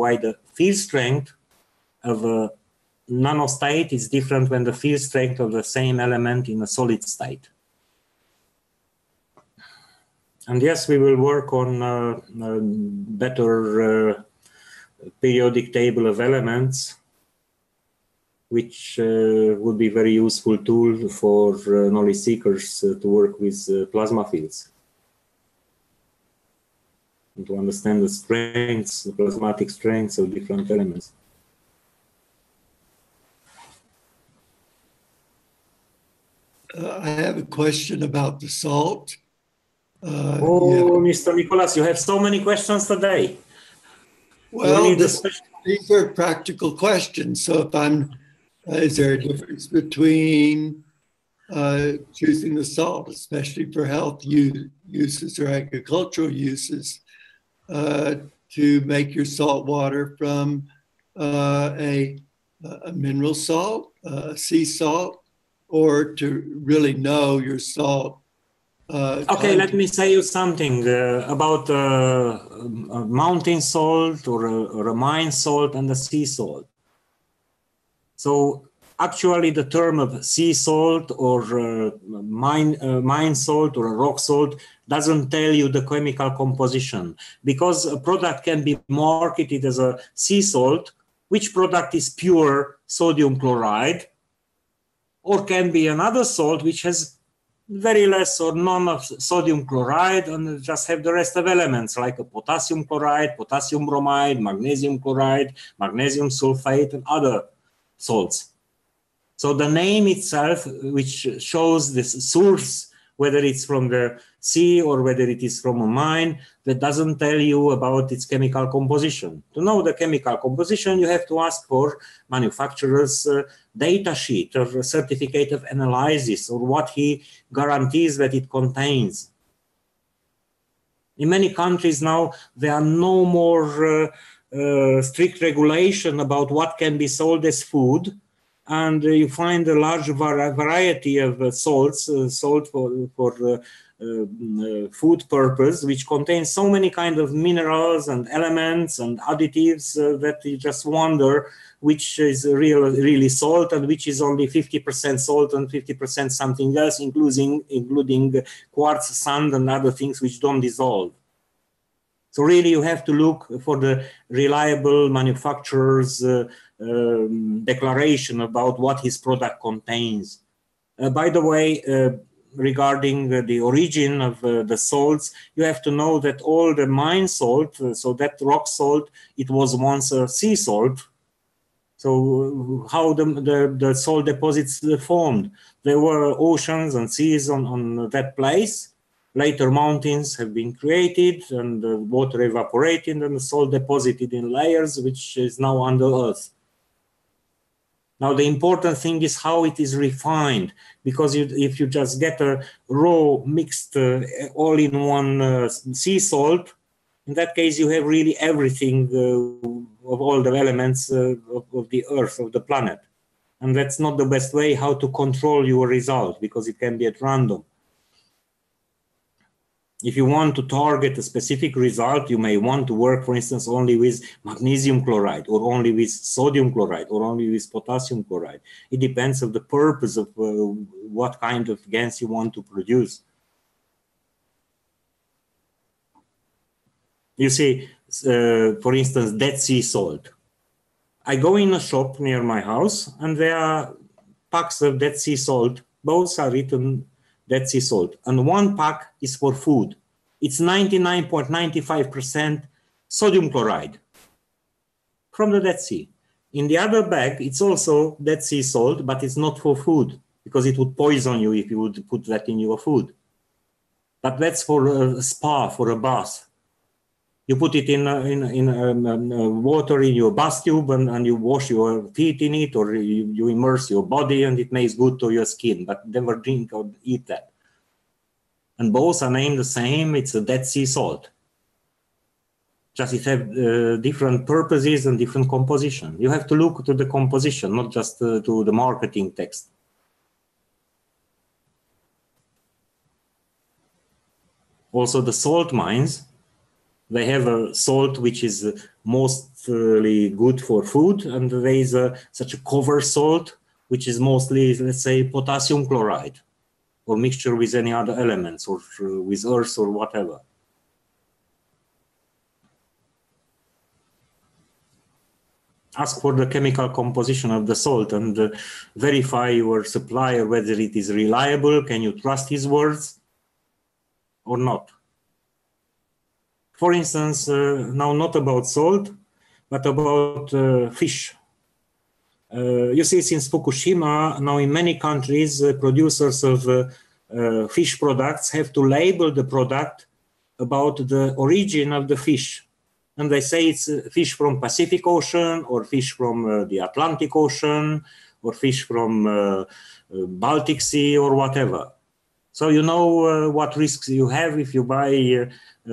why the field strength of a nanostate is different when the field strength of the same element in a solid state. And yes, we will work on better periodic table of elements, which would be very useful tool for knowledge seekers to work with plasma fields and to understand the strengths, the plasmatic strengths of different elements. I have a question about the salt. Mr. Nicholas, you have so many questions today. Well, these are practical questions. So if is there a difference between choosing the salt, especially for health uses or agricultural uses, to make your salt water from a mineral salt, sea salt, or to really know your salt? Okay, let me say you something about a mountain salt or a mine salt and a sea salt. So actually the term of sea salt or mine salt or a rock salt doesn't tell you the chemical composition, because a product can be marketed as a sea salt, which product is pure sodium chloride, or can be another salt which has very less or none of sodium chloride and just have the rest of elements like a potassium chloride, potassium bromide, magnesium chloride, magnesium sulfate, and other salts. So the name itself, which shows this source, whether it's from the sea or whether it is from a mine, that doesn't tell you about its chemical composition. To know the chemical composition, you have to ask for manufacturer's data sheet or a certificate of analysis, or what he guarantees that it contains. In many countries now, there are no more strict regulation about what can be sold as food. And you find a large variety of salts sold for food purpose, which contains so many kinds of minerals and elements and additives that you just wonder which is really salt and which is only 50% salt and 50% something else, including quartz, sand, and other things which don't dissolve. So really you have to look for the reliable manufacturer's declaration about what his product contains. By the way, regarding the origin of the salts, you have to know that all the mine salt, so that rock salt, it was once a sea salt. So how the salt deposits formed? There were oceans and seas on that place. Later mountains have been created and the water evaporated and the salt deposited in layers, which is now under earth. Now the important thing is how it is refined, because if you just get a raw mixed all-in-one sea salt, in that case you have really everything of all the elements of the earth, of the planet. And that's not the best way how to control your result, because it can be at random. If you want to target a specific result, you may want to work, for instance, only with magnesium chloride, or only with sodium chloride, or only with potassium chloride. It depends on the purpose of what kind of gas you want to produce. You see, for instance, Dead Sea salt. I go in a shop near my house, and there are packs of Dead Sea salt. Both are written Dead Sea salt, and one pack is for food. It's 99.95% sodium chloride. from the Dead Sea. In the other bag, it's also Dead Sea salt, but it's not for food because it would poison you if you would put that in your food. But that's for a spa, for a bath. You put it in water in your bath tube and you wash your feet in it, or you immerse your body and it makes good to your skin, but never drink or eat that. And both are named the same, it's a Dead Sea salt. Just it have different purposes and different composition. You have to look to the composition, not just to the marketing text. Also the salt mines, they have a salt which is mostly good for food, and there is such a cover salt which is mostly, let's say, potassium chloride or mixture with any other elements or with earth or whatever. Ask for the chemical composition of the salt and verify your supplier whether it is reliable. Can you trust his words or not? For instance, now not about salt, but about fish. You see, since Fukushima, now in many countries, producers of fish products have to label the product about the origin of the fish. And they say it's fish from Pacific Ocean, or fish from the Atlantic Ocean, or fish from Baltic Sea, or whatever. So you know what risks you have if you buy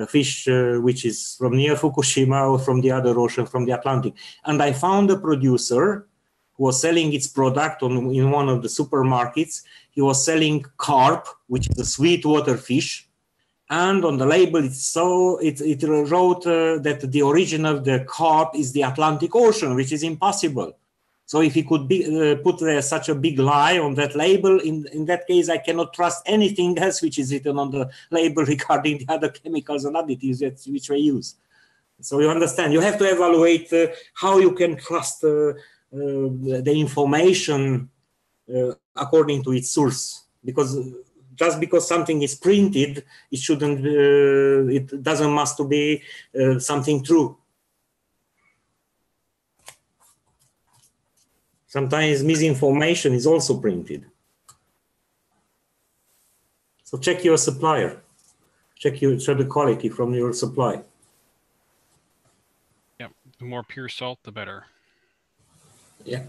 fish which is from near Fukushima or from the other ocean, from the Atlantic. And I found a producer who was selling its product in one of the supermarkets. He was selling carp, which is a sweetwater fish. And on the label, it wrote that the origin of the carp is the Atlantic Ocean, which is impossible. So if he could put such a big lie on that label, in that case, I cannot trust anything else which is written on the label regarding the other chemicals and additives which they use. So you understand, you have to evaluate how you can trust the information according to its source, because just because something is printed, it shouldn't. It doesn't must to be something true. Sometimes misinformation is also printed. So check your supplier. Check the quality from your supply. Yep, the more pure salt, the better. Yeah.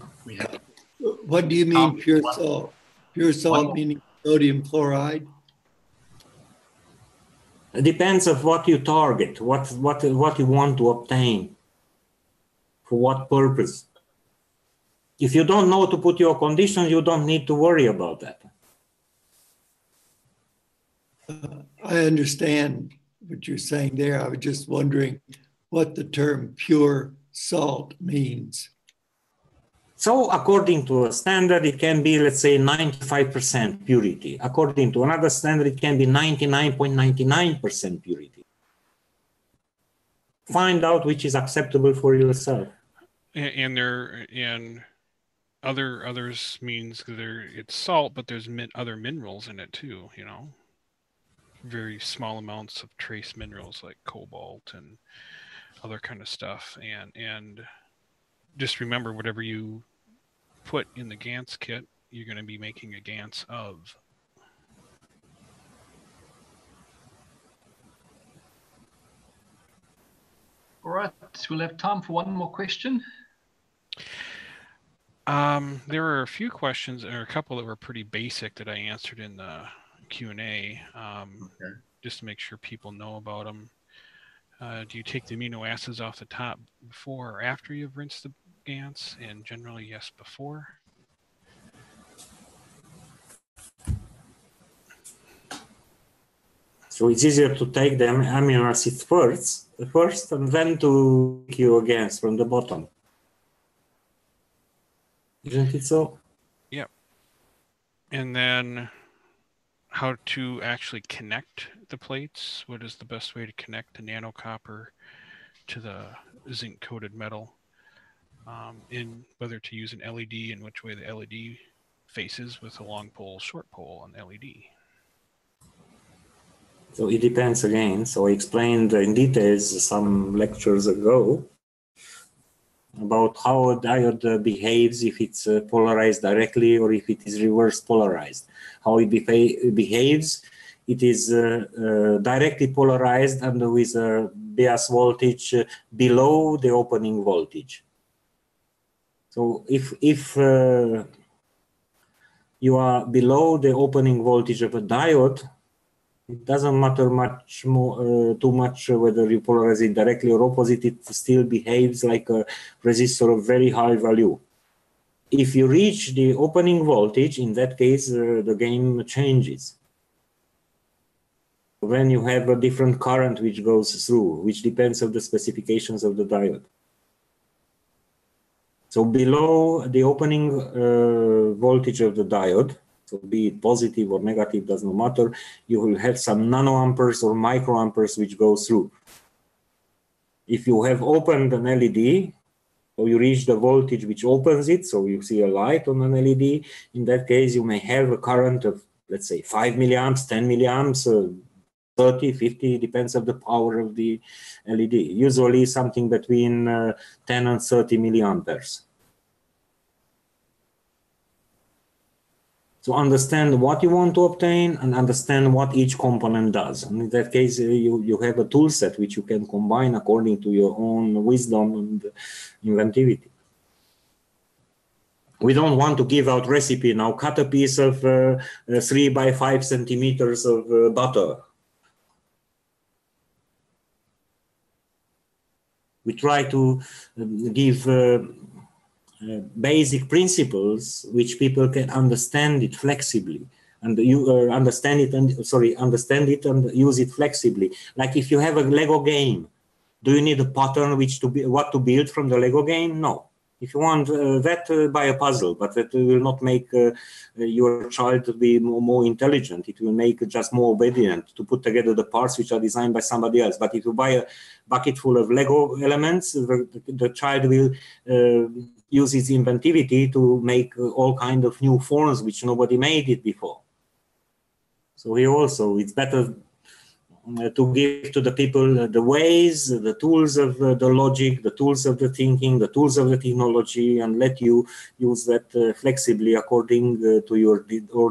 What do you mean pure salt? Pure salt meaning sodium chloride? It depends on what you target, what you want to obtain, for what purpose. If you don't know to put your conditions, you don't need to worry about that. I understand what you're saying there. I was just wondering what the term pure salt means. So according to a standard, it can be, let's say, 95% purity. According to another standard, it can be 99.99% purity. Find out which is acceptable for yourself. And others means it's salt, but there's other minerals in it too, you know. Very small amounts of trace minerals like cobalt and other kind of stuff. And just remember, whatever you put in the Gans kit, you're going to be making a Gans of. All right, we'll have time for one more question. There were a few questions, or a couple that were pretty basic that I answered in the Q&A, okay, just to make sure people know about them. Do you take the amino acids off the top before or after you've rinsed the Gans? And generally, yes, before. So it's easier to take the amino acids first and then to make your Gans from the bottom. Isn't it so? Yep. And then how to actually connect the plates. What is the best way to connect the nano copper to the zinc coated metal, in whether to use an LED and which way the LED faces with a long pole, short pole on LED. So it depends again. So I explained in details some lectures ago. about how a diode behaves if it's polarized directly or if it is reverse polarized. How it behaves, it is directly polarized and with a bias voltage below the opening voltage. So if you are below the opening voltage of a diode, it doesn't matter much more, too much whether you polarize it directly or opposite, it still behaves like a resistor of very high value. If you reach the opening voltage, in that case, the game changes. When you have a different current which goes through, which depends on the specifications of the diode. So below the opening voltage of the diode, so be it positive or negative, does not matter, you will have some nanoamperes or microamperes which go through. If you have opened an LED, so you reach the voltage which opens it, so you see a light on an LED, in that case you may have a current of, let's say, 5 milliamps, 10 milliamps, 30, 50, depends on the power of the LED. Usually something between 10 and 30 milliamperes. So understand what you want to obtain and understand what each component does. And in that case, you have a tool set which you can combine according to your own wisdom and inventivity. We don't want to give out recipe now. Cut a piece of 3 by 5 centimeters of butter. We try to give basic principles which people can understand it flexibly, and you understand it and use it flexibly. Like if you have a Lego game, do you need a pattern what to build from the Lego game? No. If you want that, buy a puzzle, but that will not make your child to be more intelligent. It will make just more obedient to put together the parts which are designed by somebody else. But if you buy a bucket full of Lego elements, the child will use its inventivity to make all kinds of new forms which nobody made it before. So here also, it's better to give to the people the ways, the tools of the logic, the tools of the thinking, the tools of the technology, and let you use that flexibly according to your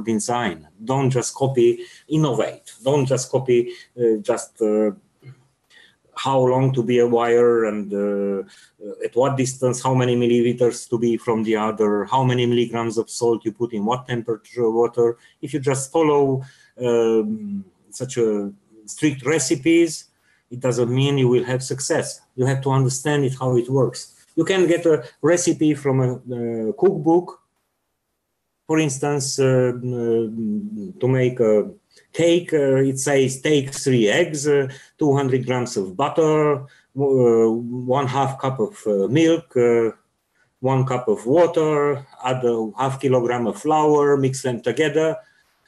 design. Don't just copy, innovate. Don't just copy how long to be a wire and at what distance, how many milliliters to be from the other, how many milligrams of salt you put in what temperature water. If you just follow such a strict recipes, it doesn't mean you will have success. You have to understand it, how it works. You can get a recipe from a cookbook, for instance, to make a cake. It says take 3 eggs, 200 grams of butter, 1/2 cup of milk, 1 cup of water, add a 1/2 kilogram of flour, mix them together.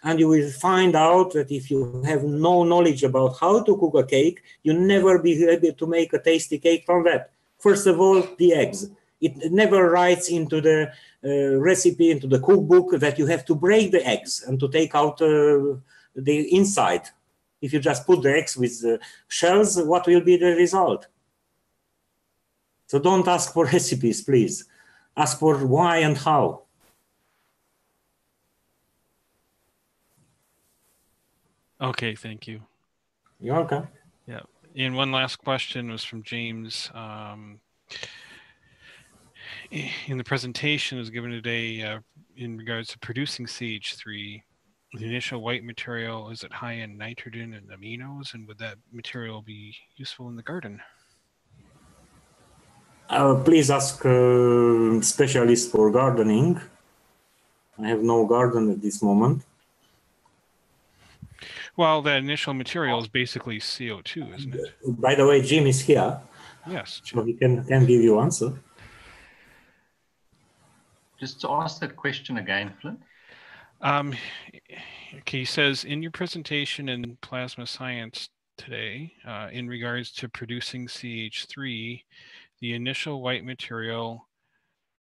And you will find out that if you have no knowledge about how to cook a cake, you'll never be able to make a tasty cake from that. First of all, the eggs. It never writes into the recipe, into the cookbook, that you have to break the eggs and to take out the inside. If you just put the eggs with the shells, what will be the result? So don't ask for recipes, please. Ask for why and how. Okay, thank you. You're welcome. Yeah. And one last question was from James. In the presentation was given today in regards to producing CH3, the initial white material, is it high in nitrogen and aminos, and would that material be useful in the garden? Please ask specialists for gardening. I have no garden at this moment. Well, the initial material is basically CO2, isn't it? By the way, Jim is here. Yes, Jim. So he can give you answer. Just to ask that question again, Flint. Okay, he says, in your presentation in Plasma Science today, in regards to producing CH3, the initial white material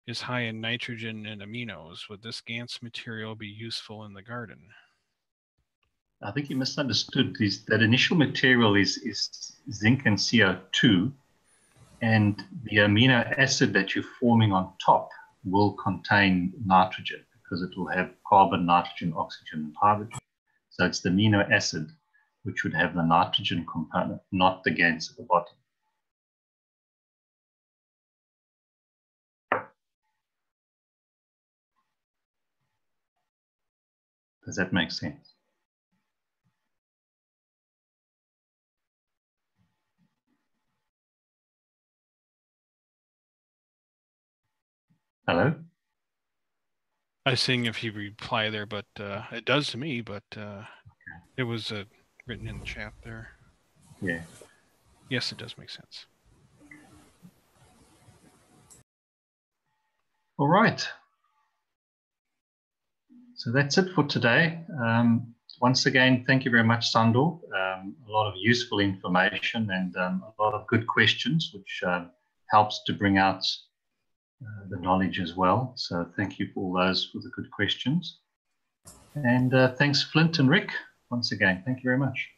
is high in nitrogen and aminos. Would this Gans material be useful in the garden? I think you misunderstood. That initial material is zinc and CO2, And the amino acid that you're forming on top will contain nitrogen because it will have carbon, nitrogen, oxygen, and hydrogen. So it's the amino acid which would have the nitrogen component, not the GANs at the bottom. Does that make sense? Hello? I was seeing if you reply there, but it does to me, but it was written in the chat there. Yeah. Yes, it does make sense. All right. So that's it for today. Once again, thank you very much, Sandor. A lot of useful information and a lot of good questions, which helps to bring out the knowledge as well. So thank you for all those for the good questions. And thanks, Flint and Rick, once again. Thank you very much.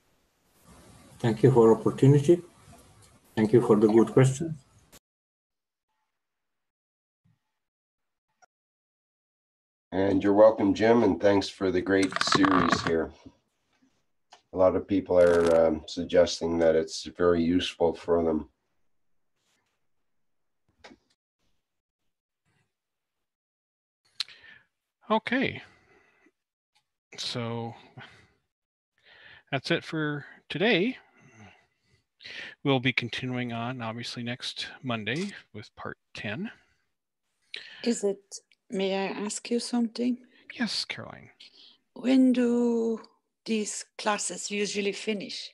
Thank you for the opportunity. Thank you for the good questions. And you're welcome, Jim, and thanks for the great series here. A lot of people are suggesting that it's very useful for them. Okay. So that's it for today. We'll be continuing on, obviously, next Monday with part 10. May I ask you something? Yes, Caroline. When do these classes usually finish?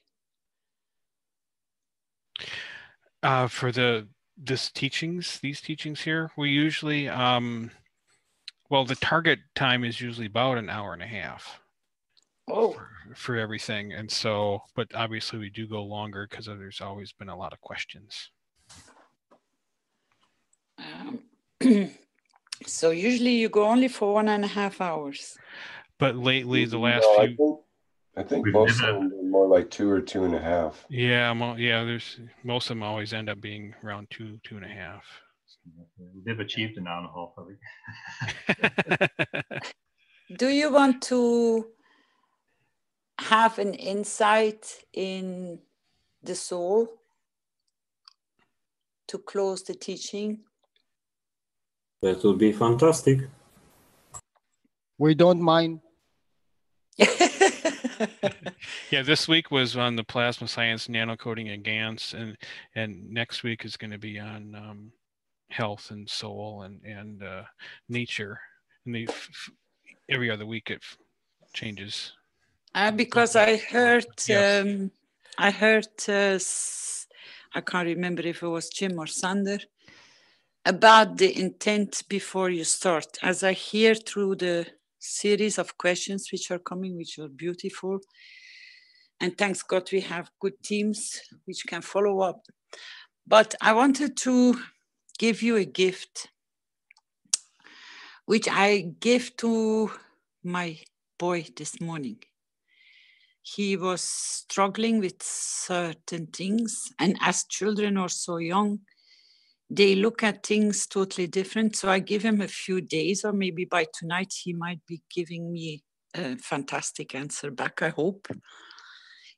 For these teachings here, we usually, well, the target time is usually about an hour and a half. Oh. For everything. And so, but obviously we do go longer because there's always been a lot of questions. So usually you go only for 1.5 hours. But lately, the last few... I think most of them are more like 2 or 2.5. Yeah, most of them always end up being around 2.5. We've never achieved an hour and a half, have we? Do you want to have an insight in the soul to close the teaching? That would be fantastic. We don't mind. Yeah, this week was on the plasma science, nano-coating, and Gans, and next week is going to be on health and soul and nature. And every other week it changes. Because I heard, yes. I can't remember if it was Jim or Sander, about the intent before you start. As I hear through the series of questions which are coming, which are beautiful, and thanks God we have good teams which can follow up. But I wanted to give you a gift, which I gave to my boy this morning. He was struggling with certain things, and as children are so young, they look at things totally different. So I give him a few days, or maybe by tonight he might be giving me a fantastic answer back, I hope.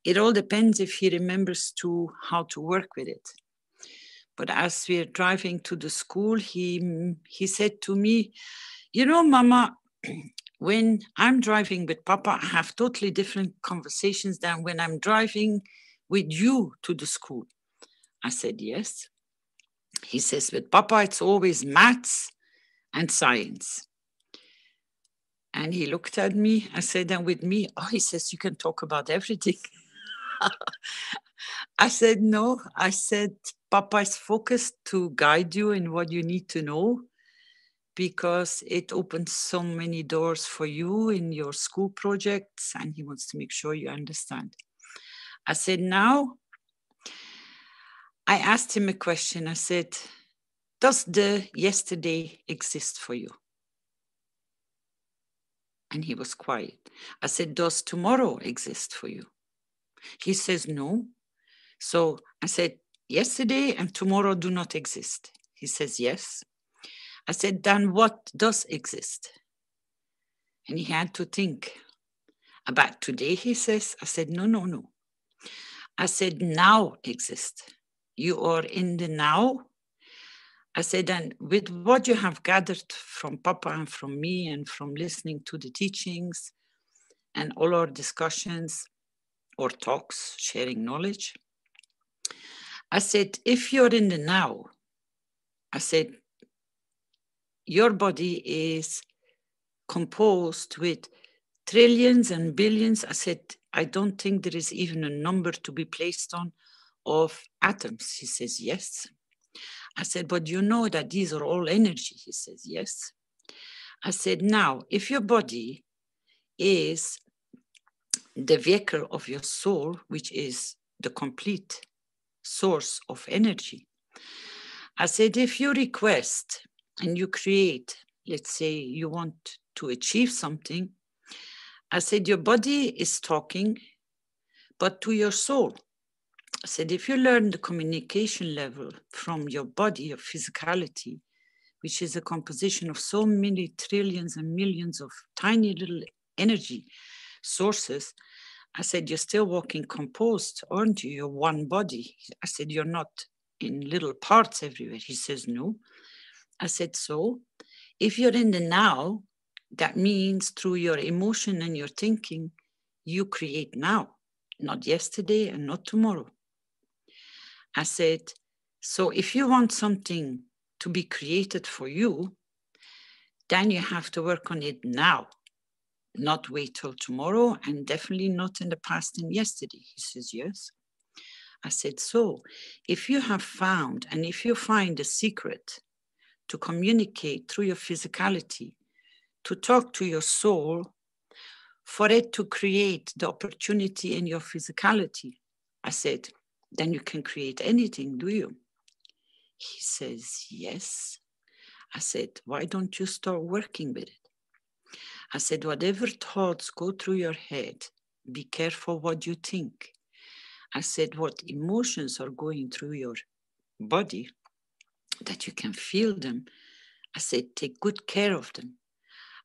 It all depends if he remembers how to work with it. But as we're driving to the school, he said to me, you know, Mama, when I'm driving with Papa, I have totally different conversations than when I'm driving with you to the school. I said, yes. He says, with Papa, it's always maths and science. And he looked at me. I said, and with me, he says, you can talk about everything. I said, no. I said, Papa is focused to guide you in what you need to know, because it opens so many doors for you in your school projects, and he wants to make sure you understand. I said, now, I asked him a question. I said, does the yesterday exist for you? And he was quiet. I said, does tomorrow exist for you? He says, no. So I said, yesterday and tomorrow do not exist. He says, yes. I said, then what does exist? And he had to think about today, he says. I said, no, no, no. I said, now exists. You are in the now. I said, and with what you have gathered from Papa and from me and from listening to the teachings and all our discussions or talks, sharing knowledge, I said, if you're in the now, I said, your body is composed with trillions and billions. I said, I don't think there is even a number to be placed on of atoms. He says, yes. I said, but you know that these are all energy. He says, yes. I said, now, if your body is the vehicle of your soul, which is the complete source of energy, I said, if you request and you create, let's say you want to achieve something, I said, your body is talking, but to your soul. I said, if you learn the communication level from your body, your physicality, which is a composition of so many trillions and millions of tiny little energy sources, I said, you're still walking composed, aren't you? You're one body. I said, you're not in little parts everywhere. He says, no. I said, so if you're in the now, that means through your emotion and your thinking, you create now, not yesterday and not tomorrow. I said, so if you want something to be created for you, then you have to work on it now, not wait till tomorrow, and definitely not in the past and yesterday. He says, yes. I said, so if you have found, and if you find a secret to communicate through your physicality, to talk to your soul, for it to create the opportunity in your physicality, I said, then you can create anything, do you? He says, yes. I said, why don't you start working with it? I said, whatever thoughts go through your head, be careful what you think. I said, what emotions are going through your body, that you can feel them. I said, take good care of them.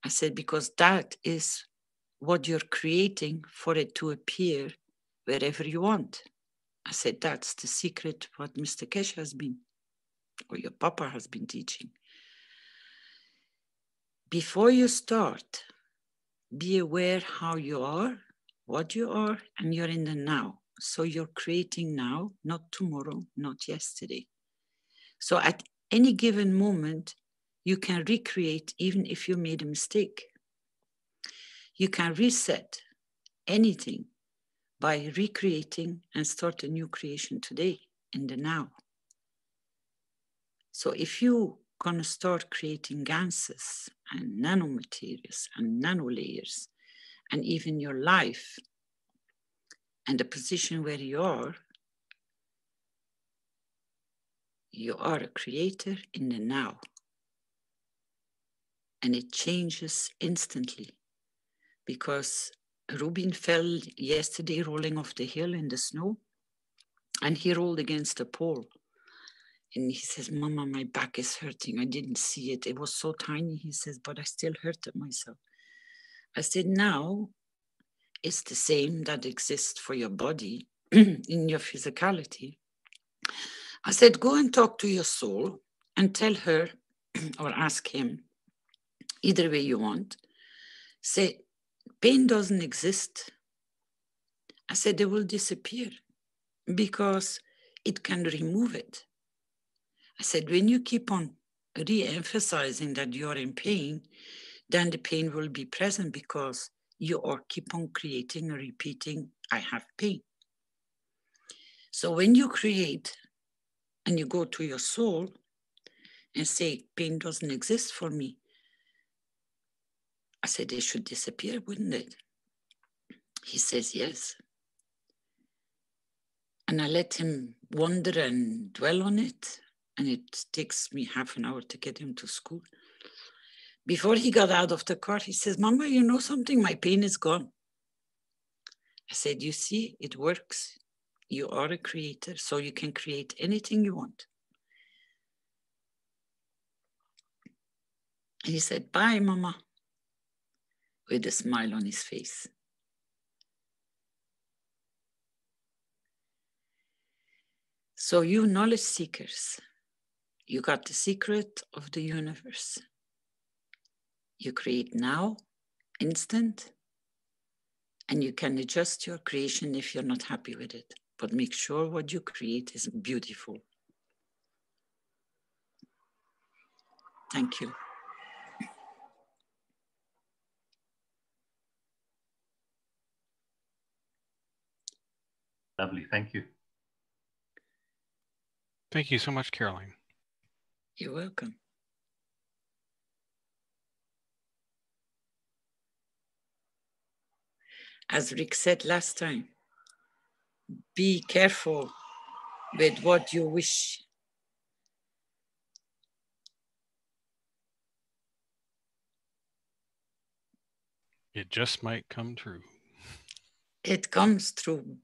I said, because that is what you're creating for it to appear wherever you want. I said, that's the secret what Mr. Kesh has been, or your Papa has been teaching. Before you start, be aware how you are, what you are, and you're in the now. So you're creating now, not tomorrow, not yesterday. So at any given moment, you can recreate even if you made a mistake. You can reset anything by recreating and start a new creation today in the now. So if you're gonna start creating ganses and nanomaterials and nanolayers, and even your life and the position where you are a creator in the now. And it changes instantly, because Rubin fell yesterday rolling off the hill in the snow, and he rolled against a pole. And he says, Mama, my back is hurting. I didn't see it. It was so tiny, he says, but I still hurted myself. I said, now it's the same that exists for your body in your physicality. I said, go and talk to your soul and tell her or ask him, either way you want, say, pain doesn't exist. I said, it will disappear because it can remove it. I said, when you keep on re-emphasizing that you're in pain, then the pain will be present because you are keep on creating and repeating, I have pain. So when you create and you go to your soul and say, pain doesn't exist for me, I said, it should disappear, wouldn't it? He says, yes. And I let him wonder and dwell on it. And it takes me half an hour to get him to school. Before he got out of the car, he says, Mama, you know something? My pain is gone. I said, you see, it works. You are a creator, so you can create anything you want. And he said, bye, Mama, with a smile on his face. So you knowledge seekers, you got the secret of the universe. You create now, instant, and you can adjust your creation if you're not happy with it. But make sure what you create is beautiful. Thank you. Lovely, thank you. Thank you so much, Caroline. You're welcome. As Rick said last time, be careful with what you wish. It just might come true. It comes true,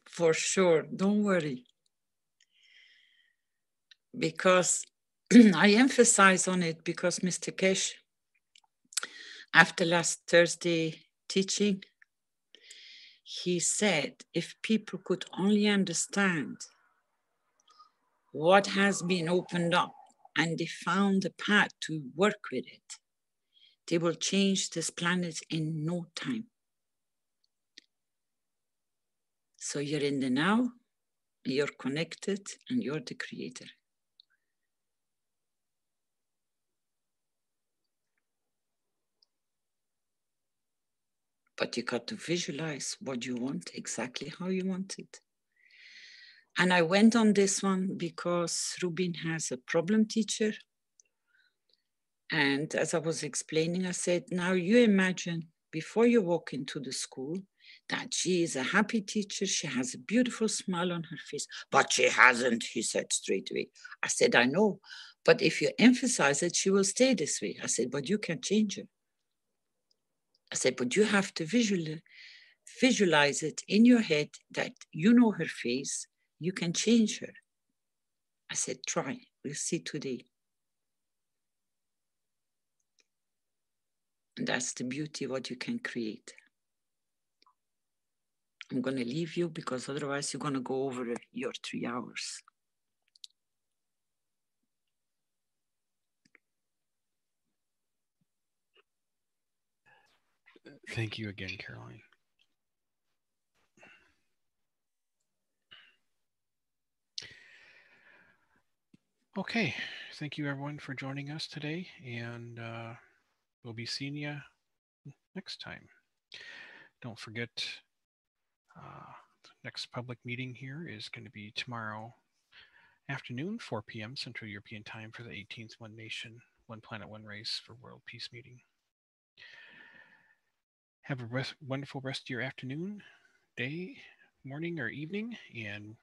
for sure. Don't worry. Because I emphasize on it because Mr. Kesh, after last Thursday teaching, he said if people could only understand what has been opened up and they found a path to work with it, they will change this planet in no time. So you're in the now, you're connected, and you're the creator. But you got to visualize what you want, exactly how you want it. And I went on this one because Rubin has a problem teacher. And as I was explaining, I said, now you imagine before you walk into the school that she is a happy teacher. She has a beautiful smile on her face, but she hasn't, he said straight away. I said, I know, but if you emphasize it, she will stay this way. I said, but you can change her. I said, but you have to visualize it in your head that you know her face, you can change her. I said, try, we'll see today. And that's the beauty of what you can create. I'm going to leave you because otherwise you're going to go over your 3 hours. Thank you again, Caroline. Okay, thank you everyone for joining us today, and we'll be seeing you next time. Don't forget, the next public meeting here is going to be tomorrow afternoon, 4 p.m. Central European Time for the 18th One Nation, One Planet, One Race for World Peace meeting. Have a wonderful rest of your afternoon, day, morning, or evening, and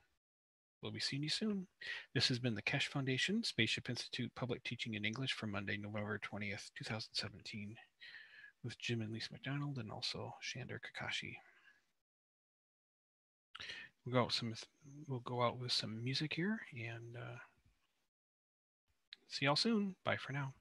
we'll be seeing you soon. This has been the Kesh Foundation Spaceship Institute Public Teaching in English for Monday, November 20th, 2017, with Jim and Lisa McDonald and also Shander Kakashi. We'll go out with some music here and see y'all soon. Bye for now.